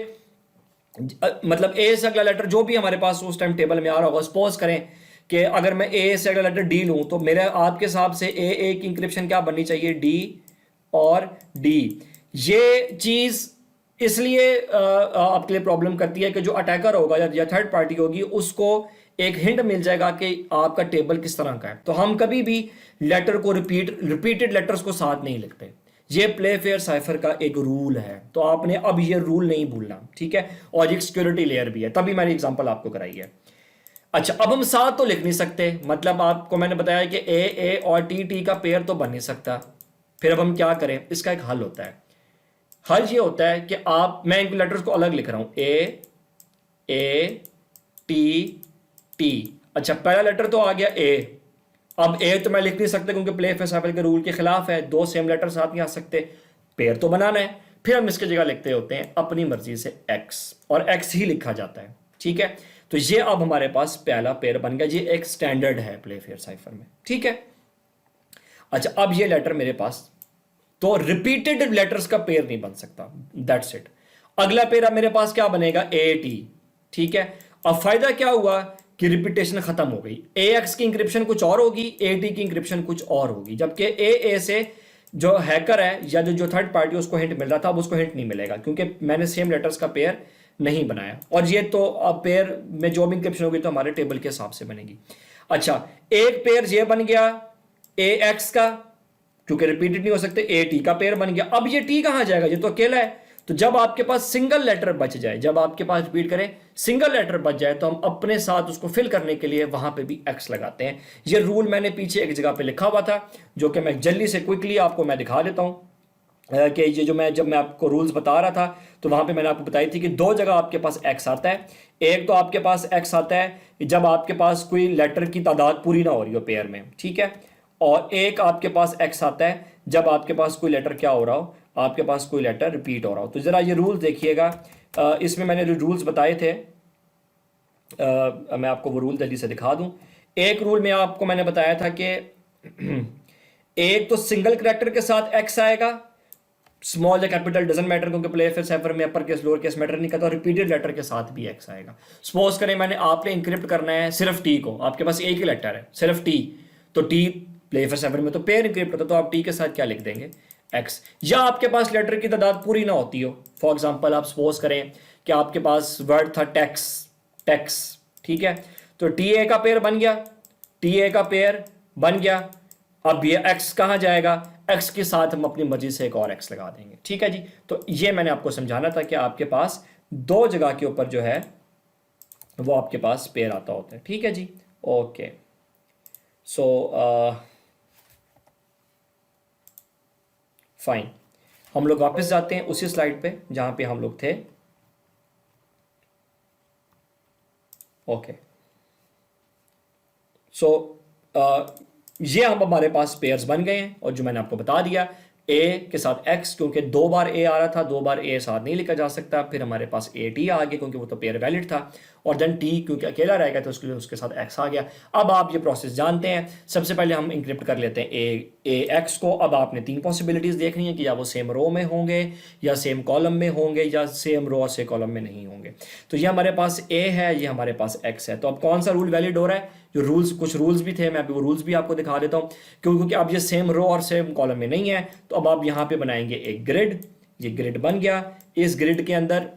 मतलब ए से अगला लेटर जो भी हमारे पास उस टाइम टेबल में आ रहा होगा, सपोज करें कि अगर मैं ए से अगला लेटर डी लूं तो मेरे आपके हिसाब से ए की इंक्रिप्शन क्या बननी चाहिए, डी और डी। ये चीज इसलिए आपके लिए प्रॉब्लम करती है कि जो अटैकर होगा या थर्ड पार्टी होगी उसको एक हिंट मिल जाएगा कि आपका टेबल किस तरह का है। तो हम कभी भी लेटर को रिपीटेड लेटर्स को साथ नहीं लिखते, ये प्ले फेयर साइफर का एक रूल है, तो आपने अब ये रूल नहीं भूलना, ठीक है। और एक सिक्योरिटी लेयर भी है, तभी मैंने एग्जांपल आपको कराई है। अच्छा अब हम साथ तो लिख नहीं सकते, मतलब आपको मैंने बताया कि ए और टी का पेयर तो बन नहीं सकता। फिर अब हम क्या करें, इसका एक हल होता है। हल ये होता है कि मैं इन लेटर्स को अलग लिख रहा हूं, ए टी। अच्छा पहला लेटर तो आ गया ए, अब ए तो मैं लिख नहीं सकता क्योंकि प्ले फेयर साइफर के रूल के खिलाफ है, दो सेम लेटर साथ नहीं आ सकते, पेयर तो बनाना है। फिर हम इसकी जगह लिखते होते हैं अपनी मर्जी से एक्स, और एक्स ही लिखा जाता है, ठीक है। तो ये अब हमारे पास पहला पेयर बन गया, ये एक स्टैंडर्ड है प्ले फेयर साइफर में, ठीक है। अच्छा अब ये लेटर मेरे पास, तो रिपीटेड लेटर्स का पेयर नहीं बन सकता, दैट्स इट। अगला पेयर मेरे पास क्या बनेगा, ए टी, ठीक है। अब फायदा क्या हुआ कि रिपीटेशन खत्म हो गई, ए एक्स की इंक्रिप्शन कुछ और होगी, ए टी की इंक्रिप्शन कुछ और होगी, जबकि ए से जो हैकर है या जो थर्ड पार्टी उसको हिंट मिल रहा था अब उसको हिंट नहीं मिलेगा, क्योंकि मैंने सेम लेटर्स का पेयर नहीं बनाया। और ये तो अब पेयर में जो भी इंक्रिप्शन होगी तो हमारे टेबल के हिसाब से बनेगी। अच्छा एक पेयर ये बन गया ए एक्स का, क्योंकि रिपीटेड नहीं हो सकते, ए टी का पेयर बन गया। अब ये टी कहां जाएगा, ये तो अकेला है। तो जब आपके पास सिंगल लेटर बच जाए, जब आपके पास रिपीट करें सिंगल लेटर बच जाए, तो हम अपने साथ उसको फिल करने के लिए वहां पे भी एक्स लगाते हैं। ये रूल मैंने पीछे एक जगह पे लिखा हुआ था, जो कि मैं जल्दी से क्विकली आपको मैं दिखा देता हूं कि ये जब मैं आपको रूल्स बता रहा था तो वहां पे मैंने आपको बताई थी कि दो जगह आपके पास एक्स आता है। एक तो आपके पास एक्स आता है जब आपके पास कोई लेटर की तादाद पूरी ना हो रही हो पेयर में, ठीक है। और एक आपके पास एक्स आता है जब आपके पास कोई लेटर क्या हो रहा हो, आपके पास कोई लेटर रिपीट हो रहा हो। तो जरा ये रूल्स देखिएगा, इसमें मैंने जो रूल्स बताए थे मैं आपको वो रूल जल्दी से दिखा दूं। एक रूल में आपको मैंने बताया था कि एक तो सिंगल करेक्टर के साथ एक्स आएगा, स्मॉल या कैपिटल डजंट मैटर, क्योंकि प्ले फेयर साइफर में upper case lower case matter नहीं करता, और रिपीटेड लेटर के साथ भी एक्स आएगा। सपोज करें आपने इंक्रिप्ट करना है सिर्फ टी को, आपके पास एक ही लेटर है सिर्फ टी, तो टी प्ले फेयर साइफर में तो पेयर इंक्रिप्ट होता है, तो आप टी के साथ क्या लिख देंगे, एक्स। या आपके पास लेटर की तादाद पूरी ना होती हो, फॉर एग्जाम्पल आप सपोज करें कि आपके पास वर्ड था टैक्स, ठीक है। तो टी ए का पेयर बन गया, अब ये एक्स कहाँ जाएगा, एक्स के साथ हम अपनी मर्जी से एक और एक्स लगा देंगे, ठीक है जी। तो ये मैंने आपको समझाना था कि आपके पास दो जगह के ऊपर जो है वो आपके पास पेयर आता होता है, ठीक है जी। ओके सो फाइन, हम लोग वापस जाते हैं उसी स्लाइड पे जहां पे हम लोग थे। ओके, सो ये हम हमारे पास पेयर्स बन गए हैं, और जो मैंने आपको बता दिया ए के साथ एक्स, क्योंकि 2 बार ए आ रहा था, 2 बार ए साथ नहीं लिखा जा सकता, फिर हमारे पास ए टी आ गया क्योंकि वो तो पेयर वैलिड था, और देन टी क्योंकि अकेला रहेगा तो उसके लिए उसके साथ एक्स आ गया। अब आप ये प्रोसेस जानते हैं। सबसे पहले हम इंक्रिप्ट कर लेते हैं ए एक्स को। अब आपने 3 पॉसिबिलिटीज़ देखनी है कि या वो सेम रो में होंगे, या सेम कॉलम में होंगे, या सेम रो और से कॉलम में नहीं होंगे। तो ये हमारे पास ए है, ये हमारे पास एक्स है। तो अब कौन सा रूल वैलिड हो रहा है? जो रूल्स, कुछ रूल्स भी थे, मैं अभी वो रूल्स भी आपको दिखा देता हूँ। क्योंकि अब ये सेम रो और सेम कॉलम में नहीं है, तो अब आप यहाँ पे बनाएंगे एक ग्रिड। ये ग्रिड बन गया। इस ग्रिड के अंदर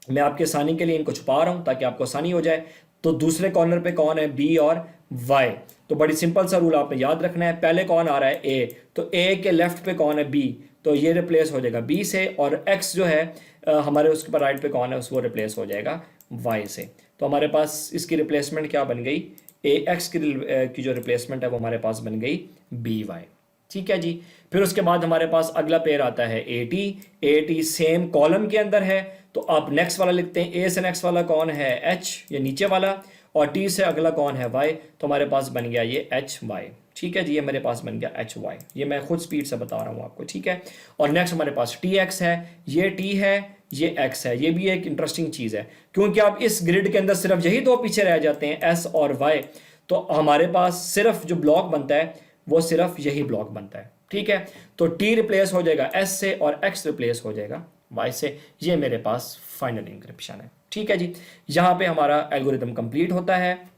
मैं आपके आसानी के लिए इनको छुपा रहा हूँ ताकि आपको आसानी हो जाए। तो दूसरे कॉर्नर पे कौन है? बी और वाई। तो बड़ी सिंपल सा रूल आपने याद रखना है। पहले कौन आ रहा है? ए। तो ए के लेफ्ट पे कौन है? बी। तो ये रिप्लेस हो जाएगा बी से, और एक्स जो है हमारे उसके पर राइट पे कौन है? उसको रिप्लेस हो जाएगा वाई से। तो हमारे पास इसकी रिप्लेसमेंट क्या बन गई? ए एक्स की जो रिप्लेसमेंट है वो हमारे पास बन गई बी वाई। ठीक है जी। फिर उसके बाद हमारे पास अगला पेयर आता है A T. A T same column के अंदर है, तो आप नेक्स्ट वाला लिखते हैं। ए से नेक्स्ट वाला कौन है? एच, ये नीचे वाला, और टी से अगला कौन है? वाई। तो हमारे पास बन गया ये एच वाई। ठीक है जी, ये मेरे पास बन गया एच वाई। ये मैं खुद स्पीड से बता रहा हूँ आपको। ठीक है। और नेक्स्ट हमारे पास टी एक्स है, ये टी है, ये एक्स है। ये भी एक इंटरेस्टिंग चीज़ है, क्योंकि आप इस ग्रिड के अंदर सिर्फ यही 2 पीछे रह जाते हैं, एस और वाई। तो हमारे पास सिर्फ जो ब्लॉक बनता है वो सिर्फ यही ब्लॉक बनता है। ठीक है। तो टी रिप्लेस हो जाएगा एस से, और एक्स रिप्लेस हो जाएगा वाई से। ये मेरे पास फाइनल इंक्रिप्शन है। ठीक है जी। यहाँ पे हमारा एल्गोरिदम कंप्लीट होता है।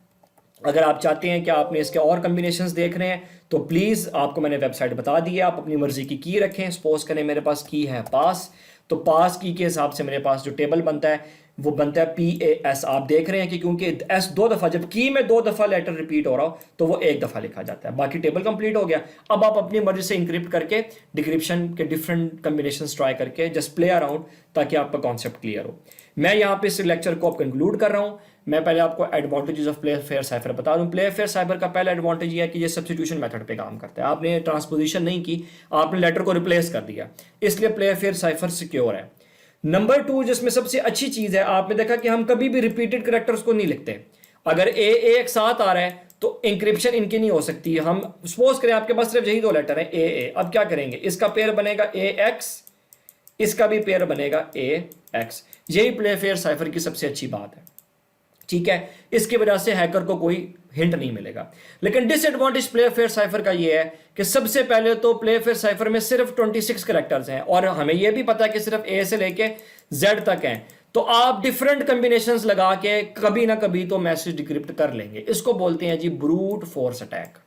अगर आप चाहते हैं कि आपने इसके और कम्बिनेशंस देख रहे हैं, तो प्लीज़, आपको मैंने वेबसाइट बता दी है, आप अपनी मर्जी की रखें। सपोज करें मेरे पास की है पास, तो पास की के हिसाब से मेरे पास जो टेबल बनता है वो बनता है PAS। आप देख रहे हैं कि क्योंकि एस 2 दफ़ा, जब की में 2 दफ़ा लेटर रिपीट हो रहा हो तो वो 1 दफ़ा लिखा जाता है। बाकी टेबल कंप्लीट हो गया। अब आप अपनी मर्जी से इंक्रिप्ट करके डिक्रिप्शन के डिफरेंट कम्बिनेशन ट्राई करके जस्ट प्ले अराउंड, ताकि आपका कॉन्सेप्ट क्लियर हो। मैं यहाँ पे इस लेक्चर को अब कंक्लूड कर रहा हूँ। मैं पहले आपको advantages of play fair cipher बता दूं। प्ले फेयर साइफर का पहला एडवांटेज ये है कि ये सब्स्टिट्यूशन मेथड पे काम करता है। आपने ट्रांसपोजिशन नहीं की, आपने लेटर को रिप्लेस कर दिया, इसलिए प्ले फेयर साइफर सिक्योर है। नंबर 2, जिसमें सबसे अच्छी चीज़ है, आपने देखा कि हम कभी भी रिपीटेड करेक्टर्स को नहीं लिखते। अगर ए एक साथ आ रहा है तो इंक्रिप्शन इनकी नहीं हो सकती। हम सपोज करें आपके पास सिर्फ यही 2 लेटर हैं, ए। अब क्या करेंगे? इसका पेयर बनेगा ए एक्स, इसका भी पेयर बनेगा ए एक्स। यही प्ले फेयर साइफर की सबसे अच्छी बात है। ठीक है। इसकी वजह से हैकर को कोई हिंट नहीं मिलेगा। लेकिन डिसएडवांटेज प्ले फेयर साइफर का ये है कि सबसे पहले तो प्ले फेयर साइफर में सिर्फ 26 करैक्टर्स हैं, और हमें यह भी पता है कि सिर्फ ए से लेके जेड तक हैं। तो आप डिफरेंट कॉम्बिनेशंस लगा के कभी ना कभी तो मैसेज डिक्रिप्ट कर लेंगे। इसको बोलते हैं जी brute force attack.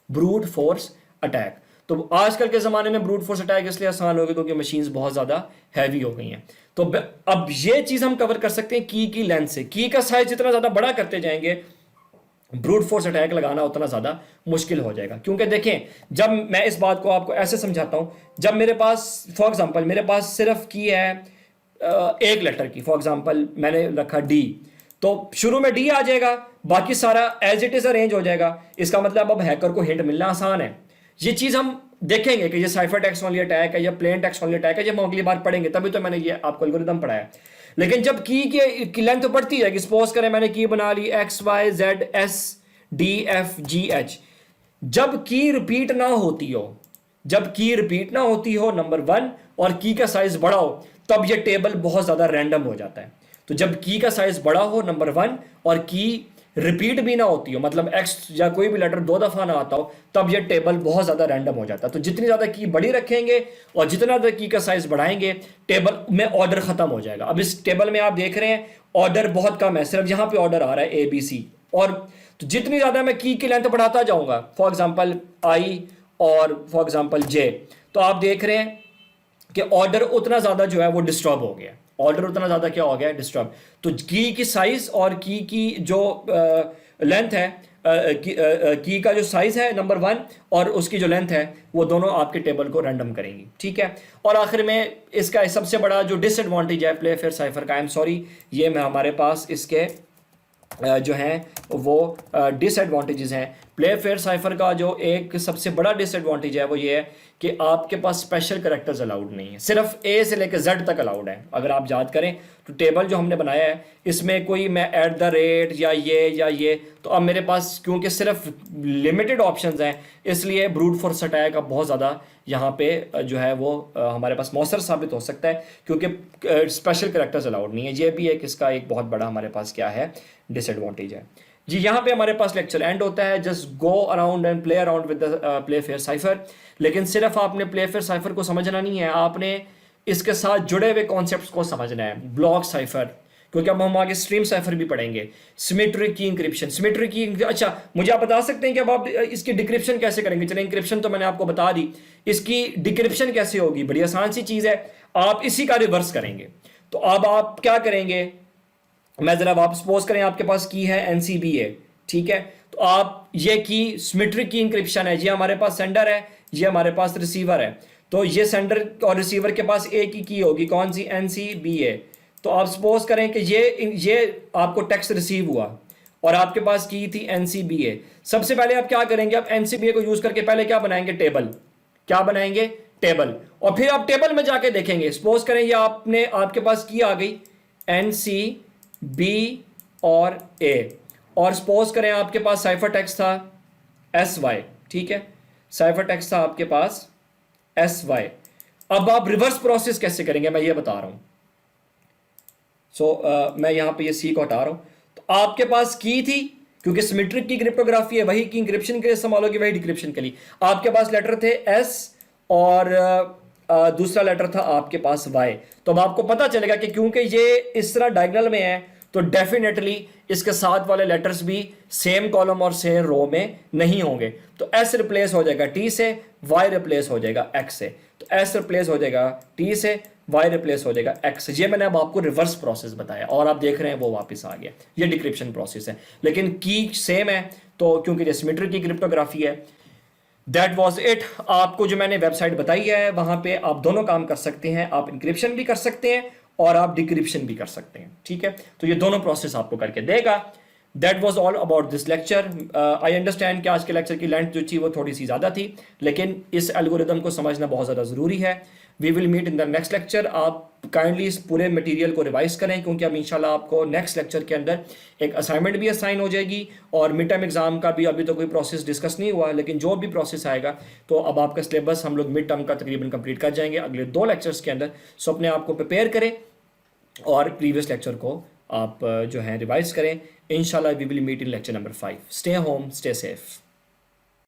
Brute force attack. तो आजकल के ज़माने में ब्रूट फोर्स अटैक इसलिए आसान हो गया क्योंकि मशीन्स बहुत ज़्यादा हैवी हो गई हैं। तो अब ये चीज़ हम कवर कर सकते हैं की लेंथ से। की का साइज जितना ज़्यादा बड़ा करते जाएंगे, ब्रूट फोर्स अटैक लगाना उतना ज़्यादा मुश्किल हो जाएगा। क्योंकि देखें, जब मैं इस बात को आपको ऐसे समझाता हूँ, जब मेरे पास फॉर एग्जांपल मेरे पास सिर्फ की है 1 लेटर की, फॉर एग्जांपल मैंने रखा डी, तो शुरू में डी आ जाएगा, बाकी सारा एज इट इज़ अरेंज हो जाएगा। इसका मतलब अब हैकर को हिंट मिलना आसान है। ये चीज़ हम देखेंगे कि ये साइफर टेक्स्ट वाली अटैक है या प्लेन टेक्स्ट वाली अटैक है, ये हम अगली बार पढ़ेंगे, तभी तो मैंने ये आपको एल्गोरिदम पढ़ाया। लेकिन जब की लेंथ तो बढ़ती है, सपोज करें मैंने की बना ली XYZSDFGH, जब की रिपीट ना होती हो, नंबर 1, और की का साइज बड़ा हो, तब ये टेबल बहुत ज़्यादा रैंडम हो जाता है। तो जब की का साइज बड़ा हो, नंबर 1, और की रिपीट भी ना होती हो, मतलब एक्स या कोई भी लेटर 2 दफ़ा ना आता हो, तब ये टेबल बहुत ज़्यादा रैंडम हो जाता है। तो जितनी ज़्यादा की बड़ी रखेंगे और जितना ज़्यादा की का साइज बढ़ाएंगे, टेबल में ऑर्डर ख़त्म हो जाएगा। अब इस टेबल में आप देख रहे हैं ऑर्डर बहुत कम है, सिर्फ यहाँ पे ऑर्डर आ रहा है ABC। और तो जितनी ज़्यादा मैं की लेंथ बढ़ाता जाऊँगा, फॉर एग्जाम्पल I और फॉर एग्जाम्पल J, तो आप देख रहे हैं कि ऑर्डर उतना ज़्यादा जो है वो डिस्टर्ब हो गया। ऑर्डर उतना ज़्यादा क्या हो गया? डिस्टर्ब। तो की साइज और की जो लेंथ है, की का जो साइज है नंबर 1 और उसकी जो लेंथ है, वो दोनों आपके टेबल को रैंडम करेंगी। ठीक है। और आखिर में इसका सबसे बड़ा जो डिसएडवांटेज है प्ले फेयर साइफर का, आई एम सॉरी, ये मैं हमारे पास इसके जो हैं वो डिसएडवांटेजेस हैं। प्ले फेयर साइफर का जो एक सबसे बड़ा डिसएडवांटेज है वो ये है कि आपके पास स्पेशल करेक्टर्स अलाउड नहीं है, सिर्फ ए से लेकर जेड तक अलाउड है। अगर आप याद करें तो टेबल जो हमने बनाया है इसमें कोई मैं एट द रेट या ये, तो अब मेरे पास क्योंकि सिर्फ लिमिटेड ऑप्शंस हैं इसलिए ब्रूट फोर्स अटैक का बहुत ज़्यादा यहाँ पे जो है वो हमारे पास मौसर साबित हो सकता है, क्योंकि स्पेशल करेक्टर्स अलाउड नहीं है। ये भी एक इसका एक बहुत बड़ा हमारे पास क्या है डिसएडवांटेज है जी। यहाँ पे हमारे पास लेक्चर एंड होता है। Just go around and play around with the play fair cipher. लेकिन सिर्फ आपने प्ले फेयर साइफर को समझना नहीं है, आपने इसके साथ जुड़े हुए कॉन्सेप्ट्स को समझना है। ब्लॉक साइफर, क्योंकि अब हम आगे स्ट्रीम साइफर भी पढ़ेंगे। सिमेट्रिक की इंक्रिप्शन, सिमेट्रिक की अच्छा मुझे आप बता सकते हैं कि अब आप इसकी डिक्रिप्शन कैसे करेंगे? चलिए इंक्रिप्शन तो मैंने आपको बता दी, इसकी डिक्रिप्शन कैसे होगी? बड़ी आसान सी चीज़ है, आप इसी का रिवर्स करेंगे। तो अब आप क्या करेंगे, मैं जरा आप सपोज करें आपके पास की है NCBA, ठीक है, तो आप ये की सिमेट्रिक की इंक्रिप्शन है, ये हमारे पास सेंडर है, ये हमारे पास रिसीवर है, तो ये सेंडर और रिसीवर के पास एक ही की होगी, कौन सी? NCBA। तो आप सपोज करें कि ये आपको टेक्स्ट रिसीव हुआ और आपके पास की थी NCBA। सबसे पहले आप क्या करेंगे, आप NCBA को यूज करके पहले क्या बनाएंगे? टेबल। क्या बनाएंगे? टेबल। और फिर आप टेबल में जाके देखेंगे, सपोज करें ये आपके पास की आ गई NCB और A, और सपोज करें आपके पास साइफर टेक्स्ट था SY, ठीक है, साइफर टेक्स्ट था आपके पास SY। अब आप रिवर्स प्रोसेस कैसे करेंगे मैं ये बता रहा हूं। मैं यहां पे ये C को हटा रहा हूं। तो आपके पास की थी, क्योंकि सिमेट्रिक की क्रिप्टोग्राफी है, वही की इंक्रिप्शन के लिए इस्तेमाल होगी, वही डिक्रिप्शन के लिए। आपके पास लेटर थे S और दूसरा लेटर था आपके पास Y। तो अब आपको पता चलेगा कि क्योंकि ये इस तरह डायगोनल में है तो डेफिनेटली इसके साथ वाले लेटर्स भी सेम कॉलम और सेम रो में नहीं होंगे। तो S रिप्लेस हो जाएगा T से, Y रिप्लेस हो जाएगा X से। तो S रिप्लेस हो जाएगा T से, Y रिप्लेस हो जाएगा X से। ये मैंने अब आपको रिवर्स प्रोसेस बताया और आप देख रहे हैं वो वापस आ गया। ये डिक्रिप्शन प्रोसेस है, लेकिन की सेम है, तो क्योंकि ये सिमेट्रिक की क्रिप्टोग्राफी है। That was it. आपको जो मैंने वेबसाइट बताई है वहां पे आप दोनों काम कर सकते हैं, आप इंक्रिप्शन भी कर सकते हैं और आप डिक्रिप्शन भी कर सकते हैं, ठीक है। तो ये दोनों प्रोसेस आपको करके देगा। That was all about this lecture. I understand कि आज के लेक्चर की लेंथ जो थी वो थोड़ी सी ज़्यादा थी, लेकिन इस एल्गोरिदम को समझना बहुत ज़्यादा ज़रूरी है। We will meet in the next lecture. आप काइंडली इस पूरे मटेरियल को रिवाइज करें, क्योंकि अब इंशाल्लाह आपको नेक्स्ट लेक्चर के अंदर एक असाइनमेंट भी असाइन हो जाएगी और मिड टर्म एग्जाम का भी अभी तो कोई प्रोसेस डिस्कस नहीं हुआ, लेकिन जो भी प्रोसेस आएगा तो अब आपका सिलेबस हम लोग मिड टर्म का तकरीबन कंप्लीट कर जाएंगे अगले 2 लेक्चर्स के अंदर। सो अपने आप को प्रिपेयर करें और प्रीवियस लेक्चर को आप जो है रिवाइज करें। इंशाल्लाह we will meet in lecture number 5। Stay home, stay safe.